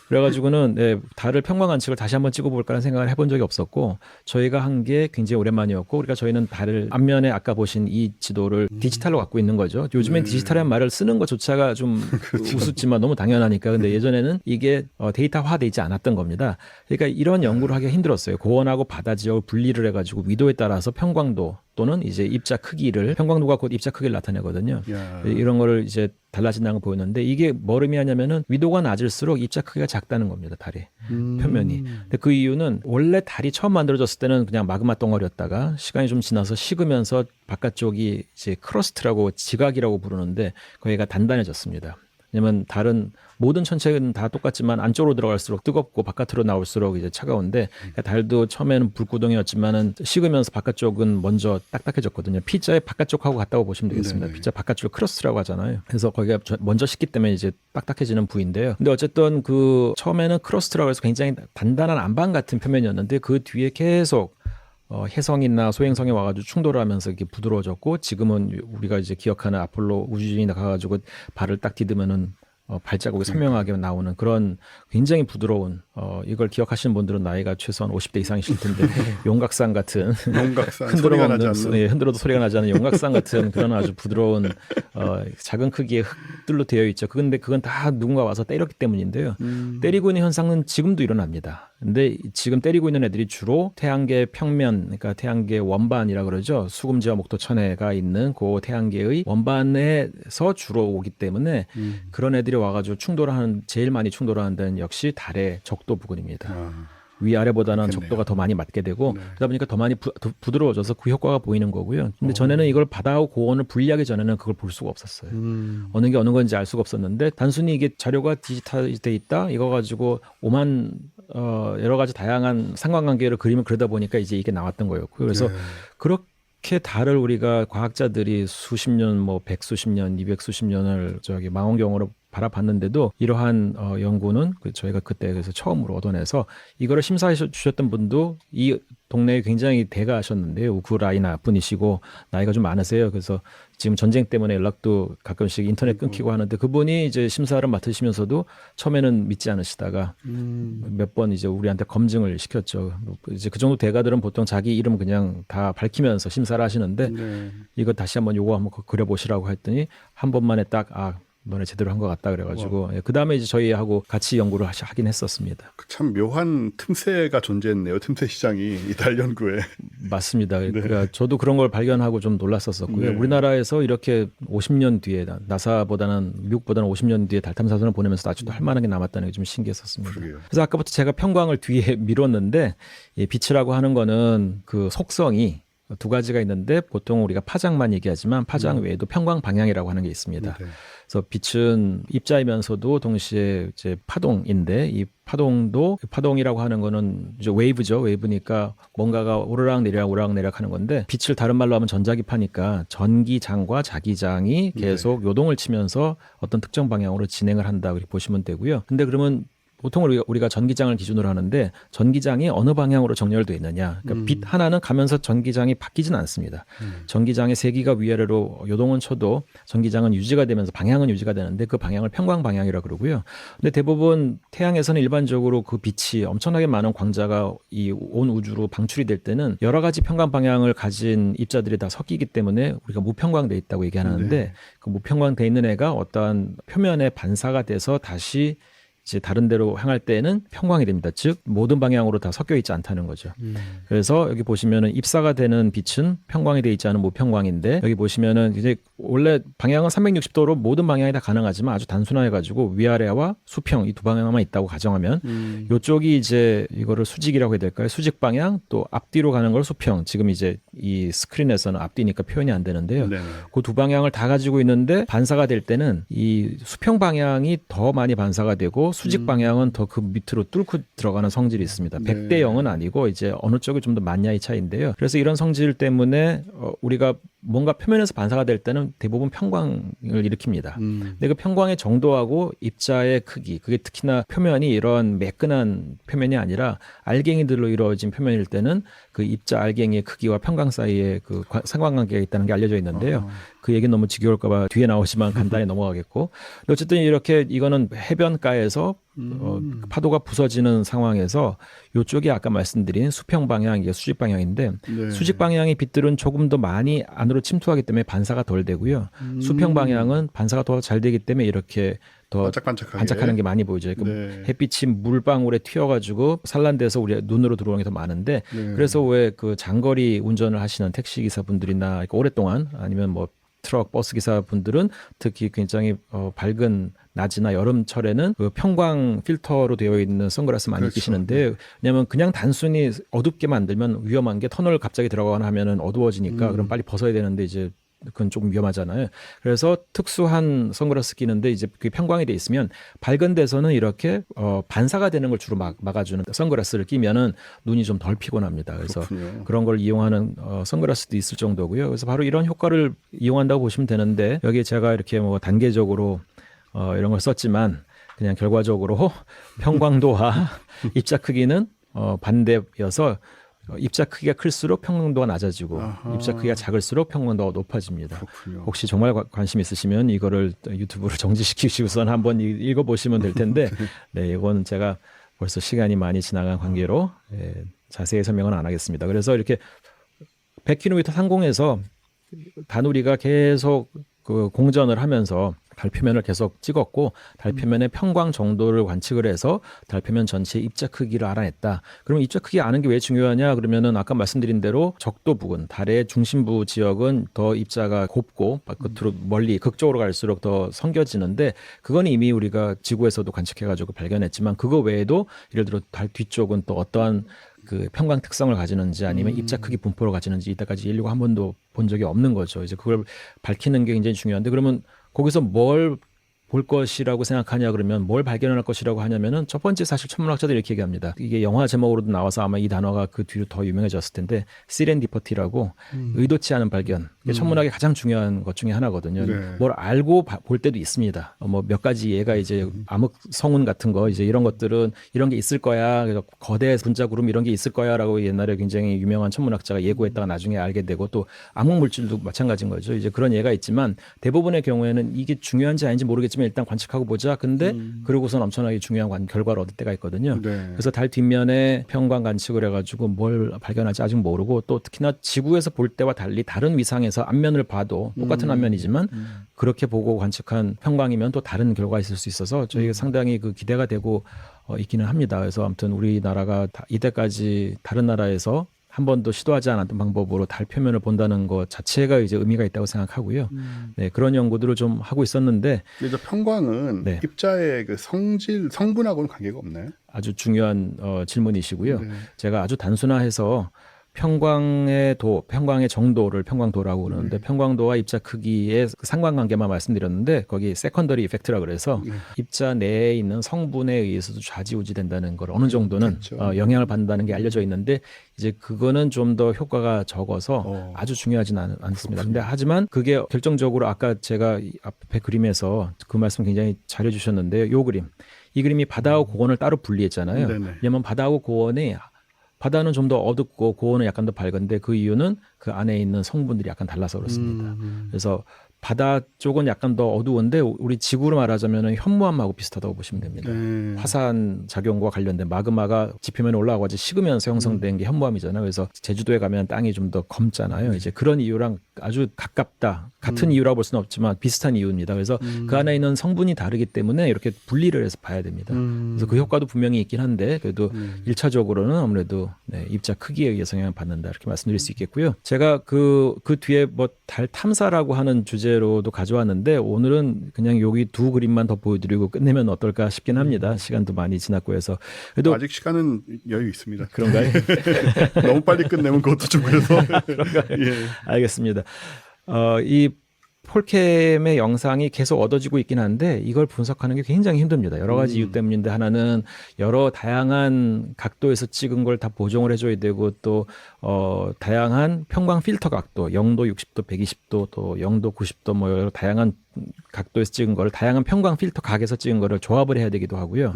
그래가지고는 달을 평광 관측을 다시 한번 찍어볼까라는 생각을 해본 적이 없었고 저희가 한 게 굉장히 오랜만이었고 그러니까 저희는 달을 앞면에 아까 보신 이 지도를 디지털로 갖고 있는 거죠. 요즘엔 디지털이라는 말을 쓰는 것조차가 좀 우습지만 너무 당연하니까 근데 예전에는 이게 데이터화돼 있지 않았던 겁니다. 그러니까 이런 연구를 하기가 힘들었어요. 고원하고 바다 지역을 분리를 해가지고 위도에 따라서 평광도 또는 이제 입자 크기를 평광도가 곧 입자 크기를 나타내거든요. 야. 이런 거를 이제 달라진다는 걸 보였는데 이게 뭘 의미하냐면은 위도가 낮을수록 입자 크기가 작다는 겁니다. 달의 표면이. 근데 그 이유는 원래 달이 처음 만들어졌을 때는 그냥 마그마 덩어리였다가 시간이 좀 지나서 식으면서 바깥쪽이 이제 크러스트라고 지각이라고 부르는데 거기가 단단해졌습니다. 왜냐면 달은 모든 천체는 다 똑같지만 안쪽으로 들어갈수록 뜨겁고 바깥으로 나올수록 이제 차가운데 그러니까 달도 처음에는 불구덩이였지만은 식으면서 바깥쪽은 먼저 딱딱해졌거든요. 피자의 바깥쪽하고 같다고 보시면 되겠습니다. 네네. 피자 바깥쪽 크러스트라고 하잖아요. 그래서 거기가 먼저 식기 때문에 이제 딱딱해지는 부위인데요. 근데 어쨌든 그 처음에는 크러스트라고 해서 굉장히 단단한 안반 같은 표면이었는데 그 뒤에 계속 혜성이나 소행성에 와가지고 충돌을 하면서 이렇게 부드러워졌고 지금은 우리가 이제 기억하는 아폴로 우주인이 가가지고 발을 딱 디디면은 발자국이 선명하게 나오는 그런 굉장히 부드러운 이걸 기억하시는 분들은 나이가 최소한 50대 이상이실 텐데 용각산 같은 용각산 소리가 나지 않는. 흔들어도 소리가 나지 않는 용각산 같은 그런 아주 부드러운 작은 크기의 흙들로 되어 있죠. 그런데 그건 다 누군가 와서 때렸기 때문인데요. 때리고 있는 현상은 지금도 일어납니다. 근데 지금 때리고 있는 애들이 주로 태양계 평면, 그러니까 태양계 원반이라 그러죠. 수금지와 목토천해가 있는 그 태양계의 원반에서 주로 오기 때문에 그런 애들이 와가지고 제일 많이 충돌하는 데는 역시 달의 적도 부근입니다. 위아래보다는 그렇겠네요. 적도가 더 많이 맞게 되고 네. 그러다 보니까 더 많이 부드러워져서 그 효과가 보이는 거고요. 근데 전에는 이걸 바다하고 고온을 분리하기 전에는 그걸 볼 수가 없었어요. 어느 게 어느 건지 알 수가 없었는데 단순히 이게 자료가 디지털돼 있다 이거 가지고 오만 여러 가지 다양한 상관관계를 그림을 그리다 보니까 이제 이게 나왔던 거였고요. 그래서 네. 그렇게 달을 우리가 과학자들이 수십 년, 뭐 백수십 년, 이백수십 년을 저기 망원경으로 바라봤는데도 이러한 연구는 저희가 그때 그래서 처음으로 얻어내서 이거를 심사해 주셨던 분도 이 동네에 굉장히 대가하셨는데요. 우크라이나 분이시고 나이가 좀 많으세요. 그래서 지금 전쟁 때문에 연락도 가끔씩 인터넷 끊기고 하는데 그분이 이제 심사를 맡으시면서도 처음에는 믿지 않으시다가 몇 번 이제 우리한테 검증을 시켰죠. 이제 그 정도 대가들은 보통 자기 이름 그냥 다 밝히면서 심사를 하시는데 네. 이거 다시 한번 요거 한번 그려보시라고 했더니 한 번만에 딱 너네 제대로 한 것 같다 그래가지고 그 다음에 이제 저희하고 같이 연구를 하긴 했었습니다. 참 묘한 틈새가 존재했네요. 틈새 시장이 이 달 연구에. 맞습니다. 그러니까 저도 그런 걸 발견하고 좀 놀랐었었고요. 네. 우리나라에서 이렇게 50년 뒤에 나사보다는 미국보다는 50년 뒤에 달 탐사선을 보내면서 아직도 할 만한 게 남았다는 게 좀 신기했었습니다. 그러게요. 그래서 아까부터 제가 평광을 뒤에 미뤘는데 이 빛이라고 하는 거는 그 속성이 두 가지가 있는데 보통 우리가 파장만 얘기하지만 파장 외에도 평광 방향이라고 하는 게 있습니다. 네. 그래서 빛은 입자이면서도 동시에 이제 파동인데 이 파동이라고 하는 거는 이제 웨이브죠. 웨이브니까 뭔가가 오르락 내리락 하는 건데 빛을 다른 말로 하면 전자기파니까 전기장과 자기장이 계속 요동을 치면서 어떤 특정 방향으로 진행을 한다 그렇게 보시면 되고요. 근데 그러면 보통 우리가 전기장을 기준으로 하는데 전기장이 어느 방향으로 정렬되어 있느냐. 그러니까 빛 하나는 가면서 전기장이 바뀌지는 않습니다. 전기장의 세기가 위아래로 요동은 쳐도 전기장은 유지가 되면서 방향은 유지가 되는데 그 방향을 평광 방향이라고 그러고요. 근데 대부분 태양에서는 일반적으로 그 빛이 엄청나게 많은 광자가 이 온 우주로 방출이 될 때는 여러 가지 평광 방향을 가진 입자들이 다 섞이기 때문에 우리가 무평광돼 있다고 얘기하는데 그 무평광돼 있는 애가 어떠한 표면에 반사가 돼서 다시 이제 다른 데로 향할 때는 평광이 됩니다. 즉 모든 방향으로 다 섞여 있지 않다는 거죠. 그래서 여기 보시면은 입사가 되는 빛은 평광이 되어 있지 않은 무평광인데 여기 보시면은 이제 원래 방향은 360도로 모든 방향이 다 가능하지만 아주 단순화해 가지고 위아래와 수평 이 두 방향만 있다고 가정하면 이쪽이 이제 이거를 수직이라고 해야 될까요? 수직 방향 또 앞뒤로 가는 걸 수평. 지금 이제 이 스크린에서는 앞뒤니까 표현이 안 되는데요. 네. 그 두 방향을 다 가지고 있는데 반사가 될 때는 이 수평 방향이 더 많이 반사가 되고 수직 방향은 더 그 밑으로 뚫고 들어가는 성질이 있습니다. 100대 0은 아니고 이제 어느 쪽이 좀 더 많냐의 차이인데요. 그래서 이런 성질 때문에 우리가 뭔가 표면에서 반사가 될 때는 대부분 평광을 일으킵니다. 근데 그 평광의 정도하고 입자의 크기, 그게 특히나 표면이 이런 매끈한 표면이 아니라 알갱이들로 이루어진 표면일 때는 그 입자 알갱이의 크기와 평광 사이에 그 상관관계가 있다는 게 알려져 있는데요. 그 얘기는 너무 지겨울까봐 뒤에 나오지만 간단히 넘어가겠고. 어쨌든 이렇게 이거는 해변가에서 파도가 부서지는 상황에서 이쪽이 아까 말씀드린 수평 방향, 이게 수직 방향인데 수직 방향의 빛들은 조금 더 많이 안으로 침투하기 때문에 반사가 덜 되고요. 수평 방향은 반사가 더 잘 되기 때문에 이렇게 더 반짝하는 게 많이 보이죠. 네. 햇빛이 물방울에 튀어가지고 산란돼서 우리 눈으로 들어오는 게 더 많은데 그래서 왜 그 장거리 운전을 하시는 택시 기사분들이나 오랫동안 아니면 뭐 트럭, 버스 기사분들은 특히 굉장히 밝은 낮이나 여름철에는 그 평광 필터로 되어 있는 선글라스 많이 끼시는데 왜냐하면 그냥 단순히 어둡게 만들면 위험한 게 터널 갑자기 들어가거나 하면은 어두워지니까 그럼 빨리 벗어야 되는데 이제 그건 조금 위험하잖아요. 그래서 특수한 선글라스 끼는데 이제 그게 평광이 돼 있으면 밝은 데서는 이렇게 반사가 되는 걸 주로 막아주는 선글라스를 끼면은 눈이 좀 덜 피곤합니다. 그래서 그렇군요. 그런 걸 이용하는 선글라스도 있을 정도고요. 그래서 바로 이런 효과를 이용한다고 보시면 되는데 여기에 제가 이렇게 뭐 단계적으로 이런 걸 썼지만 그냥 결과적으로 평광도와 입자 크기는 반대여서 입자 크기가 클수록 평광도가 낮아지고 입자 크기가 작을수록 평광도가 높아집니다. 그렇군요. 혹시 정말 관심 있으시면 이거를 유튜브로 정지시키시고선 한번 읽어보시면 될 텐데 네, 이건 제가 벌써 시간이 많이 지나간 관계로 자세히 설명은 안 하겠습니다. 그래서 이렇게 100km 상공에서 다누리가 계속 그 공전을 하면서 달 표면을 계속 찍었고 달 표면의 평광 정도를 관측을 해서 달 표면 전체의 입자 크기를 알아냈다. 그러면 입자 크기 아는 게 왜 중요하냐? 그러면은 아까 말씀드린 대로 적도 부근, 달의 중심부 지역은 더 입자가 곱고 끝으로 멀리 극쪽으로 갈수록 더 성겨지는데 그건 이미 우리가 지구에서도 관측해가지고 발견했지만 그거 외에도 예를 들어 달 뒤쪽은 또 어떠한 그 평광 특성을 가지는지 아니면 입자 크기 분포를 가지는지 이때까지 인류가 한 번도 본 적이 없는 거죠. 이제 그걸 밝히는 게 굉장히 중요한데 그러면 거기서 뭘 볼 것이라고 생각하냐 그러면 뭘 발견할 것이라고 하냐면은 첫 번째 사실 천문학자들이 이렇게 얘기합니다. 이게 영화 제목으로도 나와서 아마 이 단어가 그 뒤로 더 유명해졌을 텐데 시렌디퍼티라고 의도치 않은 발견. 이게 천문학의 가장 중요한 것 중에 하나거든요. 네. 뭘 알고 볼 때도 있습니다. 뭐 몇 가지 예가 이제 암흑 성운 같은 거 이제 이런 것들은 이런 게 있을 거야. 그래서 거대 분자 구름 이런 게 있을 거야라고 옛날에 굉장히 유명한 천문학자가 예고했다가 나중에 알게 되고 또 암흑 물질도 마찬가지인 거죠. 이제 그런 예가 있지만 대부분의 경우에는 이게 중요한지 아닌지 모르겠지만 일단 관측하고 보자. 근데 그러고선 엄청나게 중요한 결과를 얻을 때가 있거든요. 네. 그래서 달 뒷면에 평광 관측을 해가지고 뭘 발견할지 아직 모르고 또 특히나 지구에서 볼 때와 달리 다른 위상에서 앞면을 봐도 똑같은 앞면이지만 그렇게 보고 관측한 평광이면 또 다른 결과가 있을 수 있어서 저희가 상당히 그 기대가 되고 있기는 합니다. 그래서 아무튼 우리나라가 이때까지 다른 나라에서 한 번도 시도하지 않았던 방법으로 달 표면을 본다는 것 자체가 이제 의미가 있다고 생각하고요. 네, 그런 연구들을 좀 하고 있었는데 그래서 평광은 네. 입자의 그 성분하고는 관계가 없나요? 아주 중요한 질문이시고요. 네. 제가 아주 단순화해서 평광의 정도를 평광도라고 그러는데 평광도와 입자 크기의 그 상관관계만 말씀드렸는데 거기 세컨더리 이펙트라 그래서 입자 내에 있는 성분에 의해서도 좌지우지된다는 걸 어느 정도는 그렇죠. 영향을 받는다는 게 알려져 있는데 이제 그거는 좀 더 효과가 적어서 아주 중요하지는 않습니다. 근데 하지만 그게 결정적으로 아까 제가 이 앞에 그림에서 그 말씀 굉장히 잘해 주셨는데요. 요 그림. 이 그림이 바다하고 고원을 따로 분리했잖아요. 네네. 왜냐하면 바다하고 고원이 바다는 좀 더 어둡고 고원은 약간 더 밝은데 그 이유는 그 안에 있는 성분들이 약간 달라서 그렇습니다. 그래서 바다 쪽은 약간 더 어두운데 우리 지구로 말하자면 현무암하고 비슷하다고 보시면 됩니다. 네. 화산 작용과 관련된 마그마가 지표면에 올라가고 식으면서 형성된 게 현무암이잖아요. 그래서 제주도에 가면 땅이 좀 더 검잖아요. 이제 그런 이유랑 아주 가깝다. 같은 이유라고 볼 수는 없지만 비슷한 이유입니다. 그래서 그 안에 있는 성분이 다르기 때문에 이렇게 분리를 해서 봐야 됩니다. 그래서 그 효과도 분명히 있긴 한데 그래도 1차적으로는 아무래도 입자 크기에 의해서 영향을 받는다 이렇게 말씀드릴 수 있겠고요. 제가 그 뒤에 뭐 달 탐사라고 하는 주제로도 가져왔는데 오늘은 그냥 여기 두 그림만 더 보여드리고 끝내면 어떨까 싶긴 합니다. 시간도 많이 지났고 해서 그래도 아직 시간은 여유 있습니다. 그런가요? 너무 빨리 끝내면 그것도 좀 그래서. 예. 알겠습니다. 이 폴캠의 영상이 계속 얻어지고 있긴 한데 이걸 분석하는 게 굉장히 힘듭니다. 여러 가지 이유 때문인데 하나는 여러 다양한 각도에서 찍은 걸 다 보정을 해줘야 되고 또 다양한 평광 필터 각도 0도, 60도, 120도, 또 0도, 90도 뭐 여러 다양한 각도에서 찍은 거를 다양한 평광 필터 각에서 찍은 거를 조합을 해야 되기도 하고요.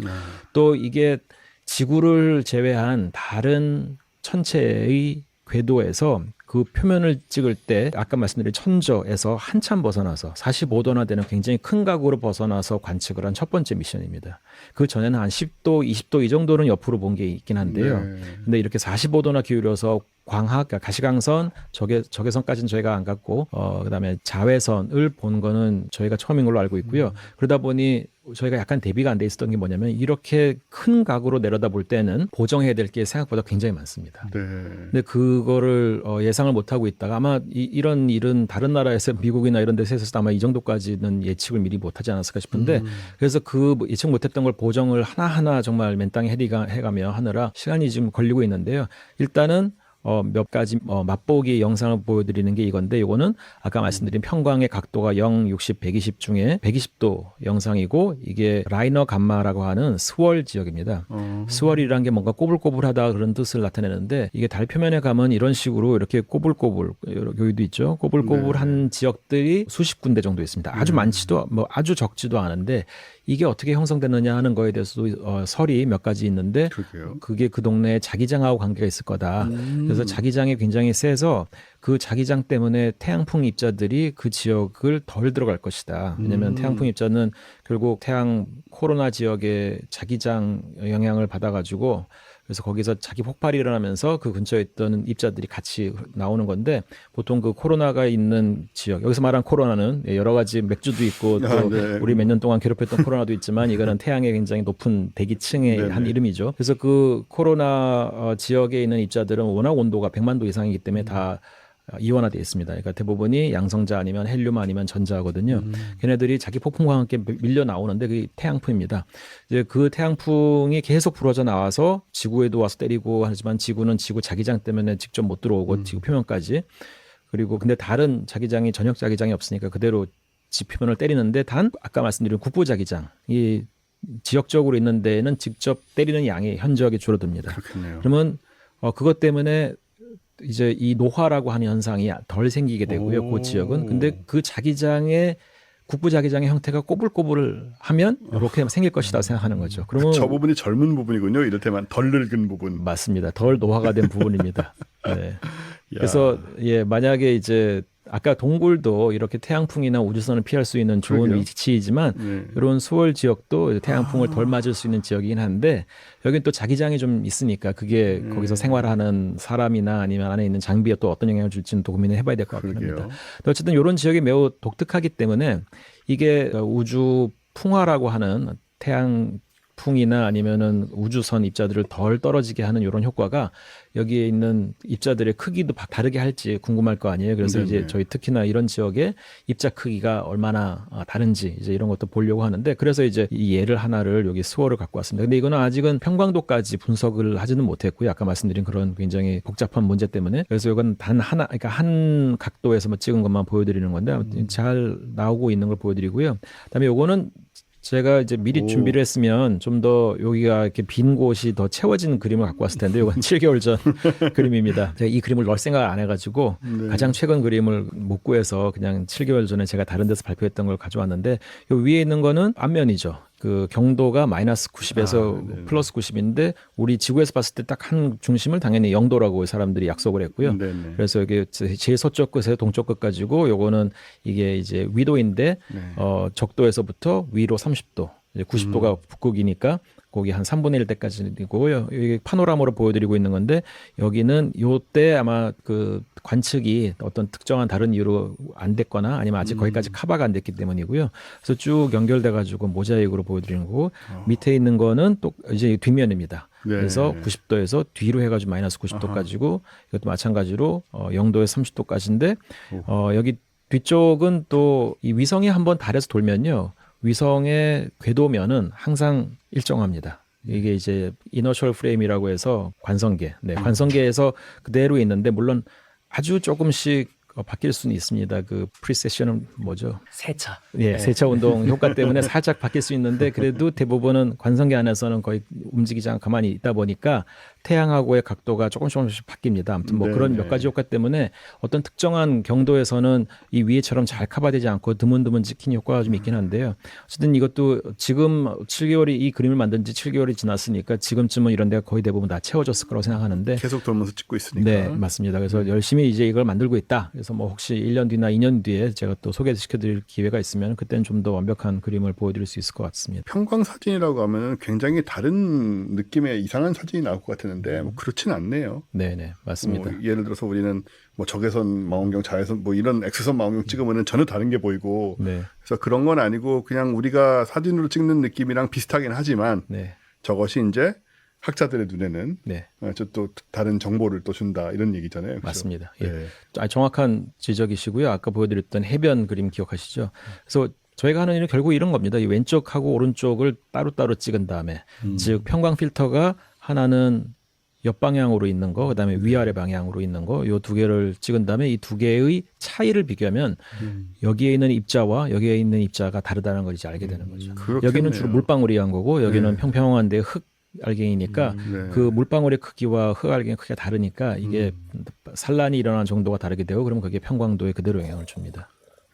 또 이게 지구를 제외한 다른 천체의 궤도에서 그 표면을 찍을 때 아까 말씀드린 천저에서 한참 벗어나서 45도나 되는 굉장히 큰 각으로 벗어나서 관측을 한 첫 번째 미션입니다. 그 전에는 한 10도, 20도 이 정도는 옆으로 본 게 있긴 한데요. 네. 근데 이렇게 45도나 기울여서 광학, 그러니까 가시광선, 적외선까지는 저희가 안 갔고, 그다음에 자외선을 본 거는 저희가 처음인 걸로 알고 있고요. 그러다 보니 저희가 약간 대비가 안 돼 있었던 게 뭐냐면 이렇게 큰 각으로 내려다 볼 때는 보정해야 될 게 생각보다 굉장히 많습니다. 네. 근데 그거를 예상을 못 하고 있다가 아마 이런 일은 다른 나라에서 미국이나 이런 데서 했어도 아마 이 정도까지는 예측을 미리 못 하지 않았을까 싶은데 그래서 그 예측 못했던 걸 보정을 하나하나 정말 맨땅에 해가며 하느라 시간이 지금 걸리고 있는데요. 일단은 몇 가지 맛보기 영상을 보여드리는 게 이건데 이거는 아까 말씀드린 평광의 각도가 0, 60, 120 중에 120도 영상이고 이게 라이너 감마라고 하는 스월 지역입니다. 스월이라는 게 뭔가 꼬불꼬불하다 그런 뜻을 나타내는데 이게 달 표면에 가면 이런 식으로 이렇게 꼬불꼬불 여기도 있죠. 꼬불꼬불한 지역들이 수십 군데 정도 있습니다. 아주 많지도 아주 적지도 않은데 이게 어떻게 형성되느냐 하는 거에 대해서도 설이 몇 가지 있는데 그러게요. 그게 그 동네에 자기장하고 관계가 있을 거다. 그래서 자기장이 굉장히 세서 그 자기장 때문에 태양풍 입자들이 그 지역을 덜 들어갈 것이다. 왜냐하면 태양풍 입자는 결국 태양 코로나 지역의 자기장 영향을 받아가지고 그래서 거기서 자기 폭발이 일어나면서 그 근처에 있던 입자들이 같이 나오는 건데 보통 그 코로나가 있는 지역 여기서 말한 코로나는 여러 가지 맥주도 있고 또 네. 우리 몇 년 동안 괴롭혔던 코로나도 있지만 이거는 태양의 굉장히 높은 대기층의 네네. 한 이름이죠. 그래서 그 코로나 지역에 있는 입자들은 워낙 온도가 100만 도 이상이기 때문에 다 이원화되어 있습니다. 그러니까 대부분이 양성자 아니면 헬륨 아니면 전자거든요. 걔네들이 자기 폭풍과 함께 밀려 나오는데 그게 태양풍입니다. 이제 그 태양풍이 계속 불어져 나와서 지구에도 와서 때리고 하지만 지구는 지구 자기장 때문에 직접 못 들어오고 지구 표면까지 그리고 근데 다른 자기장이 전역 자기장이 없으니까 그대로 지표면을 때리는데 단 아까 말씀드린 국부 자기장 이 지역적으로 있는 데에는 직접 때리는 양이 현저하게 줄어듭니다. 그렇겠네요. 그러면 그것 때문에 이제 이 노화라고 하는 현상이 덜 생기게 되고요. 오. 그 지역은. 근데 그 자기장의 국부 자기장의 형태가 꼬불꼬불하면 이렇게 생길 것이다 생각하는 거죠. 그러면 저 부분이 젊은 부분이군요. 이를테면 덜 늙은 부분. 맞습니다. 덜 노화가 된 부분입니다. 네. 야. 그래서 만약에 이제 아까 동굴도 이렇게 태양풍이나 우주선을 피할 수 있는 좋은 그러게요. 위치이지만 네. 이런 수월 지역도 태양풍을 덜 맞을 수 있는 지역이긴 한데 여기는 또 자기장이 좀 있으니까 그게 거기서 생활하는 사람이나 아니면 안에 있는 장비에 또 어떤 영향을 줄지는 또 고민을 해봐야 될 것 같긴 그러게요. 합니다. 근데 어쨌든 이런 지역이 매우 독특하기 때문에 이게 우주 풍화라고 하는 태양풍이나 아니면은 우주선 입자들을 덜 떨어지게 하는 이런 효과가 여기에 있는 입자들의 크기도 다르게 할지 궁금할 거 아니에요. 그래서 네네. 이제 저희 특히나 이런 지역의 입자 크기가 얼마나 다른지 이제 이런 것도 보려고 하는데 그래서 이제 이 예를 하나를 여기 스월을 갖고 왔습니다. 근데 이거는 아직은 평광도까지 분석을 하지는 못했고요. 아까 말씀드린 그런 굉장히 복잡한 문제 때문에 그래서 이건 단 하나 그러니까 한 각도에서 뭐 찍은 것만 보여드리는 건데 아무튼 잘 나오고 있는 걸 보여드리고요. 그다음에 요거는 제가 이제 미리 오. 준비를 했으면 좀 더 여기가 이렇게 빈 곳이 더 채워지는 그림을 갖고 왔을 텐데 이건 7개월 전 그림입니다. 제가 이 그림을 넣을 생각을 안 해가지고 네. 가장 최근 그림을 못 구해서 그냥 7개월 전에 제가 다른 데서 발표했던 걸 가져왔는데 요 위에 있는 거는 앞면이죠. 그 경도가 마이너스 90에서 네네. 플러스 90인데 우리 지구에서 봤을 때 딱 한 중심을 당연히 0도라고 사람들이 약속을 했고요. 네네. 그래서 이게 제일 서쪽 끝에서 동쪽 끝 가지고 요거는 이게 이제 위도인데 네. 적도에서부터 위로 30도, 이제 90도가 북극이니까 거기 한 3분의 1 때까지고요. 이게 파노라마로 보여드리고 있는 건데 여기는 요때 아마 그 관측이 어떤 특정한 다른 이유로 안 됐거나 아니면 아직 거기까지 커버가 안 됐기 때문이고요. 그래서 쭉 연결돼 가지고 모자이크로 보여드리는 거고 밑에 있는 거는 또 이제 뒷면입니다. 네. 그래서 90도에서 뒤로 해가지고 마이너스 90도까지고 이것도 마찬가지로 0도에서 30도까지인데 여기 뒤쪽은 또 이 위성이 한번 달에서 돌면요. 위성의 궤도면은 항상 일정합니다. 이게 이제 이너셜 프레임이라고 해서 관성계. 네, 관성계에서 그대로 있는데 물론 아주 조금씩 바뀔 수는 있습니다. 그 프리세션은 뭐죠? 세차. 예, 세차 운동 효과 때문에 살짝 바뀔 수 있는데 그래도 대부분은 관성계 안에서는 거의 움직이지 않고 가만히 있다 보니까 태양하고의 각도가 조금씩 바뀝니다. 아무튼 뭐 그런 네네. 몇 가지 효과 때문에 어떤 특정한 경도에서는 이 위에처럼 잘 커버되지 않고 드문드문 찍힌 효과가 좀 있긴 한데요. 어쨌든 이것도 지금 7개월이 이 그림을 만든 지 7개월이 지났으니까 지금쯤은 이런 데가 거의 대부분 다 채워졌을 거라고 생각하는데 계속 돌면서 찍고 있으니까. 네, 맞습니다. 그래서 열심히 이제 이걸 만들고 있다. 그래서 뭐 혹시 1년 뒤나 2년 뒤에 제가 또 소개시켜드릴 기회가 있으면 그때는 좀 더 완벽한 그림을 보여드릴 수 있을 것 같습니다. 평광 사진이라고 하면 굉장히 다른 느낌의 이상한 사진이 나올 것 같았는데 뭐 그렇진 않네요. 네, 맞습니다. 뭐 예를 들어서 우리는 뭐 적외선 망원경, 자외선 뭐 이런 X선 망원경 찍으면은 전혀 다른 게 보이고 네, 그래서 그런 건 아니고 그냥 우리가 사진으로 찍는 느낌이랑 비슷하긴 하지만 네, 저것이 이제 학자들의 눈에는 네, 또 다른 정보를 또 준다 이런 얘기잖아요. 그렇죠? 맞습니다. 예. 네. 정확한 지적이시고요. 아까 보여드렸던 해변 그림 기억하시죠? 그래서 저희가 하는 일은 결국 이런 겁니다. 이 왼쪽하고 오른쪽을 따로따로 찍은 다음에 즉 평광 필터가 하나는 옆방향으로 있는 거, 그다음에 위아래 방향으로 있는 거, 요 두 개를 찍은 다음에 이 두 개의 차이를 비교하면 여기에 있는 입자와 여기에 있는 입자가 다르다는 걸 이제 알게 되는 거죠. 그렇겠네요. 여기는 주로 물방울이 한 거고 여기는 네. 평평한데 흙 알갱이니까 네. 그 물방울의 크기와 흙 알갱이 크기가 다르니까 이게 산란이 일어나는 정도가 다르게 되고 그러면 그게 평광도에 그대로 영향을 줍니다.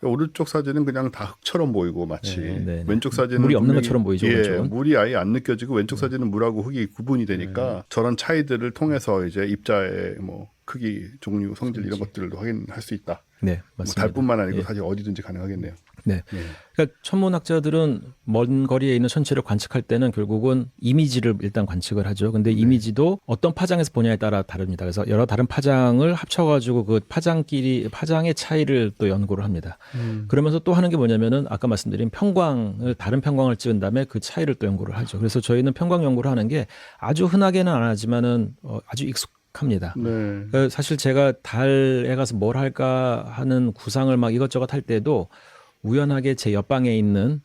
오른쪽 사진은 그냥 다 흙처럼 보이고 마치 네. 왼쪽 사진은 물이 없는 분명히, 것처럼 보이죠, 예, 오른쪽은. 물이 아예 안 느껴지고 왼쪽 사진은 물하고 흙이 구분이 되니까 저런 차이들을 통해서 이제 입자의 뭐 크기, 종류, 성질 이런 것들도 확인할 수 있다. 네, 뭐 맞습니다. 달뿐만 아니고 예. 사실 어디든지 가능하겠네요. 네. 예. 그러니까 천문학자들은 먼 거리에 있는 천체를 관측할 때는 결국은 이미지를 일단 관측을 하죠. 근데 이미지도 어떤 파장에서 보냐에 따라 다릅니다. 그래서 여러 다른 파장을 합쳐가지고 그 파장의 차이를 또 연구를 합니다. 그러면서 또 하는 게 뭐냐면은 아까 말씀드린 다른 평광을 찍은 다음에 그 차이를 또 연구를 하죠. 그래서 저희는 평광 연구를 하는 게 아주 흔하게는 안 하지만은 아주 합니다. 네. 사실 제가 달에 가서 뭘 할까 하는 구상을 막 이것저것 할 때도 우연하게 제 옆방에 있는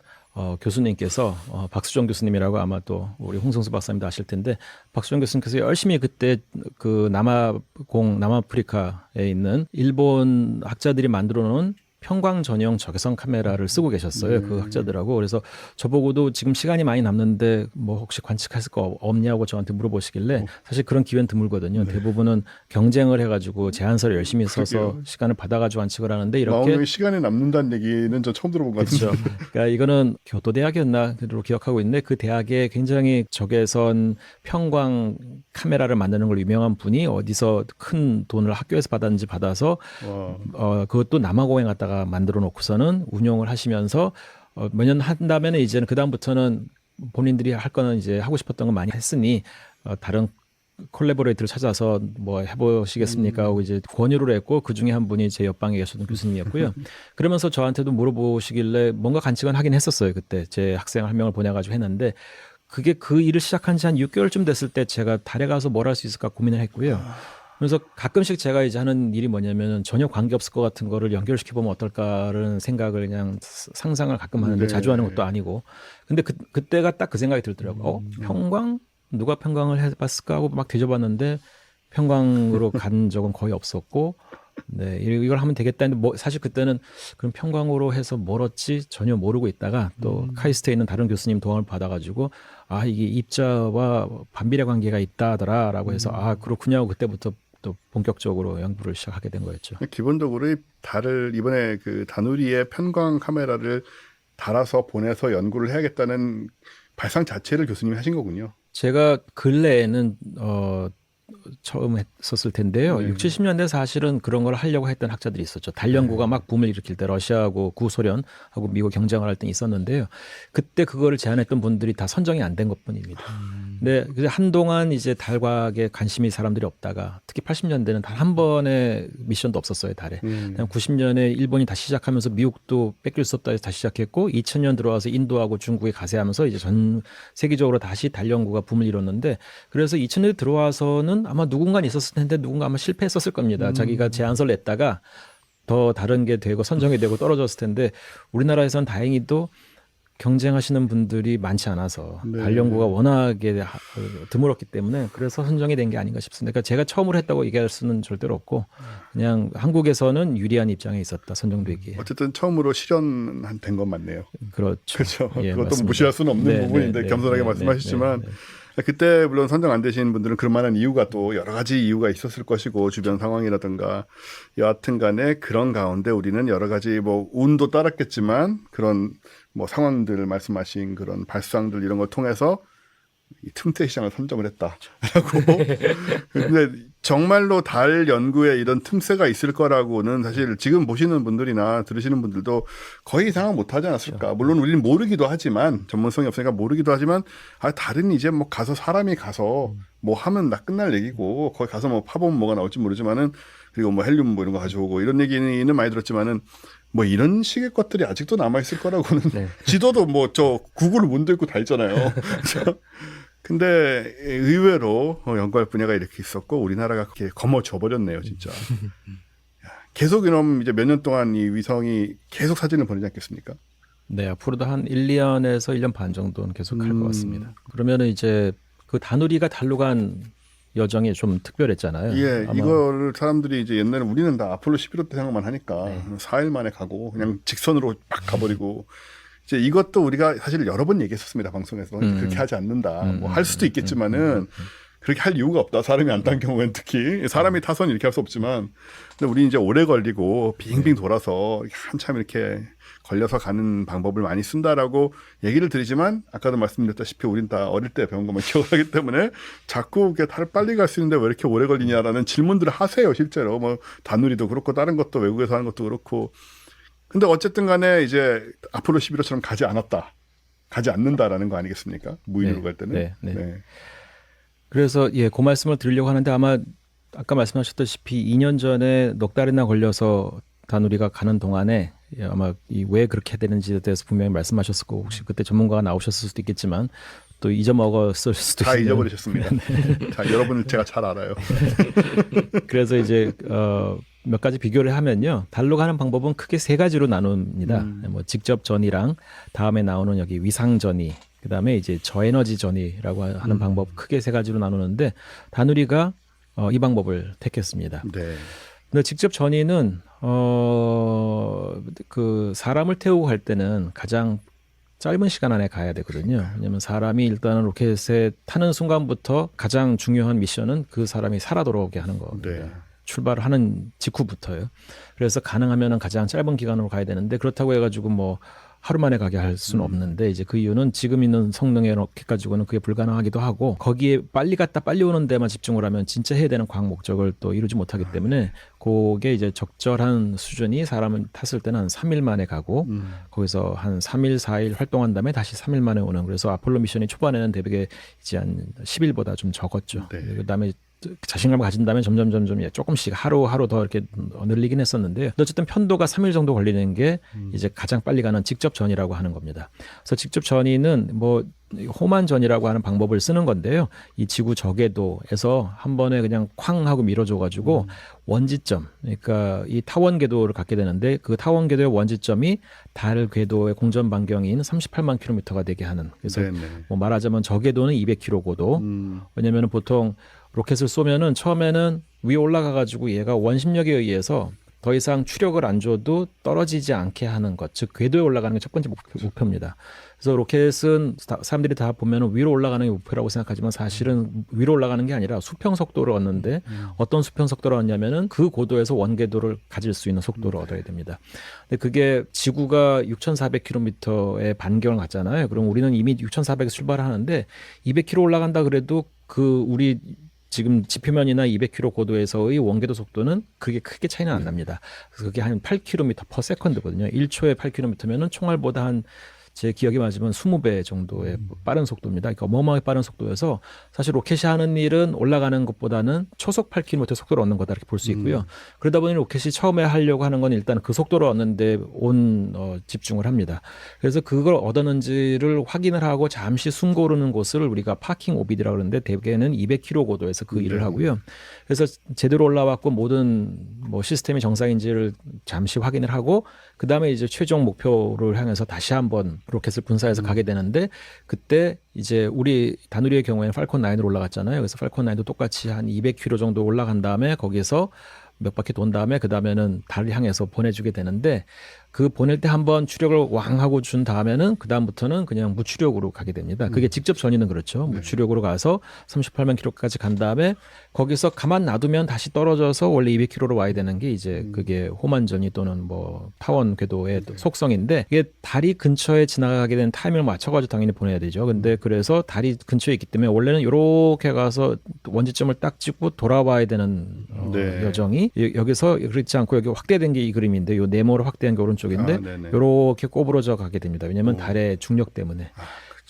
교수님께서 박수정 교수님이라고 아마 또 우리 홍성수 박사님도 아실 텐데 박수정 교수님께서 열심히 그때 그 남아프리카에 있는 일본 학자들이 만들어 놓은 평광 전용 적외선 카메라를 쓰고 계셨어요. 그 학자들하고. 그래서 저보고도 지금 시간이 많이 남는데 뭐 혹시 관측할 거 없냐고 저한테 물어보시길래 사실 그런 기회는 드물거든요. 대부분은 경쟁을 해가지고 제안서를 열심히 써서 그러게요. 시간을 받아가지고 관측을 하는데 이렇게 마음의 시간이 남는다는 얘기는 저 처음 들어본 것 같은데. 그렇죠. 그러니까 이거는 교도대학이었나로 기억하고 있는데 그 대학에 굉장히 적외선 평광 카메라를 만드는 걸 유명한 분이 어디서 큰 돈을 학교에서 받았는지 받아서 와. 그것도 남아공에 갔다가 만들어 놓고서는 운용을 하시면서 몇 년 한다면 이제는 그 다음부터는 본인들이 할 거는 이제 하고 싶었던 거 많이 했으니 다른 콜라보레이터를 찾아서 뭐 해보시겠습니까 하고 이제 권유를 했고 그 중에 한 분이 제 옆방에 계셨던 교수님이었고요. 그러면서 저한테도 물어보시길래 뭔가 관측은 하긴 했었어요. 그때 제 학생 한 명을 보내가지고 했는데 그게 그 일을 시작한 지 한 6개월쯤 됐을 때 제가 달에 가서 뭘 할 수 있을까 고민을 했고요. 그래서 가끔씩 제가 이제 하는 일이 뭐냐면 전혀 관계없을 것 같은 거를 연결시켜보면 어떨까라는 생각을 그냥 상상을 가끔 하는데 네. 자주 하는 것도 아니고. 근데 그때가 딱 그 생각이 들더라고요. 평광? 누가 평광을 해봤을까 하고 막 뒤져봤는데 평광으로 간 적은 거의 없었고 네, 이걸 하면 되겠다 했는데 뭐 사실 그때는 그럼 평광으로 해서 뭘 얻지 전혀 모르고 있다가 또 카이스트에 있는 다른 교수님 도움을 받아가지고 아 이게 입자와 반비례 관계가 있다더라라고 해서 아 그렇군요 하고 그때부터 또 본격적으로 연구를 시작하게 된 거였죠. 기본적으로 이 달을 이번에 그 다누리에 편광 카메라를 달아서 보내서 연구를 해야겠다는 발상 자체를 교수님이 하신 거군요. 제가 근래에는 처음 했었을 텐데요. 네. 6, 70년대 사실은 그런 걸 하려고 했던 학자들이 있었죠. 달 연구가 막 붐을 일으킬 때 러시아하고 구소련하고 미국 경쟁을 할 때 있었는데요. 그때 그거를 제안했던 분들이 다 선정이 안 된 것뿐입니다. 근데 한동안 이제 달과학에 관심이 사람들이 없다가 특히 80년대는 단 한 번의 미션도 없었어요, 달에. 그냥 90년에 일본이 다시 시작하면서 미국도 뺏길 수 없다 해서 다시 시작했고 2000년 들어와서 인도하고 중국이 가세하면서 이제 전 세계적으로 다시 달 연구가 붐을 이뤘는데 그래서 2000년대 들어와서는 아마 누군가 있었을 텐데 누군가 아마 실패했었을 겁니다. 자기가 제안서를 냈다가 더 다른 게 되고 선정이 되고 떨어졌을 텐데 우리나라에선 다행히도 경쟁하시는 분들이 많지 않아서 네. 달 연구가 워낙에 드물었기 때문에 그래서 선정이 된 게 아닌가 싶습니다. 그러니까 제가 처음으로 했다고 얘기할 수는 절대로 없고 그냥 한국에서는 유리한 입장에 있었다 선정되기에. 어쨌든 처음으로 실현된 건 맞네요. 그렇죠. 그렇죠. 예, 그것도 맞습니다. 무시할 수는 없는 네, 부분인데 네, 겸손하게 네, 말씀하시지만 네, 네. 그때 물론 선정 안 되신 분들은 그럴 만한 이유가 또 여러 가지 이유가 있었을 것이고 주변 상황이라든가 여하튼 간에 그런 가운데 우리는 여러 가지 뭐 운도 따랐겠지만 그런 뭐 상황들 말씀하신 그런 발상들 이런 걸 통해서 이 틈새 시장을 선점을 했다라고. 근데 정말로 달 연구에 이런 틈새가 있을 거라고는 사실 지금 보시는 분들이나 들으시는 분들도 거의 상황 못 하지 않았을까. 물론 우리는 모르기도 하지만 전문성이 없으니까 모르기도 하지만 달은 이제 뭐 가서 사람이 가서 뭐 하면 나 끝날 얘기고 거기 가서 뭐 파보면 뭐가 나올지 모르지만은 그리고 뭐 헬륨 뭐 이런 거 가져오고 이런 얘기는 많이 들었지만은 뭐 이런 식의 것들이 아직도 남아 있을 거라고는 네. 지도도 뭐 저 구글을 문도 있고 다 있잖아요. 근데 의외로 연구할 분야가 이렇게 있었고 우리나라가 그렇게 거머쥐어 버렸네요, 진짜. 계속 이놈 이제 몇 년 동안 이 위성이 계속 사진을 보내지 않겠습니까? 네, 앞으로도 한 1년에서 1년 반 정도는 계속 할 것 같습니다. 그러면은 이제 그 다누리가 달로 간 여정이 좀 특별했잖아요. 예, 아마 이거를 사람들이 이제 옛날에 우리는 다 아폴로 11호 때 생각만 하니까 4일 만에 가고 그냥 직선으로 막 가버리고 이제 이것도 우리가 사실 여러 번 얘기했었습니다, 방송에서. 그렇게 하지 않는다. 뭐 할 수도 있겠지만은 그렇게 할 이유가 없다. 사람이 안 탄 경우에는 특히 사람이 타선 이렇게 할 수 없지만 근데 우리 이제 오래 걸리고 빙빙 돌아서 한참 이렇게 걸려서 가는 방법을 많이 쓴다라고 얘기를 드리지만 아까도 말씀드렸다시피 우린 다 어릴 때 배운 것만 기억하기 때문에 자꾸 이렇게 달 빨리 갈 수 있는데 왜 이렇게 오래 걸리냐라는 질문들을 하세요. 실제로 뭐 다누리도 그렇고 다른 것도 외국에서 하는 것도 그렇고 근데 어쨌든 간에 이제 아폴로 11호처럼 가지 않았다. 가지 않는다라는 거 아니겠습니까? 무인으로 네, 갈 때는. 네, 네. 그래서 그 말씀을 드리려고 하는데 아마 아까 말씀하셨다시피 2년 전에 넉 달이나 걸려서 다누리가 가는 동안에 아마 왜 그렇게 되는지에 대해서 분명히 말씀하셨을 거고 혹시 그때 전문가가 나오셨을 수도 있겠지만 또 잊어먹었을 수도 다 있는 잊어버리셨습니다. 자, 여러분을 제가 잘 알아요. 그래서 이제 몇 가지 비교를 하면요. 달로 가는 방법은 크게 세 가지로 나눕니다. 뭐 직접 전이랑 다음에 나오는 여기 위상 전이, 그다음에 이제 저에너지 전이라고 하는 방법 크게 세 가지로 나누는데 다누리가 이 방법을 택했습니다. 네. 근데 직접 전이는 그 사람을 태우고 갈 때는 가장 짧은 시간 안에 가야 되거든요. 왜냐하면 사람이 일단은 로켓에 타는 순간부터 가장 중요한 미션은 그 사람이 살아 돌아오게 하는 겁니다. 네. 출발을 하는 직후부터요. 그래서 가능하면은 가장 짧은 기간으로 가야 되는데 그렇다고 해가지고 뭐 하루 만에 가게 할 수는 없는데 이제 그 이유는 지금 있는 성능의 로켓 가지고는 그게 불가능하기도 하고 거기에 빨리 갔다 빨리 오는 데만 집중을 하면 진짜 해야 되는 과학 목적을 또 이루지 못하기 때문에 그게 이제 적절한 수준이 사람을 탔을 때는 한 3일 만에 가고 거기서 한 3일, 4일 활동한 다음에 다시 3일 만에 오는 그래서 아폴로 미션이 초반에는 대개 이제 한 10일보다 좀 적었죠. 네. 그다음에 자신감을 가진다면 점점 조금씩 하루 더 이렇게 늘리긴 했었는데 어쨌든 편도가 3일 정도 걸리는 게 이제 가장 빨리 가는 직접 전이라고 하는 겁니다. 그래서 직접 전이는 뭐 호만 전이라고 하는 방법을 쓰는 건데요. 이 지구 저궤도에서 한 번에 그냥 쾅 하고 밀어줘 가지고 원지점, 그러니까 이 타원 궤도를 갖게 되는데 그 타원 궤도의 원지점이 달 궤도의 공전 반경인 38만 킬로미터가 되게 하는. 그래서 네네. 뭐 말하자면 저궤도는 200km고도 왜냐면은 보통 로켓을 쏘면은 처음에는 위에 올라가 가지고 얘가 원심력에 의해서 더 이상 추력을 안 줘도 떨어지지 않게 하는 것, 즉 궤도에 올라가는 게 첫 번째 목표입니다. 그래서 로켓은 사람들이 다 보면은 위로 올라가는 게 목표라고 생각하지만 사실은 위로 올라가는 게 아니라 수평 속도를 얻는데 어떤 수평 속도를 얻냐면은 그 고도에서 원궤도를 가질 수 있는 속도를 얻어야 됩니다. 근데 그게 지구가 6,400km의 반경을 갖잖아요. 그럼 우리는 이미 6,400에서 출발하는데 200km 올라간다 그래도 그 우리 지금 지표면이나 200km 고도에서의 원궤도 속도는 그게 크게 차이는 안 납니다. 그래서 그게 한 8km/s거든요. 1초에 8km면은 총알보다 한 제 기억이 맞으면 20배 정도의 빠른 속도입니다. 그러니까 어마어마하게 빠른 속도여서 사실 로켓이 하는 일은 올라가는 것보다는 초속 8km 속도를 얻는 거다 이렇게 볼 수 있고요. 그러다 보니 로켓이 처음에 하려고 하는 건 일단 그 속도를 얻는데 집중을 합니다. 그래서 그걸 얻었는지를 확인을 하고 잠시 숨 고르는 곳을 우리가 파킹 오비드라고 그러는데 대개는 200km 고도에서 그 일을 하고요. 그래서 제대로 올라왔고 모든 뭐 시스템이 정상인지를 잠시 확인을 하고 그 다음에 이제 최종 목표를 향해서 다시 한번 로켓을 분사해서 가게 되는데 그때 이제 우리 다누리의 경우에는 팔콘 9으로 올라갔잖아요. 그래서 팔콘 9도 똑같이 한 200km 정도 올라간 다음에 거기서 몇 바퀴 돈 다음에 그 다음에는 달을 향해서 보내주게 되는데 그 보낼 때 한번 추력을 왕 하고 준 다음에는 그 다음부터는 그냥 무추력으로 가게 됩니다. 그게 직접 전이는 그렇죠. 무추력으로 가서 38만 킬로까지 간 다음에 거기서 가만 놔두면 다시 떨어져서 원래 200km로 와야 되는 게 이제 그게 호만전이 또는 뭐 타원 궤도의 속성인데 이게 다리 근처에 지나가게 되는 타이밍을 맞춰가지고 당연히 보내야 되죠. 근데 그래서 다리 근처에 있기 때문에 원래는 이렇게 가서 원지점을 딱 찍고 돌아와야 되는 네. 여정이 여기서 그렇지 않고 여기 확대된 게 이 그림인데 요 네모로 확대한 게 오른쪽인데 네네. 요렇게 꼬부러져 가게 됩니다. 왜냐하면 달의 중력 때문에.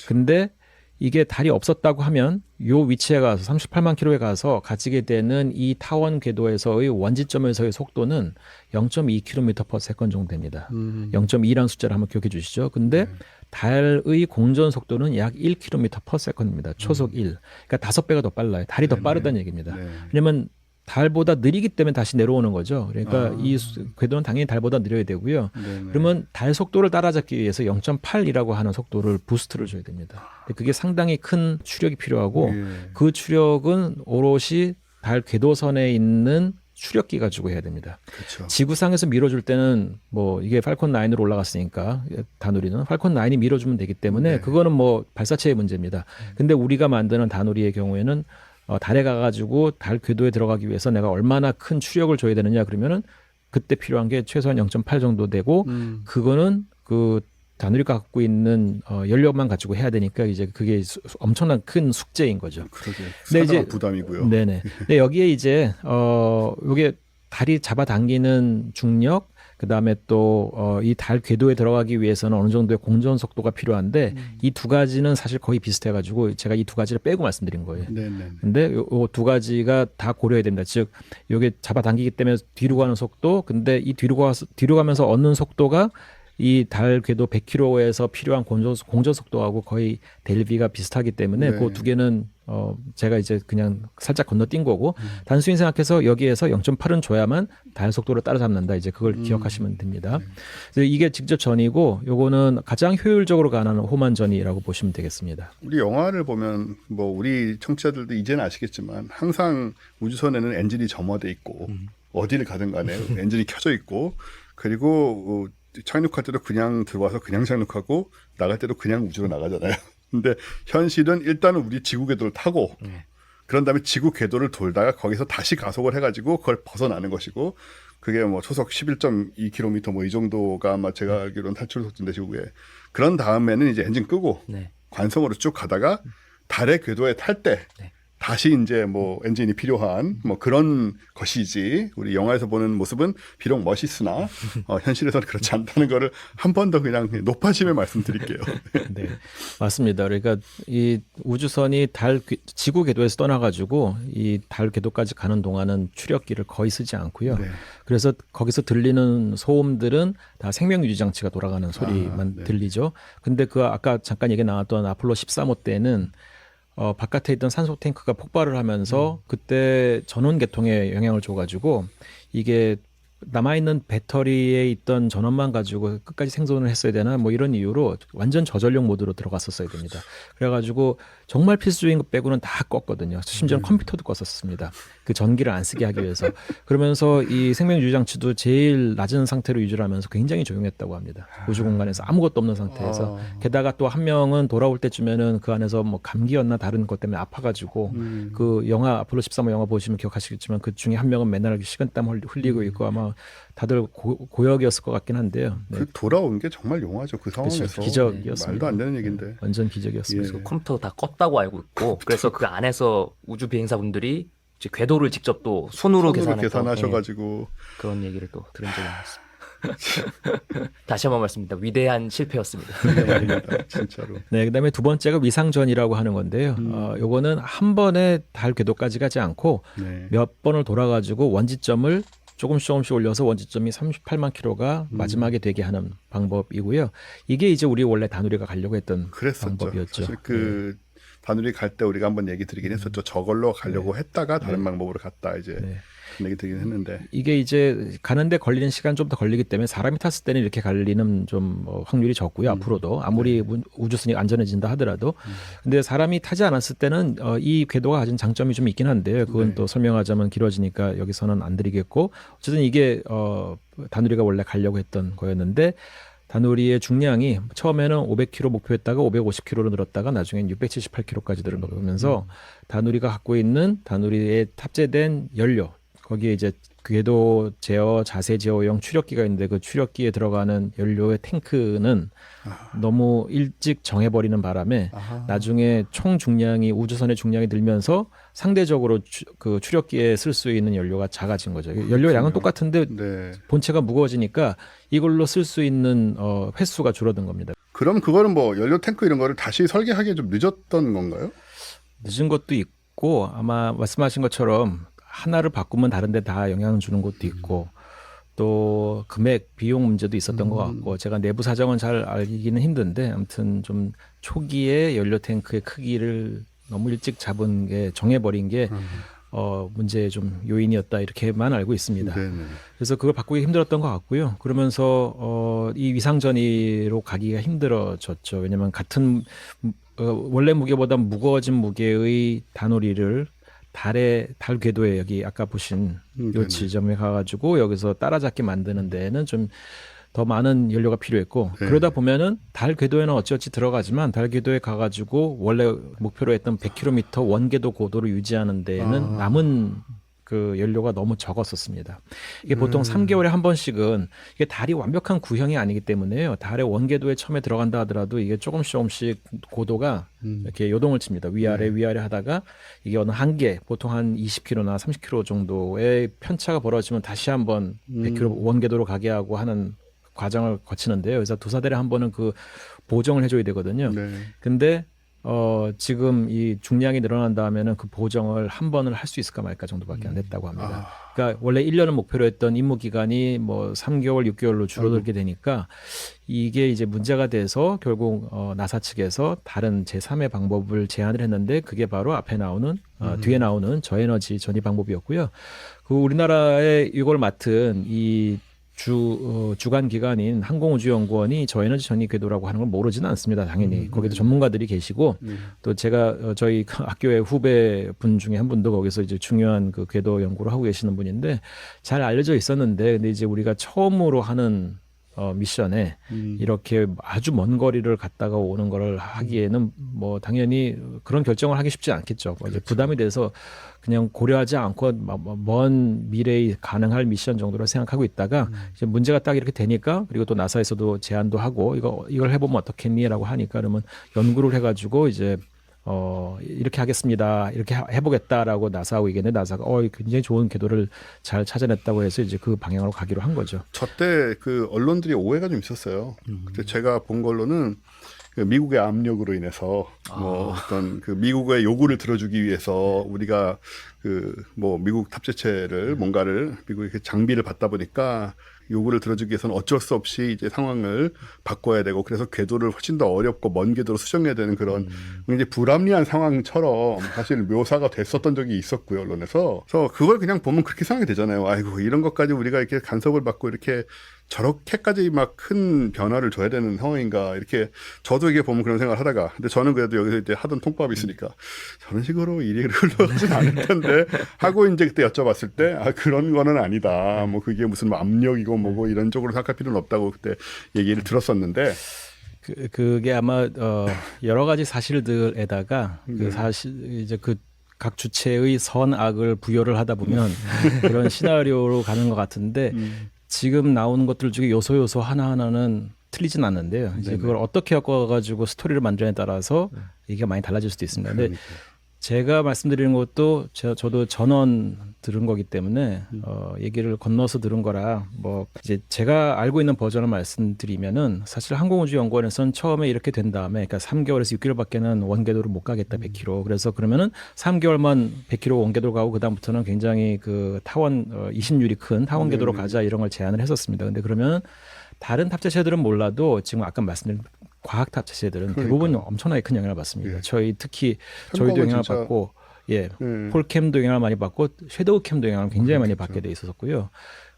근데 이게 달이 없었다고 하면 요 위치에 가서 38만 킬로에 가서 가지게 되는 이 타원 궤도에서의 원지점에서의 속도는 0.2km/s 정도 됩니다. 0.2라는 숫자를 한번 기억해 주시죠. 근데 달의 공전 속도는 약 1km/s입니다. 초속 1. 그러니까 5배가 더 빨라요. 달이 더 빠르다는 얘기입니다. 네. 왜냐면 달보다 느리기 때문에 다시 내려오는 거죠. 그러니까 이 궤도는 당연히 달보다 느려야 되고요. 네네. 그러면 달 속도를 따라잡기 위해서 0.8이라고 하는 속도를 부스트를 줘야 됩니다. 근데 그게 상당히 큰 추력이 필요하고 예. 그 추력은 오롯이 달 궤도선에 있는 추력기 가지고 해야 됩니다. 그렇죠. 지구상에서 밀어줄 때는 뭐 이게 팔콘 9으로 올라갔으니까 다누리는 팔콘 9이 밀어주면 되기 때문에 네. 그거는 뭐 발사체의 문제입니다. 근데 우리가 만드는 다누리의 경우에는 달에 가가지고 달 궤도에 들어가기 위해서 내가 얼마나 큰 추력을 줘야 되느냐 그러면은 그때 필요한 게 최소한 0.8 정도 되고 그거는 그 다누리가 갖고 있는 연료만 가지고 해야 되니까 이제 그게 엄청난 큰 숙제인 거죠. 그러게. 근데 상당한 이제 부담이고요. 네네. 근데 여기에 이제 요게 달이 잡아당기는 중력 그다음에 또 이 달 궤도에 들어가기 위해서는 어느 정도의 공전 속도가 필요한데 이 두 가지는 사실 거의 비슷해가지고 제가 이 두 가지를 빼고 말씀드린 거예요. 네네. 근데 요 두 가지가 다 고려해야 됩니다. 즉, 요게 잡아당기기 때문에 뒤로 가는 속도, 근데 이 뒤로 가면서 얻는 속도가 이 달 궤도 100km에서 필요한 공전 속도하고 거의 대비가 비슷하기 때문에 네. 그 두 개는 제가 이제 그냥 살짝 건너뛴 거고 단순히 생각해서 여기에서 0.8은 줘야만 달 속도를 따라잡는다. 이제 그걸 기억하시면 됩니다. 그래서 이게 직접 전이고 요거는 가장 효율적으로 가는 홈완전이라고 보시면 되겠습니다. 우리 영화를 보면 뭐 우리 청취자들도 이제는 아시겠지만 항상 우주선에는 엔진이 점화돼 있고 어디를 가든 간에 엔진이 켜져 있고 그리고 착륙할 때도 그냥 들어와서 그냥 착륙하고 나갈 때도 그냥 우주로 나가잖아요. 근데 현실은 일단은 우리 지구 궤도를 타고 그런 다음에 지구 궤도를 돌다가 거기서 다시 가속을 해가지고 그걸 벗어나는 것이고 그게 뭐 초속 11.2km 뭐 이 정도가 아마 제가 알기로는 탈출 속도인데 지구에 그런 다음에는 이제 엔진 끄고 네. 관성으로 쭉 가다가 달의 궤도에 탈 때 네. 다시 이제 뭐 엔진이 필요한 뭐 그런 것이지 우리 영화에서 보는 모습은 비록 멋있으나 현실에서는 그렇지 않다는 거를 한 번 더 그냥 높아심에 말씀드릴게요. 네, 맞습니다. 그러니까 이 우주선이 지구 궤도에서 떠나가지고 이 달 궤도까지 가는 동안은 추력기를 거의 쓰지 않고요. 네. 그래서 거기서 들리는 소음들은 다 생명 유지 장치가 돌아가는 소리만 네. 들리죠. 근데 그 아까 잠깐 얘기 나왔던 아폴로 13호 때는 바깥에 있던 산소 탱크가 폭발을 하면서 그때 전원 계통에 영향을 줘가지고 이게 남아있는 배터리에 있던 전원만 가지고 끝까지 생존을 했어야 되나 뭐 이런 이유로 완전 저전력 모드로 들어갔었어야 됩니다. 그래가지고 정말 필수적인 것 빼고는 다 껐거든요. 심지어는 컴퓨터도 껐었습니다. 그 전기를 안 쓰게 하기 위해서. 그러면서 이 생명 유지 장치도 제일 낮은 상태로 유지를 하면서 굉장히 조용했다고 합니다. 우주 공간에서 아무것도 없는 상태에서. 게다가 또 한 명은 돌아올 때쯤에는 그 안에서 뭐 감기였나 다른 것 때문에 아파가지고 그 영화 아폴로 13호 영화 보시면 기억하시겠지만 그 중에 한 명은 맨날 식은땀 흘리고 있고 아마 다들 고역이었을 것 같긴 한데요. 네. 그 돌아온 게 정말 용하죠. 그 상황에서. 그렇죠. 기적이었습니다. 말도 안 되는 얘기인데. 완전 기적이었습니다. 예. 컴퓨터 다 껐다고 알고 있고 그래서 그 안에서 우주 비행사분들이 이제 궤도를 직접 또 손으로 계산하셔가지고 그런 얘기를 또 들은 적이 있습니다. 다시 한번 말씀드립니다. 위대한 실패였습니다. 훌륭합니다. 진짜로. 네, 그다음에 두 번째가 위상전이라고 하는 건데요. 요거는 한 번에 달 궤도까지 가지 않고 네. 몇 번을 돌아가지고 원지점을 조금씩 올려서 원지점이 38만 킬로가 마지막에 되게 하는 방법이고요. 이게 이제 우리 원래 다누리가 가려고 했던 그랬었죠. 방법이었죠. 사실 그 다누리 갈 때 우리가 한번 얘기 드리긴 했었죠. 저걸로 가려고 했다가 다른 방법으로 갔다 이제 네. 그런 얘기 드리긴 했는데. 이게 이제 가는데 걸리는 시간 좀 더 걸리기 때문에 사람이 탔을 때는 이렇게 갈리는 좀 확률이 적고요. 앞으로도 아무리 우주선이 안전해진다 하더라도. 근데 사람이 타지 않았을 때는 이 궤도가 가진 장점이 좀 있긴 한데요. 그건 또 설명하자면 길어지니까 여기서는 안 드리겠고 어쨌든 이게 다누리가 원래 가려고 했던 거였는데 다누리의 중량이 처음에는 500kg 목표였다가 550kg로 늘었다가 나중엔 678kg까지 늘어가면서 다누리가 갖고 있는 다누리에 탑재된 연료 거기에 이제 궤도 제어, 자세 제어용 추력기가 있는데 그 추력기에 들어가는 연료의 탱크는 너무 일찍 정해버리는 바람에 나중에 총 중량이 우주선의 중량이 늘면서 상대적으로 그 추력기에 쓸 수 있는 연료가 작아진 거죠. 연료 양은 똑같은데 네. 본체가 무거워지니까 이걸로 쓸 수 있는 횟수가 줄어든 겁니다. 그럼 그거는 뭐 연료 탱크 이런 거를 다시 설계하기에 좀 늦었던 건가요? 늦은 것도 있고 아마 말씀하신 것처럼 하나를 바꾸면 다른 데 다 영향을 주는 것도 있고 또 금액 비용 문제도 있었던 것 같고 제가 내부 사정은 잘 알기는 힘든데 아무튼 좀 초기에 연료 탱크의 크기를 너무 일찍 잡은 게 정해버린 게 문제의 좀 요인이었다 이렇게만 알고 있습니다. 네네. 그래서 그걸 바꾸기 힘들었던 것 같고요. 그러면서 이 위상전이로 가기가 힘들어졌죠. 왜냐하면 같은 원래 무게보다 무거워진 무게의 다누리를 달 궤도에 여기 아까 보신 요 지점에 가가지고 여기서 따라잡게 만드는 데는 좀 더 많은 연료가 필요했고 네. 그러다 보면은 달 궤도에는 어찌어찌 들어가지만 달 궤도에 가가지고 원래 목표로 했던 100km 원궤도 고도를 유지하는 데에는 남은 그 연료가 너무 적었었습니다. 이게 보통 3개월에 한 번씩은 이게 달이 완벽한 구형이 아니기 때문에요. 달의 원궤도에 처음에 들어간다 하더라도 이게 조금씩 고도가 이렇게 요동을 칩니다. 위아래 위아래 하다가 이게 어느 한계, 보통 한 20km나 30km 정도의 편차가 벌어지면 다시 한번 100km 원궤도로 가게 하고 하는 과정을 거치는데요. 그래서 두 사대에 한 번은 그 보정을 해줘야 되거든요. 네. 근데 지금 이 중량이 늘어난 다음에는 그 보정을 한 번을 할 수 있을까 말까 정도밖에 안 됐다고 합니다. 그러니까 원래 1년을 목표로 했던 임무 기간이 뭐 3개월, 6개월로 줄어들게 되니까 이게 이제 문제가 돼서 결국 나사 측에서 다른 제3의 방법을 제안을 했는데 그게 바로 앞에 나오는 뒤에 나오는 저에너지 전이 방법이었고요. 그 우리나라에 이걸 맡은 이 주간 기관인 항공우주연구원이 저에너지 전이 궤도라고 하는 걸 모르지는 않습니다. 당연히 거기도 전문가들이 계시고 또 제가 저희 학교의 후배 분 중에 한 분도 거기서 이제 중요한 그 궤도 연구를 하고 계시는 분인데 잘 알려져 있었는데 근데 이제 우리가 처음으로 하는 미션에 이렇게 아주 먼 거리를 갔다가 오는 거를 하기에는 뭐 당연히 그런 결정을 하기 쉽지 않겠죠. 뭐 이제 부담이 돼서 그냥 고려하지 않고 먼 미래에 가능할 미션 정도로 생각하고 있다가 이제 문제가 딱 이렇게 되니까 그리고 또 나사에서도 제안도 하고 이걸 해보면 어떻겠니라고 하니까 그러면 연구를 해가지고 이제 이렇게 하겠습니다. 이렇게 해보겠다라고 나사하고 얘기했는데 나사가 굉장히 좋은 궤도를 잘 찾아냈다고 해서 이제 그 방향으로 가기로 한 거죠. 저때 그 언론들이 오해가 좀 있었어요. 그때 제가 본 걸로는 그 미국의 압력으로 인해서 뭐 어떤 그 미국의 요구를 들어주기 위해서 우리가 그 뭐 미국 탑재체를 뭔가를 미국의 그 장비를 받다 보니까 요구를 들어주기 위해서는 어쩔 수 없이 이제 상황을 바꿔야 되고 그래서 궤도를 훨씬 더 어렵고 먼 궤도로 수정해야 되는 그런 굉장히 불합리한 상황처럼 사실 묘사가 됐었던 적이 있었고요, 언론에서. 그래서 그걸 그냥 보면 그렇게 생각이 되잖아요. 아이고, 이런 것까지 우리가 이렇게 간섭을 받고 이렇게 저렇게까지 막 큰 변화를 줘야 되는 상황인가 이렇게 저도 이게 보면 그런 생각을 하다가 근데 저는 그래도 여기서 이제 하던 통밥이 있으니까 저런 식으로 일이 흘러가진 않을 텐데 하고 이제 그때 여쭤봤을 때 그런 거는 아니다. 뭐 그게 무슨 뭐 압력이고 뭐고 이런 쪽으로 생각할 필요는 없다고 그때 얘기를 들었었는데 그게 아마 여러 가지 사실들에다가 그 사실 이제 그 각 주체의 선악을 부여를 하다 보면 그런 시나리오로 가는 것 같은데 지금 나오는 것들 중에 요소 하나하나는 틀리진 않는데요. 이제 그걸 어떻게 엮어가지고 스토리를 만드냐에 따라서 이게 많이 달라질 수도 있습니다. 근데 제가 말씀드리는 것도 저도 전원 들은 거기 때문에 얘기를 건너서 들은 거라 뭐 이제 제가 알고 있는 버전을 말씀드리면은 사실 항공우주연구원에서는 처음에 이렇게 된 다음에 그러니까 3개월에서 6개월밖에는 원궤도를 못 가겠다 100km. 그래서 그러면은 3개월만 100km 원궤도로 가고 그다음부터는 굉장히 그 타원 20률이 큰 타원 궤도로 가자 이런 걸 제안을 했었습니다. 근데 그러면 다른 탑재체들은 몰라도 지금 아까 말씀드린 과학 탑재체들은 대부분 엄청나게 큰 영향을 받습니다. 특히 저희도 영향을 받고 폴캠도 영향을 많이 받고 섀도우캠도 영향을 굉장히 많이 받게 돼 있었고요.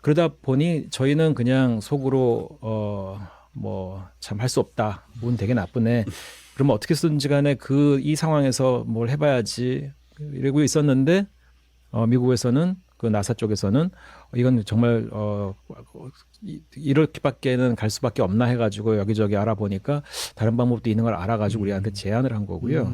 그러다 보니 저희는 그냥 속으로 뭐 참 할 수 없다. 운 되게 나쁘네. 그러면 어떻게 쓰든지 간에 이 상황에서 뭘 해봐야지 이러고 있었는데 미국에서는 그 나사 쪽에서는 이건 정말 이렇게밖에는 갈 수밖에 없나 해가지고 여기저기 알아보니까 다른 방법도 있는 걸 알아가지고 우리한테 제안을 한 거고요.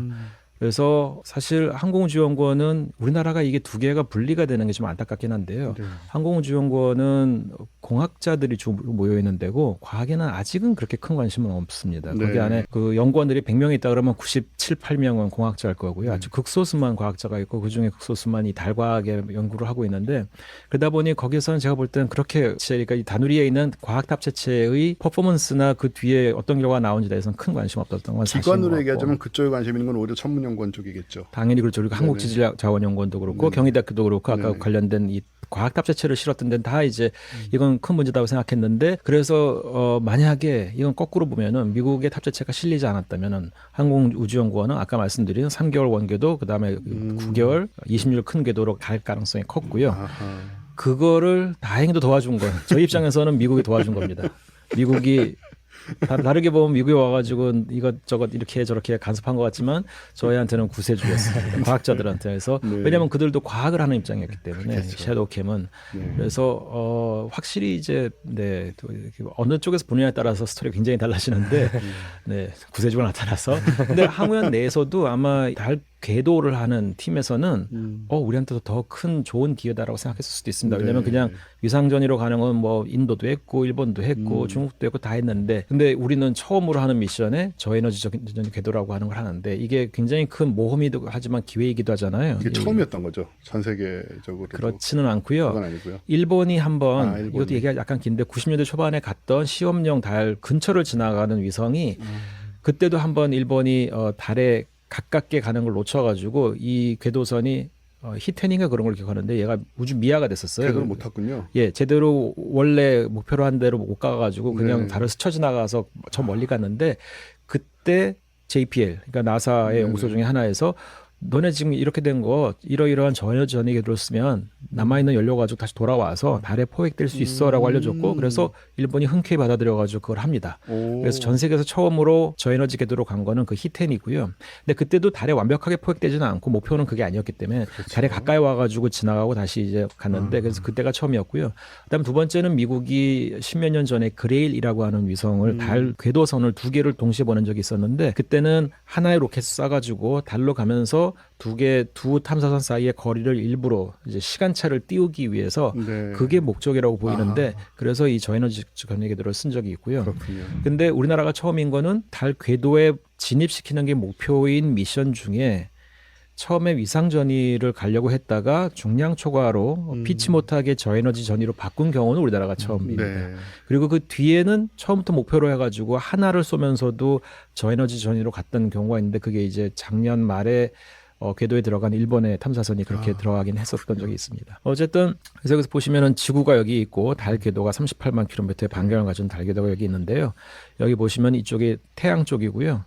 그래서 사실 항공우주연구원은 우리나라가 이게 두 개가 분리가 되는 게 좀 안타깝긴 한데요. 항공우주연구원은 공학자들이 주로 모여 있는 데고 과학에는 아직은 그렇게 큰 관심은 없습니다. 거기 안에 그 연구원들이 100명이 있다 그러면 97, 8명은 공학자일 거고요. 아주 극소수만 과학자가 있고 그중에 극소수만 이 달과학에 연구를 하고 있는데 그러다 보니 거기서는 제가 볼 때는 그렇게 그러니까 이 다누리에 있는 과학 탑재체의 퍼포먼스나 그 뒤에 어떤 결과가 나온지에 대해서는 큰 관심 없었던 건 사실인 것 기관으로 같고. 얘기하자면 그쪽에 관심 있는 건 오히려 천문연구원 쪽이겠죠. 당연히 그렇죠. 그리고 한국지질자원연구원도 그렇고 경희대학교도 그렇고 아까 관련된 이 과학 탑재체를 실었던 데는 다 이제 이건 큰 문제다고 생각했는데 그래서 만약에 이건 거꾸로 보면은 미국의 탑재체가 실리지 않았다면은 항공우주연구원은 아까 말씀드린 3개월 원궤도 그다음에 9개월 20률 큰 궤도로 갈 가능성이 컸고요. 그거를 다행히도 도와준 건 저희 입장에서는 미국이 도와준 겁니다. 미국이 다르게 보면 미국에 와가지고 이것저것 이렇게 저렇게 간섭한 것 같지만 저희한테는 구세주였습니다. 과학자들한테. 그래서 왜냐하면 그들도 과학을 하는 입장이었기 때문에 섀도우캠은 그래서 확실히 이제 어느 쪽에서 보느냐에 따라서 스토리가 굉장히 달라지는데 구세주가 나타나서 근데 항우연 내에서도 아마 달 궤도를 하는 팀에서는 우리한테도 더 큰 좋은 기회다라고 생각했을 수도 있습니다. 왜냐하면 네. 그냥 위상전이로 가는 건 뭐 인도도 했고 일본도 했고 중국도 했고 다 했는데 근데 우리는 처음으로 하는 미션에 저에너지 전 궤도라고 하는 걸 하는데 이게 굉장히 큰 모험이기도 하지만 기회이기도 하잖아요. 이게 처음이었던 거죠. 전 세계적으로. 그렇지는 않고요. 그건 아니고요. 일본이 한번 일본이. 이것도 얘기가 약간 긴데 90년대 초반에 갔던 시험용 달 근처를 지나가는 위성이 그때도 한번 일본이 달에 가깝게 가는 걸 놓쳐가지고 이 궤도선이 히텐인가 그런 걸 기억하는데 얘가 우주 미아가 됐었어요. 제대로 못 탔군요. 예, 제대로 원래 목표로 한 대로 못 가가지고 그냥 네. 달을 스쳐 지나가서 저 멀리 갔는데 그때 JPL, 그러니까 나사의 연구소 중에 하나에서 너네 지금 이렇게 된 거 이러이러한 저에너지 전이게 들었으면 남아있는 연료 가지고 다시 돌아와서 달에 포획될 수 있어라고 알려줬고 그래서 일본이 흔쾌히 받아들여가지고 그걸 합니다. 그래서 전 세계에서 처음으로 저에너지 궤도로 간 거는 그 히텐이고요. 근데 그때도 달에 완벽하게 포획되지는 않고 목표는 그게 아니었기 때문에 달에 가까이 와가지고 지나가고 다시 이제 갔는데 그래서 그때가 처음이었고요. 그다음 두 번째는 미국이 십몇 년 전에 그레일이라고 하는 위성을 달 궤도선을 두 개를 동시에 보낸 적이 있었는데 그때는 하나의 로켓을 쏴가지고 달로 가면서 두 탐사선 사이의 거리를 일부러 이제 시간차를 띄우기 위해서 네. 그게 목적이라고 보이는데 그래서 이 저에너지 전개궤도를 쓴 적이 있고요. 그렇군요. 근데 우리나라가 처음인 거는 달 궤도에 진입시키는 게 목표인 미션 중에 처음에 위상 전이를 가려고 했다가 중량 초과로 피치 못하게 저에너지 전이로 바꾼 경우는 우리나라가 처음입니다. 네. 그리고 그 뒤에는 처음부터 목표로 해가지고 하나를 쏘면서도 저에너지 전이로 갔던 경우가 있는데 그게 이제 작년 말에 궤도에 들어간 일본의 탐사선이 그렇게 들어가긴 했었던 적이 있습니다. 어쨌든 그래서 여기서 보시면은 지구가 여기 있고 달 궤도가 38만 킬로미터의 반경을 가진 달 궤도가 여기 있는데요. 여기 보시면 이쪽이 태양 쪽이고요.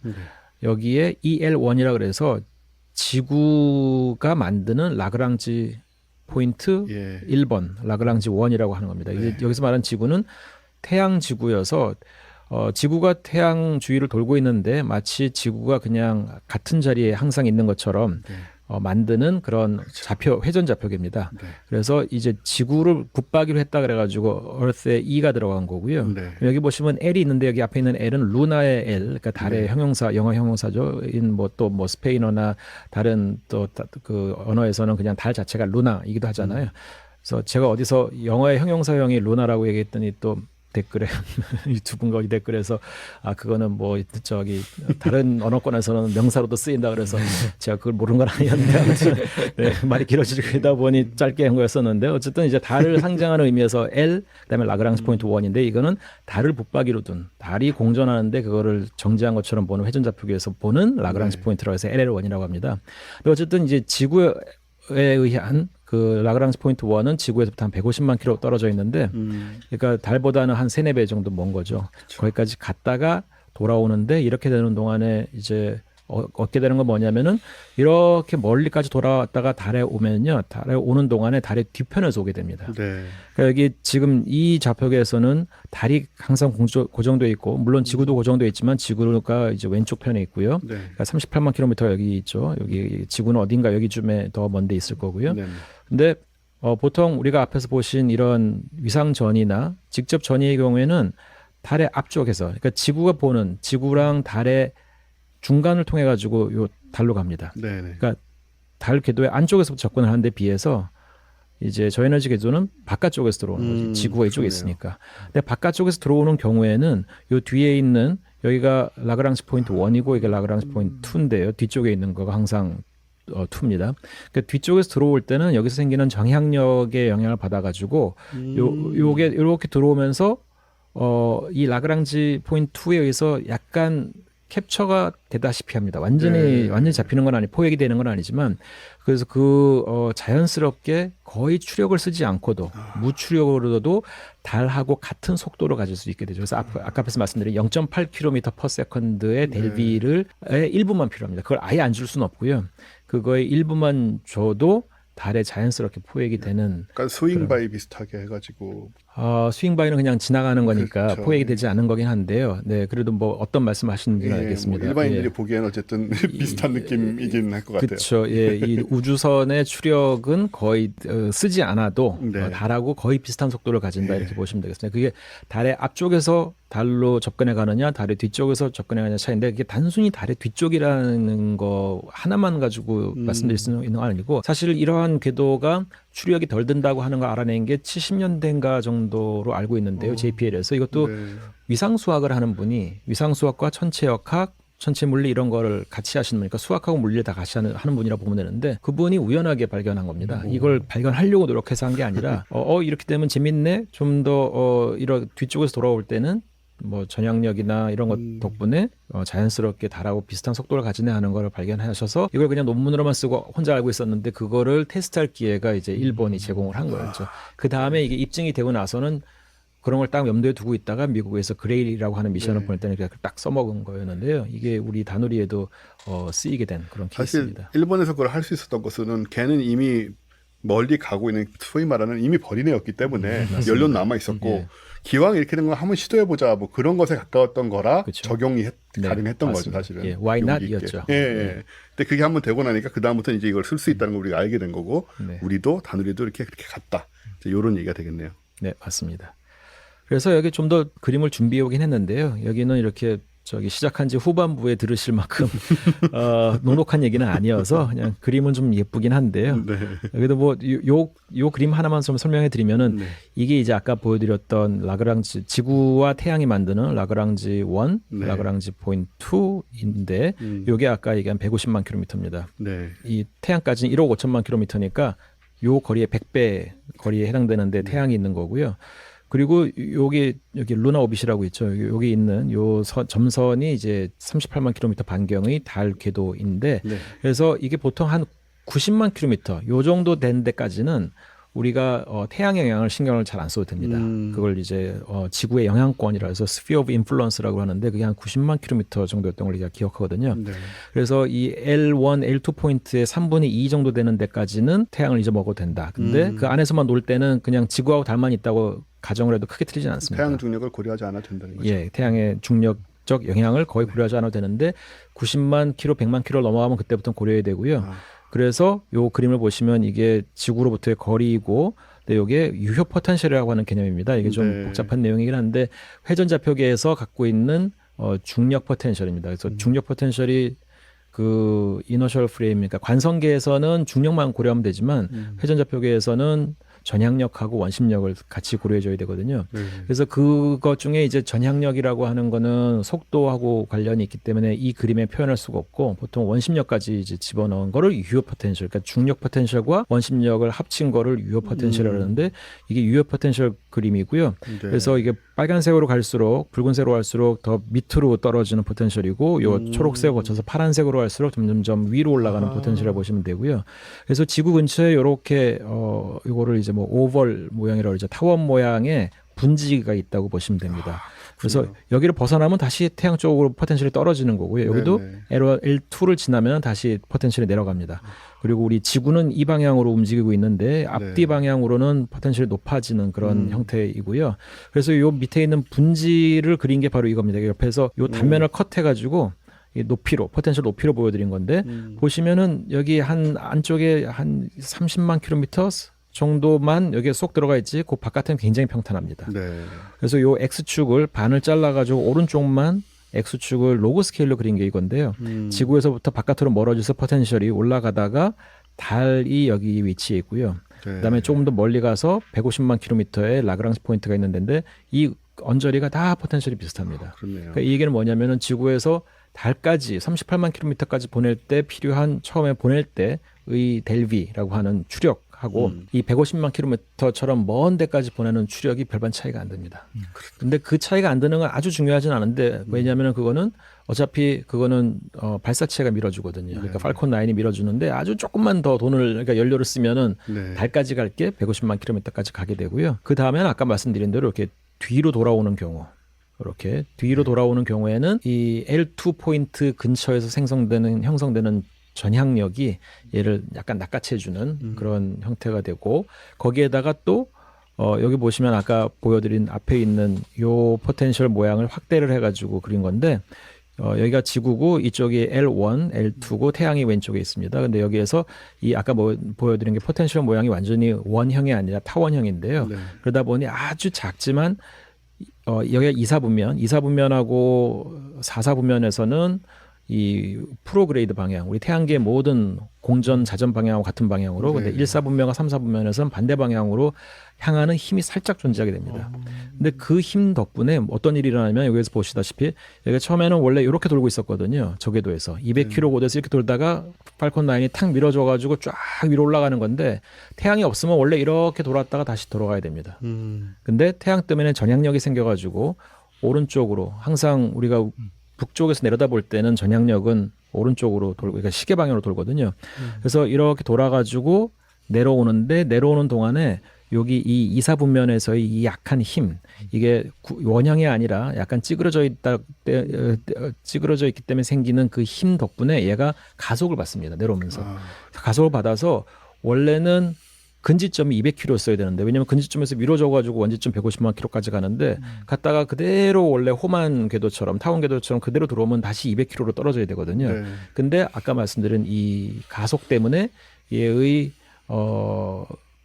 여기에 EL1이라 그래서 지구가 만드는 라그랑지 포인트 예. 1번 라그랑지 1이라고 하는 겁니다. 이제 여기서 말하는 지구는 태양 지구여서 지구가 태양 주위를 돌고 있는데 마치 지구가 그냥 같은 자리에 항상 있는 것처럼 만드는 그런 좌표 회전 좌표계입니다. 네. 그래서 이제 지구를 붙박이로 했다 그래가지고 Earth에 E가 들어간 거고요. 네. 여기 보시면 L이 있는데 여기 앞에 있는 L은 루나의 L, 그러니까 달의 형용사, 영어 형용사죠. 또 뭐 스페인어나 다른 또 그 언어에서는 그냥 달 자체가 루나이기도 하잖아요. 그래서 제가 어디서 영어의 형용사형이 루나라고 얘기했더니 또 댓글에 유튜브 거기 댓글에서 그거는 뭐 저기 다른 언어권에서는 명사로도 쓰인다 그래서 제가 그걸 모르는 건 아니었는데 아무튼 네, 말이 길어지다 보니 짧게 한 거였었는데 어쨌든 이제 달을 상징하는 의미에서 L 그다음에 라그랑지 포인트 1인데 이거는 달을 붙박이로 둔 달이 공전하는데 그거를 정지한 것처럼 보는 회전 좌표계에서 보는 라그랑지 포인트라고 해서 LL1이라고 합니다. 근데 어쨌든 이제 지구에 의한 그 라그랑지 포인트 1은 지구에서부터 한 150만 킬로 떨어져 있는데 그러니까 달보다는 한 3, 4배 정도 먼 거죠. 거기까지 갔다가 돌아오는데 이렇게 되는 동안에 이제 얻게 되는 건 뭐냐면은 이렇게 멀리까지 돌아왔다가 달에 오면요. 달에 오는 동안에 달의 뒤편에서 오게 됩니다. 네. 그러니까 여기 지금 이 좌표계에서는 달이 항상 고정되어 있고 물론 지구도 고정되어 있지만 지구가 이제 왼쪽 편에 있고요. 네. 그러니까 38만 킬로미터 여기 있죠. 여기 지구는 어딘가 여기쯤에 더 먼 데 있을 거고요. 네. 근데 보통 우리가 앞에서 보신 이런 위상 전이나 직접 전이의 경우에는 달의 앞쪽에서 그러니까 지구가 보는 지구랑 달의 중간을 통해 가지고 요 달로 갑니다. 네. 그러니까 달 궤도의 안쪽에서부터 접근을 하는데 비해서 이제 저에너지 궤도는 바깥쪽에서 들어오는 거지. 지구가 이쪽에 그러네요. 있으니까. 근데 바깥쪽에서 들어오는 경우에는 요 뒤에 있는 여기가 라그랑지 포인트 1이고 이게 라그랑지 포인트 2인데요. 뒤쪽에 있는 거가 항상 2입니다. 그러니까 뒤쪽에서 들어올 때는 여기서 생기는 정향력의 영향을 받아가지고 요게 이렇게 들어오면서 이 라그랑지 포인트 2에 의해서 약간 캡처가 되다시피 합니다. 완전히 잡히는 건 포획이 되는 건 아니지만 그래서 자연스럽게 거의 추력을 쓰지 않고도 무추력으로도 달하고 같은 속도를 가질 수 있게 되죠. 그래서 아까 앞에서 말씀드린 0.8km/s의 델비를 1분만 필요합니다. 그걸 아예 안 줄 수는 없고요. 그거의 일부만 줘도 달에 자연스럽게 포획이 되는. 그러니까 스윙바이 비슷하게 해가지고. 스윙바이는 그냥 지나가는 거니까 그렇죠. 포획이 되지 않은 거긴 한데요. 네, 그래도 뭐 어떤 말씀하시는지는 알겠습니다. 뭐 일반인들이 보기에는 어쨌든 비슷한 느낌이긴 할 것 같아요. 그렇죠. 예, 이 우주선의 추력은 거의 쓰지 않아도 네. 달하고 거의 비슷한 속도를 가진다 이렇게 보시면 되겠습니다. 그게 달의 앞쪽에서 달로 접근해 가느냐, 달의 뒤쪽에서 접근해 가느냐 차이인데 이게 단순히 달의 뒤쪽이라는 거 하나만 가지고 말씀드릴 수 있는 건 아니고 사실 이러한 궤도가 추력이 덜 든다고 하는 걸 알아낸 게 70년대인가 정도로 알고 있는데요. JPL에서 이것도 네. 위상수학을 하는 분이 위상수학과 천체역학 천체 물리 이런 거를 같이 하시는 분이니까 수학하고 물리를 다 같이 하는 분이라고 보면 되는데 그분이 우연하게 발견한 겁니다. 이걸 발견하려고 노력해서 한 게 아니라 이렇게 되면 재밌네. 좀 더 이런 뒤쪽에서 돌아올 때는 뭐 전향력이나 이런 것 덕분에 자연스럽게 달하고 비슷한 속도를 가지네 하는 걸 발견하셔서 이걸 그냥 논문으로만 쓰고 혼자 알고 있었는데 그거를 테스트할 기회가 이제 일본이 제공을 한 거였죠. 그 다음에 이게 입증이 되고 나서는 그런 걸 딱 염두에 두고 있다가 미국에서 그레일이라고 하는 미션을 보낼 때는 그냥 딱 써먹은 거였는데요. 이게 우리 다누리에도 쓰이게 된 그런 사실 케이스입니다. 일본에서 그걸 할 수 있었던 것은 걔는 이미 멀리 가고 있는 소위 말하는 이미 버린애였기 때문에 연료는 남아 있었고 예. 기왕 이렇게 된 거 한번 시도해보자 뭐 그런 것에 가까웠던 거라 그쵸. 적용이 네, 가능했던 거죠 맞습니다. 사실은. 예, why 용기 not 있게. 이었죠. 예, 예. 근데 그게 한번 되고 나니까 그 다음부터 이제 이걸 쓸 수 있다는 걸 우리가 알게 된 거고 네. 우리도 다누리도 이렇게 그렇게 갔다. 이런 얘기가 되겠네요. 네, 맞습니다. 그래서 여기 좀 더 그림을 준비해 오긴 했는데요. 여기는 이렇게 시작한 지 후반부에 들으실 만큼 녹록한 얘기는 아니어서 그냥 그림은 좀 예쁘긴 한데요. 네. 여기도 뭐 요 그림 하나만 좀 설명해 드리면은 네. 이게 이제 아까 보여드렸던 라그랑지 지구와 태양이 만드는 라그랑지 1, 네. 라그랑지 포인트 2인데 요게 아까 얘기한 150만 킬로미터입니다. 네. 이 태양까지는 1억 5천만 킬로미터니까 요 거리의 100배 거리에 해당되는데 태양이 있는 거고요. 그리고 여기 루나 오빗이라고 있죠. 여기 있는 요 점선이 이제 38만 킬로미터 반경의 달 궤도인데 네. 그래서 이게 보통 한 90만 킬로미터 요 정도 된 데까지는 우리가 태양 영향을 신경을 잘 안 써도 됩니다. 그걸 이제 지구의 영향권이라 해서 sphere of influence라고 하는데 그게 한 90만 킬로미터 정도였던 걸 우리가 기억하거든요. 네. 그래서 이 L1, L2 포인트의 3분의 2 정도 되는 데까지는 태양을 잊어먹어도 된다. 근데 그 안에서만 놀 때는 그냥 지구하고 달만 있다고 가정을 해도 크게 틀리진 않습니다. 태양 중력을 고려하지 않아도 된다는 거죠. 예, 태양의 중력적 영향을 거의 고려하지 않아도 되는데 90만 킬로, 100만 킬로 넘어가면 그때부터 고려해야 되고요. 그래서 요 그림을 보시면 이게 지구로부터의 거리이고 근데 이게 유효 포텐셜이라고 하는 개념입니다. 이게 좀 네. 복잡한 내용이긴 한데 회전 좌표계에서 갖고 있는 중력 포텐셜입니다. 그래서 중력 포텐셜이 그 이너셜 프레임, 그러니까 관성계에서는 중력만 고려하면 되지만 회전 좌표계에서는 전향력하고 원심력을 같이 고려해줘야 되거든요. 그래서 그것 중에 이제 전향력이라고 하는 거는 속도하고 관련이 있기 때문에 이 그림에 표현할 수가 없고 보통 원심력까지 이제 집어넣은 거를 유효 포텐셜, 그러니까 중력 포텐셜과 원심력을 합친 거를 유효 포텐셜이라고 하는데 이게 유효 포텐셜 그림이고요. 네. 그래서 이게 빨간색으로 갈수록 붉은색으로 갈수록 더 밑으로 떨어지는 포텐셜이고 요 초록색 거쳐서 파란색으로 갈수록 점점점 위로 올라가는 포텐셜이라고 보시면 되고요. 그래서 지구 근처에 이렇게 이거를 이제 뭐 오벌 모양이라고 그러죠. 타원 모양의 분지가 있다고 보시면 됩니다. 그래서 여기를 벗어나면 다시 태양 쪽으로 포텐셜이 떨어지는 거고요. 여기도 L2를 지나면 다시 포텐셜이 내려갑니다. 그리고 우리 지구는 이 방향으로 움직이고 있는데 앞뒤 방향으로는 포텐셜이 높아지는 그런 형태이고요. 그래서 요 밑에 있는 분지를 그린 게 바로 이겁니다. 옆에서 요 단면을 컷해가지고 이 높이로 포텐셜 높이로 보여드린 건데 보시면은 여기 한 안쪽에 한 30만 킬로미터 정도만 여기에 쏙 들어가 있지 그 바깥은 굉장히 평탄합니다. 네. 그래서 요 X축을 반을 잘라가지고 오른쪽만 X축을 로그 스케일로 그린 게 이건데요. 지구에서부터 바깥으로 멀어져서 포텐셜이 올라가다가 달이 여기 위치해 있고요. 네. 그다음에 조금 더 멀리 가서 150만 킬로미터의 라그랑지 포인트가 있는 데인데 이 언저리가 다 포텐셜이 비슷합니다. 그렇네요. 그러니까 이 얘기는 뭐냐면은 지구에서 달까지 38만 킬로미터까지 보낼 때 필요한 처음에 보낼 때의 델비라고 하는 추력하고 이 150만 킬로미터처럼 먼 데까지 보내는 추력이 별반 차이가 안 듭니다. 근데 그 차이가 안 드는 건 아주 중요하진 않은데 왜냐하면 그거는 어차피 그거는 발사체가 밀어주거든요. 그러니까 팔콘 9이 밀어주는데 아주 조금만 더 돈을 그러니까 연료를 쓰면은 네. 달까지 갈 게 150만 킬로미터까지 가게 되고요. 그 다음에는 아까 말씀드린 대로 이렇게 뒤로 돌아오는 경우 이렇게 뒤로 돌아오는 경우에는 이 L2 포인트 근처에서 형성되는 전향력이 얘를 약간 낚아채주는 그런 형태가 되고 거기에다가 또 여기 보시면 아까 보여드린 앞에 있는 요 포텐셜 모양을 확대를 해가지고 그린 건데 여기가 지구고 이쪽이 L1, L2고 태양이 왼쪽에 있습니다. 근데 여기에서 이 아까 보여드린 게 포텐셜 모양이 완전히 원형이 아니라 타원형인데요. 네. 그러다 보니 아주 작지만 여기가 이사분면하고 사사분면에서는 이 프로그레이드 방향, 우리 태양계의 모든 공전 자전 방향하고 같은 방향으로, 근데 네. 1사분면과 3사분면에서는 반대 방향으로 향하는 힘이 살짝 존재하게 됩니다. 근데 그 힘 덕분에 어떤 일이 일어나냐면 여기서 보시다시피 여기가 처음에는 원래 이렇게 돌고 있었거든요. 저궤도에서 200km 고도에서 이렇게 돌다가 팔콘 9이 탁 밀어줘가지고 쫙 위로 올라가는 건데 태양이 없으면 원래 이렇게 돌았다가 다시 돌아가야 됩니다. 근데 태양 때문에 전향력이 생겨가지고 오른쪽으로 항상 우리가 북쪽에서 내려다볼 때는 전향력은 오른쪽으로 돌고, 그러니까 시계 방향으로 돌거든요. 그래서 이렇게 돌아가지고 내려오는데 내려오는 동안에 여기 이 이사분면에서의 이 약한 힘, 이게 원형이 아니라 약간 찌그러져 있기 때문에 생기는 그 힘 덕분에 얘가 가속을 받습니다. 내려오면서. 가속을 받아서 원래는 근지점이 200km였어야 되는데, 왜냐면 근지점에서 밀어줘가지고 원지점 150만 km까지 가는데 갔다가 그대로 원래 홈한 궤도처럼 타원 궤도처럼 그대로 들어오면 다시 200km로 떨어져야 되거든요. 네. 근데 아까 말씀드린 이 가속 때문에 얘의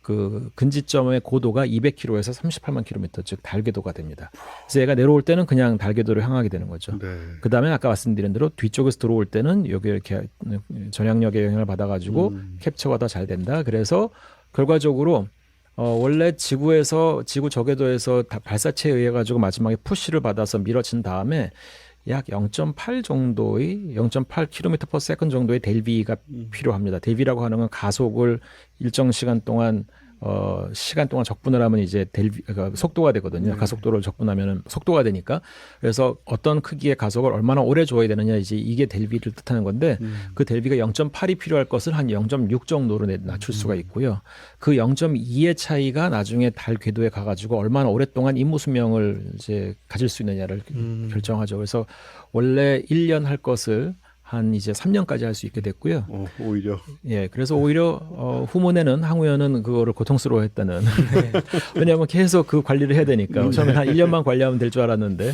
그 근지점의 고도가 200km에서 38만 km, 즉 달궤도가 됩니다. 그래서 얘가 내려올 때는 그냥 달궤도를 향하게 되는 거죠. 네. 그 다음에 아까 말씀드린 대로 뒤쪽에서 들어올 때는 여기 이렇게 전향력의 영향을 받아가지고 캡처가 더 잘 된다. 그래서 결과적으로 원래 지구 저궤도에서 발사체에 의해 가지고 마지막에 푸시를 받아서 밀어친 다음에 약 0.8 정도의 0.8km/s 정도의 델비가 필요합니다. 델비라고 하는 건 가속을 일정 시간 동안 적분을 하면 이제 그러니까 속도가 되거든요. 가속도를 적분하면 속도가 되니까. 그래서 어떤 크기의 가속을 얼마나 오래 줘야 되느냐, 이제 이게 델비를 뜻하는 건데 그 델비가 0.8이 필요할 것을 한 0.6 정도로 낮출 수가 있고요. 그 0.2의 차이가 나중에 달 궤도에 가가지고 얼마나 오랫동안 임무 수명을 이제 가질 수 있느냐를 결정하죠. 그래서 원래 1년 할 것을 한 이제 3년까지 할 수 있게 됐고요. 오히려. 예, 그래서 오히려 후문에는 항우연은 그거를 고통스러워했다는. 왜냐하면 계속 그 관리를 해야 되니까. 처음에 한 1년만 관리하면 될 줄 알았는데.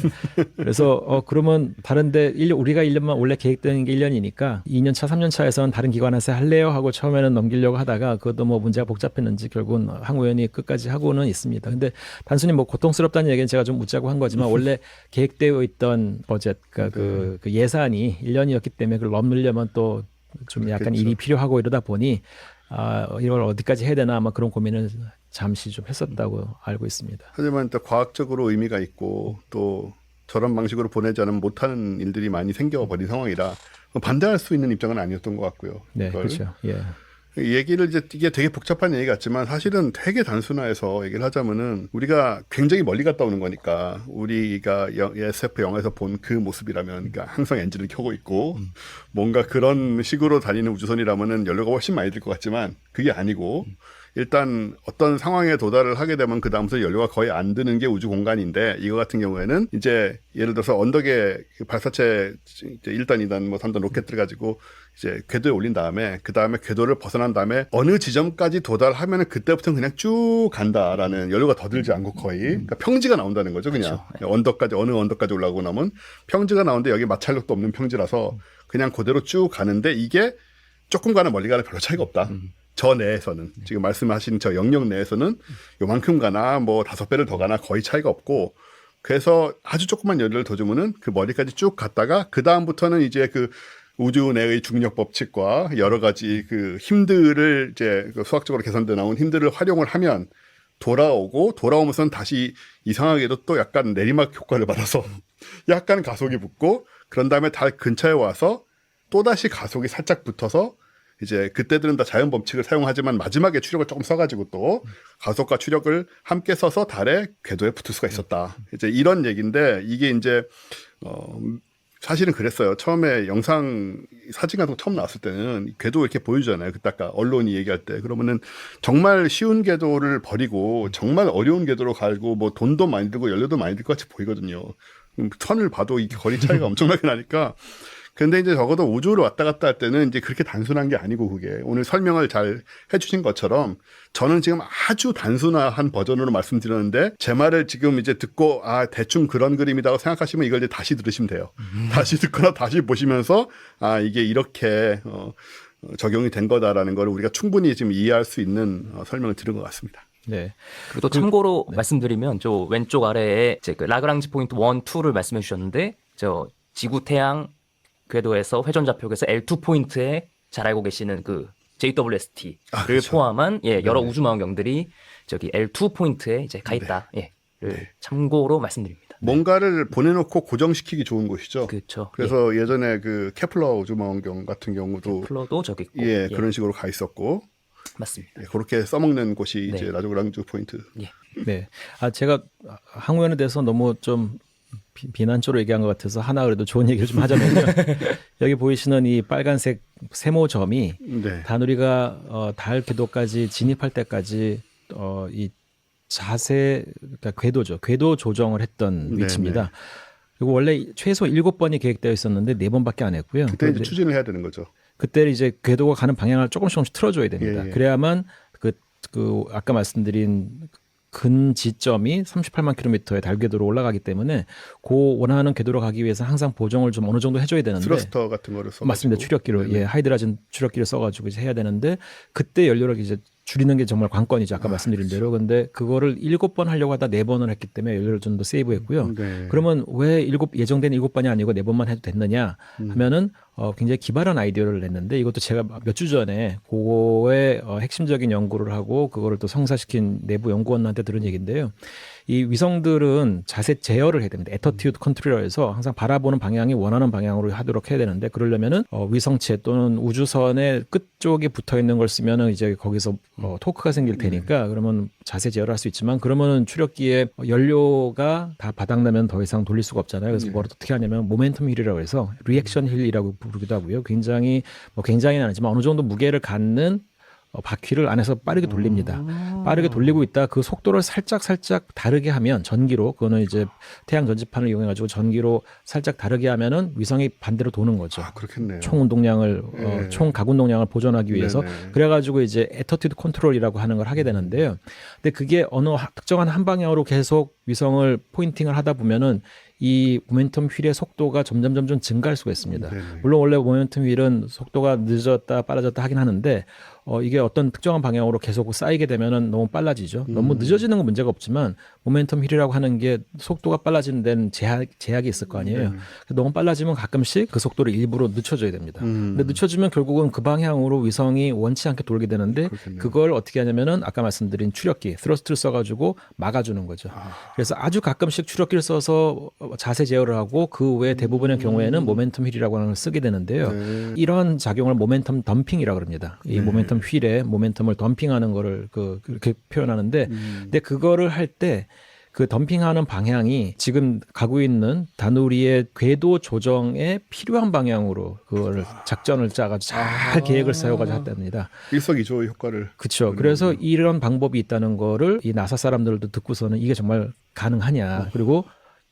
그래서 그러면 다른데 우리가 1년만 원래 계획된 게 1년이니까 2년 차, 3년 차에서는 다른 기관에서 할래요 하고 처음에는 넘기려고 하다가 그것도 뭐 문제가 복잡했는지 결국은 항우연이 끝까지 하고는 있습니다. 근데 단순히 뭐 고통스럽다는 얘기는 제가 좀 묻자고 한 거지만 원래 계획되어 있던 버젯, 그러니까 그 예산이 1년이었기 때문에 그걸 넘으려면 또 좀 약간 일이 필요하고 이러다 보니 이걸 어디까지 해야 되나 아마 그런 고민을 잠시 좀 했었다고 알고 있습니다. 하지만 또 과학적으로 의미가 있고 또 저런 방식으로 보내지 않으면 못하는 일들이 많이 생겨버린 상황이라 반대할 수 있는 입장은 아니었던 것 같고요. 네, 그렇죠. 예. 얘기를 이게 되게 복잡한 얘기 같지만 사실은 되게 단순화해서 얘기를 하자면은 우리가 굉장히 멀리 갔다 오는 거니까 우리가 SF 영화에서 본 그 모습이라면 그러니까 항상 엔진을 켜고 있고 뭔가 그런 식으로 다니는 우주선이라면은 연료가 훨씬 많이 들 것 같지만 그게 아니고 일단 어떤 상황에 도달을 하게 되면 그 다음부터 연료가 거의 안 드는 게 우주 공간인데 이거 같은 경우에는 이제 예를 들어서 언덕에 그 발사체 이제 1단, 2단, 뭐 3단 로켓을 가지고 이제 궤도에 올린 다음에 그 다음에 궤도를 벗어난 다음에 어느 지점까지 도달하면은 그때부터는 그냥 쭉 간다라는 연료가 더 들지 않고 거의 그러니까 평지가 나온다는 거죠. 그냥 그렇죠. 언덕까지 어느 언덕까지 올라오고 나면 평지가 나오는데 여기 마찰력도 없는 평지라서 그냥 그대로 쭉 가는데 이게 조금 가나 멀리 가나 별로 차이가 없다. 저 내에서는 지금 말씀하신 저 영역 내에서는 요만큼 가나 뭐 5배를 더 가나 거의 차이가 없고 그래서 아주 조금만 연료를 더 주면은 그 머리까지 쭉 갔다가 그 다음부터는 이제 그 우주 내의 중력 법칙과 여러 가지 그 힘들을 이제 그 수학적으로 계산돼 나온 힘들을 활용을 하면 돌아오면서는 다시 이상하게도 또 약간 내리막 효과를 받아서 약간 가속이 붙고 그런 다음에 달 근처에 와서 또다시 가속이 살짝 붙어서 이제 그때들은 다 자연 법칙을 사용하지만 마지막에 추력을 조금 써가지고 또 가속과 추력을 함께 써서 달의 궤도에 붙을 수가 있었다. 이제 이런 얘기인데 이게 이제 사실은 그랬어요. 처음에 사진 같은 거 처음 나왔을 때는 궤도 이렇게 보여주잖아요. 그때 아까 언론이 얘기할 때 그러면은 정말 쉬운 궤도를 버리고 정말 어려운 궤도로 가고 뭐 돈도 많이 들고 연료도 많이 들 것 같이 보이거든요. 선을 봐도 이 거리 차이가 엄청나게 나니까. 근데 이제 적어도 우주를 왔다 갔다 할 때는 이제 그렇게 단순한 게 아니고 그게 오늘 설명을 잘 해주신 것처럼 저는 지금 아주 단순한 버전으로 말씀드렸는데 제 말을 지금 이제 듣고 대충 그런 그림이라고 생각하시면 이걸 이제 다시 들으시면 돼요. 다시 듣거나 다시 보시면서 이게 이렇게 적용이 된 거다라는 걸 우리가 충분히 지금 이해할 수 있는 설명을 들은 것 같습니다. 네. 그리고 또 참고로 말씀드리면 저 왼쪽 아래에 이제 그 라그랑지 포인트 1, 2를 말씀해 주셨는데 저 지구 태양 궤도에서 회전 좌표에서 L2 포인트에 잘 알고 계시는 그 JWST를 그렇죠. 포함한 여러 우주 망원경들이 저기 L2 포인트에 이제 가 있다. 를 참고로 말씀드립니다. 뭔가를 보내놓고 고정시키기 좋은 곳이죠. 그렇죠. 그래서 예전에 그 케플러 우주망원경 같은 경우도 플러도 저기 있고. 그런 식으로 가 있었고 맞습니다. 그렇게 써먹는 곳이 네. 이제 라그랑주 포인트. 네. 제가 항우연에 대해서 너무 좀 비난적으로 얘기한 것 같아서 하나 그래도 좋은 얘기를 좀 하자면요. 여기 보이시는 이 빨간색 세모점이 네. 다누리가 달 궤도까지 진입할 때까지 이 자세, 그러니까 궤도죠. 궤도 조정을 했던 네, 위치입니다. 그리고 원래 최소 7번이 계획되어 있었는데 4번밖에 안 했고요. 그때 이제 추진을 해야 되는 거죠. 그때 이제 궤도가 가는 방향을 조금씩 틀어줘야 됩니다. 예. 그래야만 그 아까 말씀드린 근 지점이 38만 킬로미터의 달 궤도로 올라가기 때문에 그 원하는 궤도로 가기 위해서 항상 보정을 좀 어느 정도 해줘야 되는데 스러스터 같은 거를 써. 맞습니다. 추력기로 하이드라진 추력기를 써가지고 이제 해야 되는데 그때 연료를 이제 줄이는 게 정말 관건이죠. 아까 말씀드린 대로. 근데 그거를 7번 하려고 하다 4번을 했기 때문에 연료를 좀 더 세이브했고요. 네. 그러면 왜 예정된 7번이 아니고 4번만 해도 됐느냐 하면은 굉장히 기발한 아이디어를 냈는데 이것도 제가 몇 주 전에 그거의 핵심적인 연구를 하고 그거를 또 성사시킨 내부 연구원한테 들은 얘기인데요. 이 위성들은 자세 제어를 해야 됩니다. 애터튜드 컨트롤러에서 항상 바라보는 방향이 원하는 방향으로 하도록 해야 되는데 그러려면은 위성체 또는 우주선의 끝쪽에 붙어 있는 걸 쓰면은 이제 거기서 토크가 생길 테니까 그러면 자세 제어를 할 수 있지만 그러면은 추력기에 연료가 다 바닥나면 더 이상 돌릴 수가 없잖아요. 그래서 뭘 어떻게 하냐면 모멘텀 힐이라고 해서 리액션 힐이라고 부르기도 하고요. 굉장히는 아니지만 어느 정도 무게를 갖는 바퀴를 안에서 빠르게 돌립니다. 빠르게 돌리고 있다 그 속도를 살짝 다르게 하면 전기로 그거는 이제 태양 전지판을 이용해 가지고 전기로 살짝 다르게 하면은 위성이 반대로 도는 거죠. 그렇겠네요. 총 운동량을 총 각 운동량을 보존하기 위해서 네네. 그래가지고 이제 애터튜드 컨트롤이라고 하는 걸 하게 되는데요. 근데 그게 어느 특정한 한 방향으로 계속 위성을 포인팅을 하다 보면은 이 모멘텀 휠의 속도가 점점 증가할 수가 있습니다. 네네. 물론 원래 모멘텀 휠은 속도가 늦었다 빨라졌다 하긴 하는데 이게 어떤 특정한 방향으로 계속 쌓이게 되면은 너무 빨라지죠. 너무 늦어지는 건 문제가 없지만 모멘텀 휠이라고 하는 게 속도가 빨라지는 데는 제약이 있을 거 아니에요. 너무 빨라지면 가끔씩 그 속도를 일부러 늦춰줘야 됩니다. 근데 늦춰주면 결국은 그 방향으로 위성이 원치 않게 돌게 되는데 그렇겠네요. 그걸 어떻게 하냐면은 아까 말씀드린 추력기, 스러스트를 써가지고 막아주는 거죠. 그래서 아주 가끔씩 추력기를 써서 자세 제어를 하고 그 외 대부분의 경우에는 모멘텀 휠이라고 하는 걸 쓰게 되는데요. 이런 작용을 모멘텀 덤핑이라고 합니다. 이 모멘텀 휠에 모멘텀을 덤핑하는 거를 그렇게 표현하는데 근데 그거를 할 때 그 덤핑하는 방향이 지금 가고 있는 다누리의 궤도 조정에 필요한 방향으로 그거를 작전을 짜가지고 잘 계획을 세워가지고 했답니다. 일석이조의 효과를. 그렇죠. 그래서 이런 방법이 있다는 거를 이 나사 사람들도 듣고서는 이게 정말 가능하냐. 그리고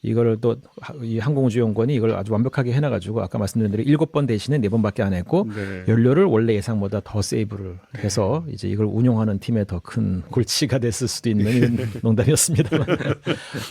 이거를 또 이 항공우주연구원이 이걸 아주 완벽하게 해놔가지고 아까 말씀드린 대로 7번 대신에 4번밖에 안 했고 네. 연료를 원래 예상보다 더 세이브를 해서 이제 이걸 운용하는 팀에 더 큰 골치가 됐을 수도 있는 이런 농담이었습니다만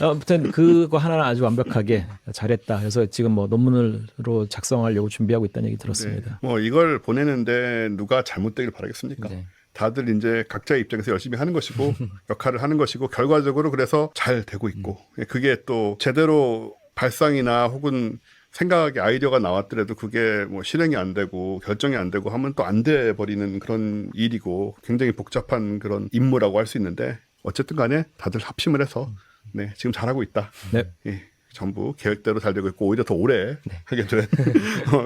아무튼 그거 하나는 아주 완벽하게 잘했다. 그래서 지금 뭐 논문으로 작성하려고 준비하고 있다는 얘기 들었습니다. 뭐 이걸 보내는데 누가 잘못되길 바라겠습니까? 네. 다들 이제 각자의 입장에서 열심히 하는 것이고 역할을 하는 것이고 결과적으로 그래서 잘 되고 있고 그게 또 제대로 발상이나 혹은 생각의 아이디어가 나왔더라도 그게 뭐 실행이 안 되고 결정이 안 되고 하면 또 안 돼 버리는 그런 일이고 굉장히 복잡한 그런 임무라고 할 수 있는데 어쨌든 간에 다들 합심을 해서 네, 지금 잘하고 있다. 네. 예. 전부 계획대로 잘 되고 있고 오히려 더 오래 하게 된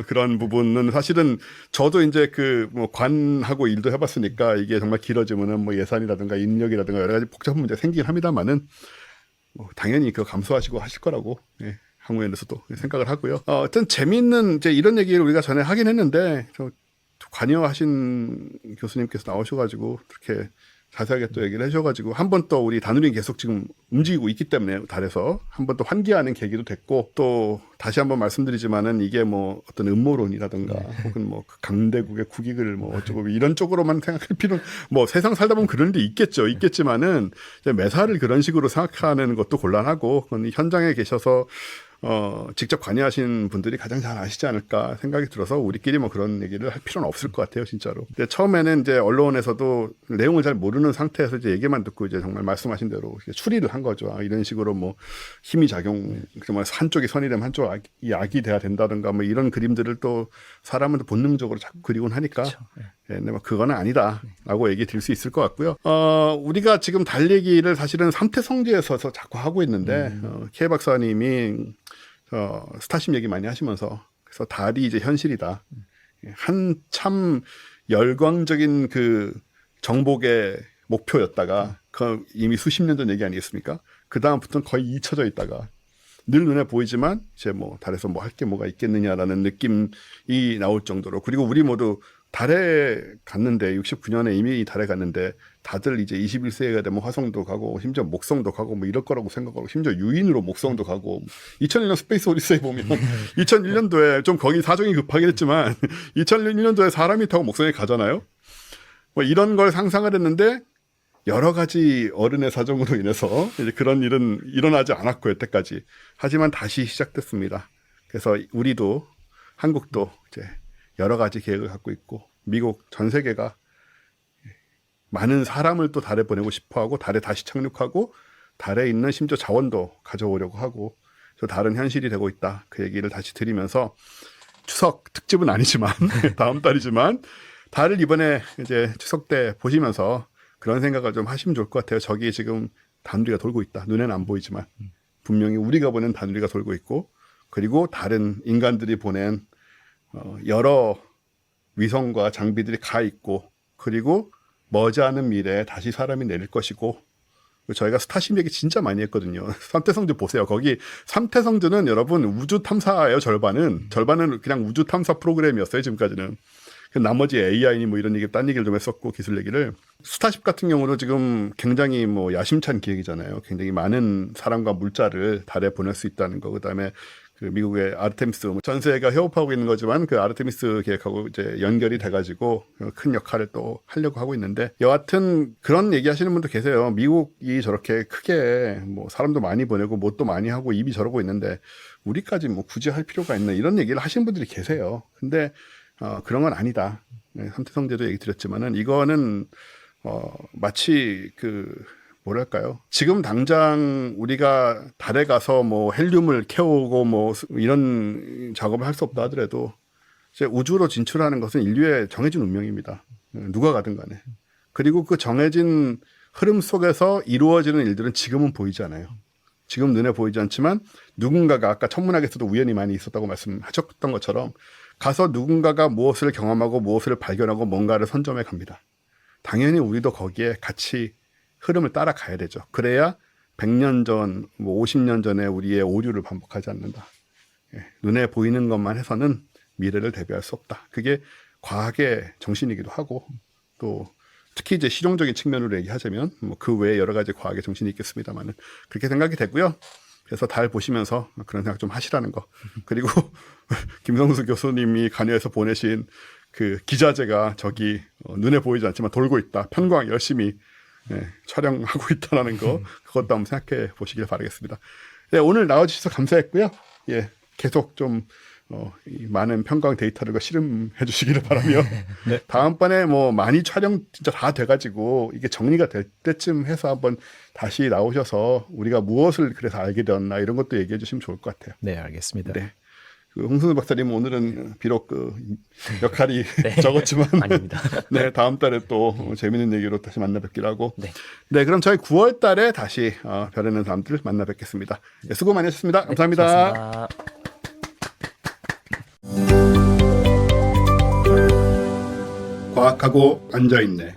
그런 부분은 사실은 저도 이제 그 뭐 관하고 일도 해봤으니까 이게 정말 길어지면은 뭐 예산이라든가 인력이라든가 여러 가지 복잡한 문제가 생기긴 합니다만은 뭐 당연히 그거 감수하시고 하실 거라고 항우연에서도 생각을 하고요. 어떤 재미있는 이제 이런 얘기를 우리가 전에 하긴 했는데 관여하신 교수님께서 나오셔가지고 그렇게 자세하게 또 얘기를 해줘가지고 한 번 또 우리 다누리는 계속 지금 움직이고 있기 때문에 달에서 한 번 또 환기하는 계기도 됐고 또 다시 한번 말씀드리지만은 이게 뭐 어떤 음모론이라든가 혹은 뭐 강대국의 국익을 뭐 어쩌고 이런 쪽으로만 생각할 필요는 뭐 세상 살다 보면 그런 데 있겠지만은 이제 매사를 그런 식으로 생각하는 것도 곤란하고 그건 현장에 계셔서 직접 관여하신 분들이 가장 잘 아시지 않을까 생각이 들어서 우리끼리 뭐 그런 얘기를 할 필요는 없을 것 같아요, 진짜로. 근데 처음에는 이제 언론에서도 내용을 잘 모르는 상태에서 이제 얘기만 듣고 이제 정말 말씀하신 대로 추리를 한 거죠. 이런 식으로 뭐 힘이 작용, 정말 한쪽이 선이 되면 한쪽이 악이 돼야 된다든가 뭐 이런 그림들을 또 사람은 또 본능적으로 자꾸 그리곤 하니까. 그렇죠. 예, 근데 뭐 그거는 아니다라고 얘기 드릴 수 있을 것 같고요. 우리가 지금 달 얘기를 사실은 3태 성지에서 자꾸 하고 있는데, K 박사님이 스타쉽 얘기 많이 하시면서 그래서 달이 이제 현실이다. 한참 열광적인 그 정복의 목표였다가 그 이미 수십 년 전 얘기 아니겠습니까? 그 다음부터는 거의 잊혀져 있다가 늘 눈에 보이지만 이제 뭐 달에서 뭐 할 게 뭐가 있겠느냐라는 느낌이 나올 정도로, 그리고 우리 모두 달에 갔는데 69년에 이미 달에 갔는데 다들 이제 21세기가 되면 화성도 가고 심지어 목성도 가고 뭐 이럴 거라고 생각하고 심지어 유인으로 목성도 가고 2001년 스페이스 오디세이 보면 2001년도에 좀 거기 사정이 급하긴 했지만 2001년도에 사람이 타고 목성에 가잖아요. 뭐 이런 걸 상상을 했는데 여러 가지 어른의 사정으로 인해서 이제 그런 일은 일어나지 않았고 여태까지. 하지만 다시 시작됐습니다. 그래서 우리도 한국도 이제 여러 가지 계획을 갖고 있고 미국 전 세계가 많은 사람을 또 달에 보내고 싶어하고 달에 다시 착륙하고 달에 있는 심지어 자원도 가져오려고 하고, 그래서 달은 현실이 되고 있다. 그 얘기를 다시 드리면서 추석 특집은 아니지만 다음 달이지만 달을 이번에 이제 추석 때 보시면서 그런 생각을 좀 하시면 좋을 것 같아요. 저기 지금 단우리가 돌고 있다. 눈에는 안 보이지만 분명히 우리가 보는 단우리가 돌고 있고, 그리고 다른 인간들이 보낸 여러 위성과 장비들이 가 있고, 그리고 머지않은 미래에 다시 사람이 내릴 것이고, 저희가 스타쉽 얘기 진짜 많이 했거든요. 3태 성주 보세요. 거기 3태 성주는 여러분 우주 탐사예요. 절반은 그냥 우주 탐사 프로그램이었어요. 지금까지는. 나머지 AI니 뭐 이런 얘기, 딴 얘기를 좀 했었고, 기술 얘기를. 스타쉽 같은 경우도 지금 굉장히 뭐 야심찬 기획이잖아요. 굉장히 많은 사람과 물자를 달에 보낼 수 있다는 거. 그다음에 그 미국의 아르테미스, 전 세계가 협업하고 있는 거지만 그 아르테미스 계획하고 이제 연결이 돼가지고 큰 역할을 또 하려고 하고 있는데, 여하튼 그런 얘기 하시는 분도 계세요. 미국이 저렇게 크게 뭐 사람도 많이 보내고 뭣도 많이 하고 입이 저러고 있는데 우리까지 뭐 굳이 할 필요가 있나, 이런 얘기를 하시는 분들이 계세요. 근데 그런 건 아니다. 삼태 성제도 얘기 드렸지만은 이거는 마치 뭐랄까요? 지금 당장 우리가 달에 가서 뭐 헬륨을 캐오고 뭐 이런 작업을 할 수 없다 하더라도 이제 우주로 진출하는 것은 인류의 정해진 운명입니다. 누가 가든 간에. 그리고 그 정해진 흐름 속에서 이루어지는 일들은 지금은 보이지 않아요. 지금 눈에 보이지 않지만 누군가가, 아까 천문학에서도 우연히 많이 있었다고 말씀하셨던 것처럼 가서 누군가가 무엇을 경험하고 무엇을 발견하고 뭔가를 선점해 갑니다. 당연히 우리도 거기에 같이 흐름을 따라가야 되죠. 그래야 100년 전, 뭐 50년 전에 우리의 오류를 반복하지 않는다. 눈에 보이는 것만 해서는 미래를 대비할 수 없다. 그게 과학의 정신이기도 하고, 또 특히 이제 실용적인 측면으로 얘기하자면 뭐 그 외에 여러 가지 과학의 정신이 있겠습니다만은 그렇게 생각이 되고요. 그래서 달 보시면서 그런 생각 좀 하시라는 거. 그리고 김성수 교수님이 관여해서 보내신 그 기자재가 저기 눈에 보이지 않지만 돌고 있다. 편광 열심히 촬영하고 있다는 거, 그것도 한번 생각해 보시길 바라겠습니다. 네, 오늘 나와주셔서 감사했고요. 계속 좀 이 많은 편광 데이터를 실험해 주시기를 바라며 네. 다음번에 뭐 많이 촬영 진짜 다 돼가지고 이게 정리가 될 때쯤 해서 한번 다시 나오셔서 우리가 무엇을 그래서 알게 되었나 이런 것도 얘기해 주시면 좋을 것 같아요. 네, 알겠습니다. 네. 홍순우 박사님 오늘은 비록 역할이 적었지만 아닙니다. 네, 다음 달에 또 재밌는 얘기로 다시 만나 뵙기로 하고 네. 그럼 저희 9월 달에 다시 별에는 사람들 만나 뵙겠습니다. 네, 수고 많이 하셨습니다. 감사합니다. 고맙습니다. 과학하고 앉아있네.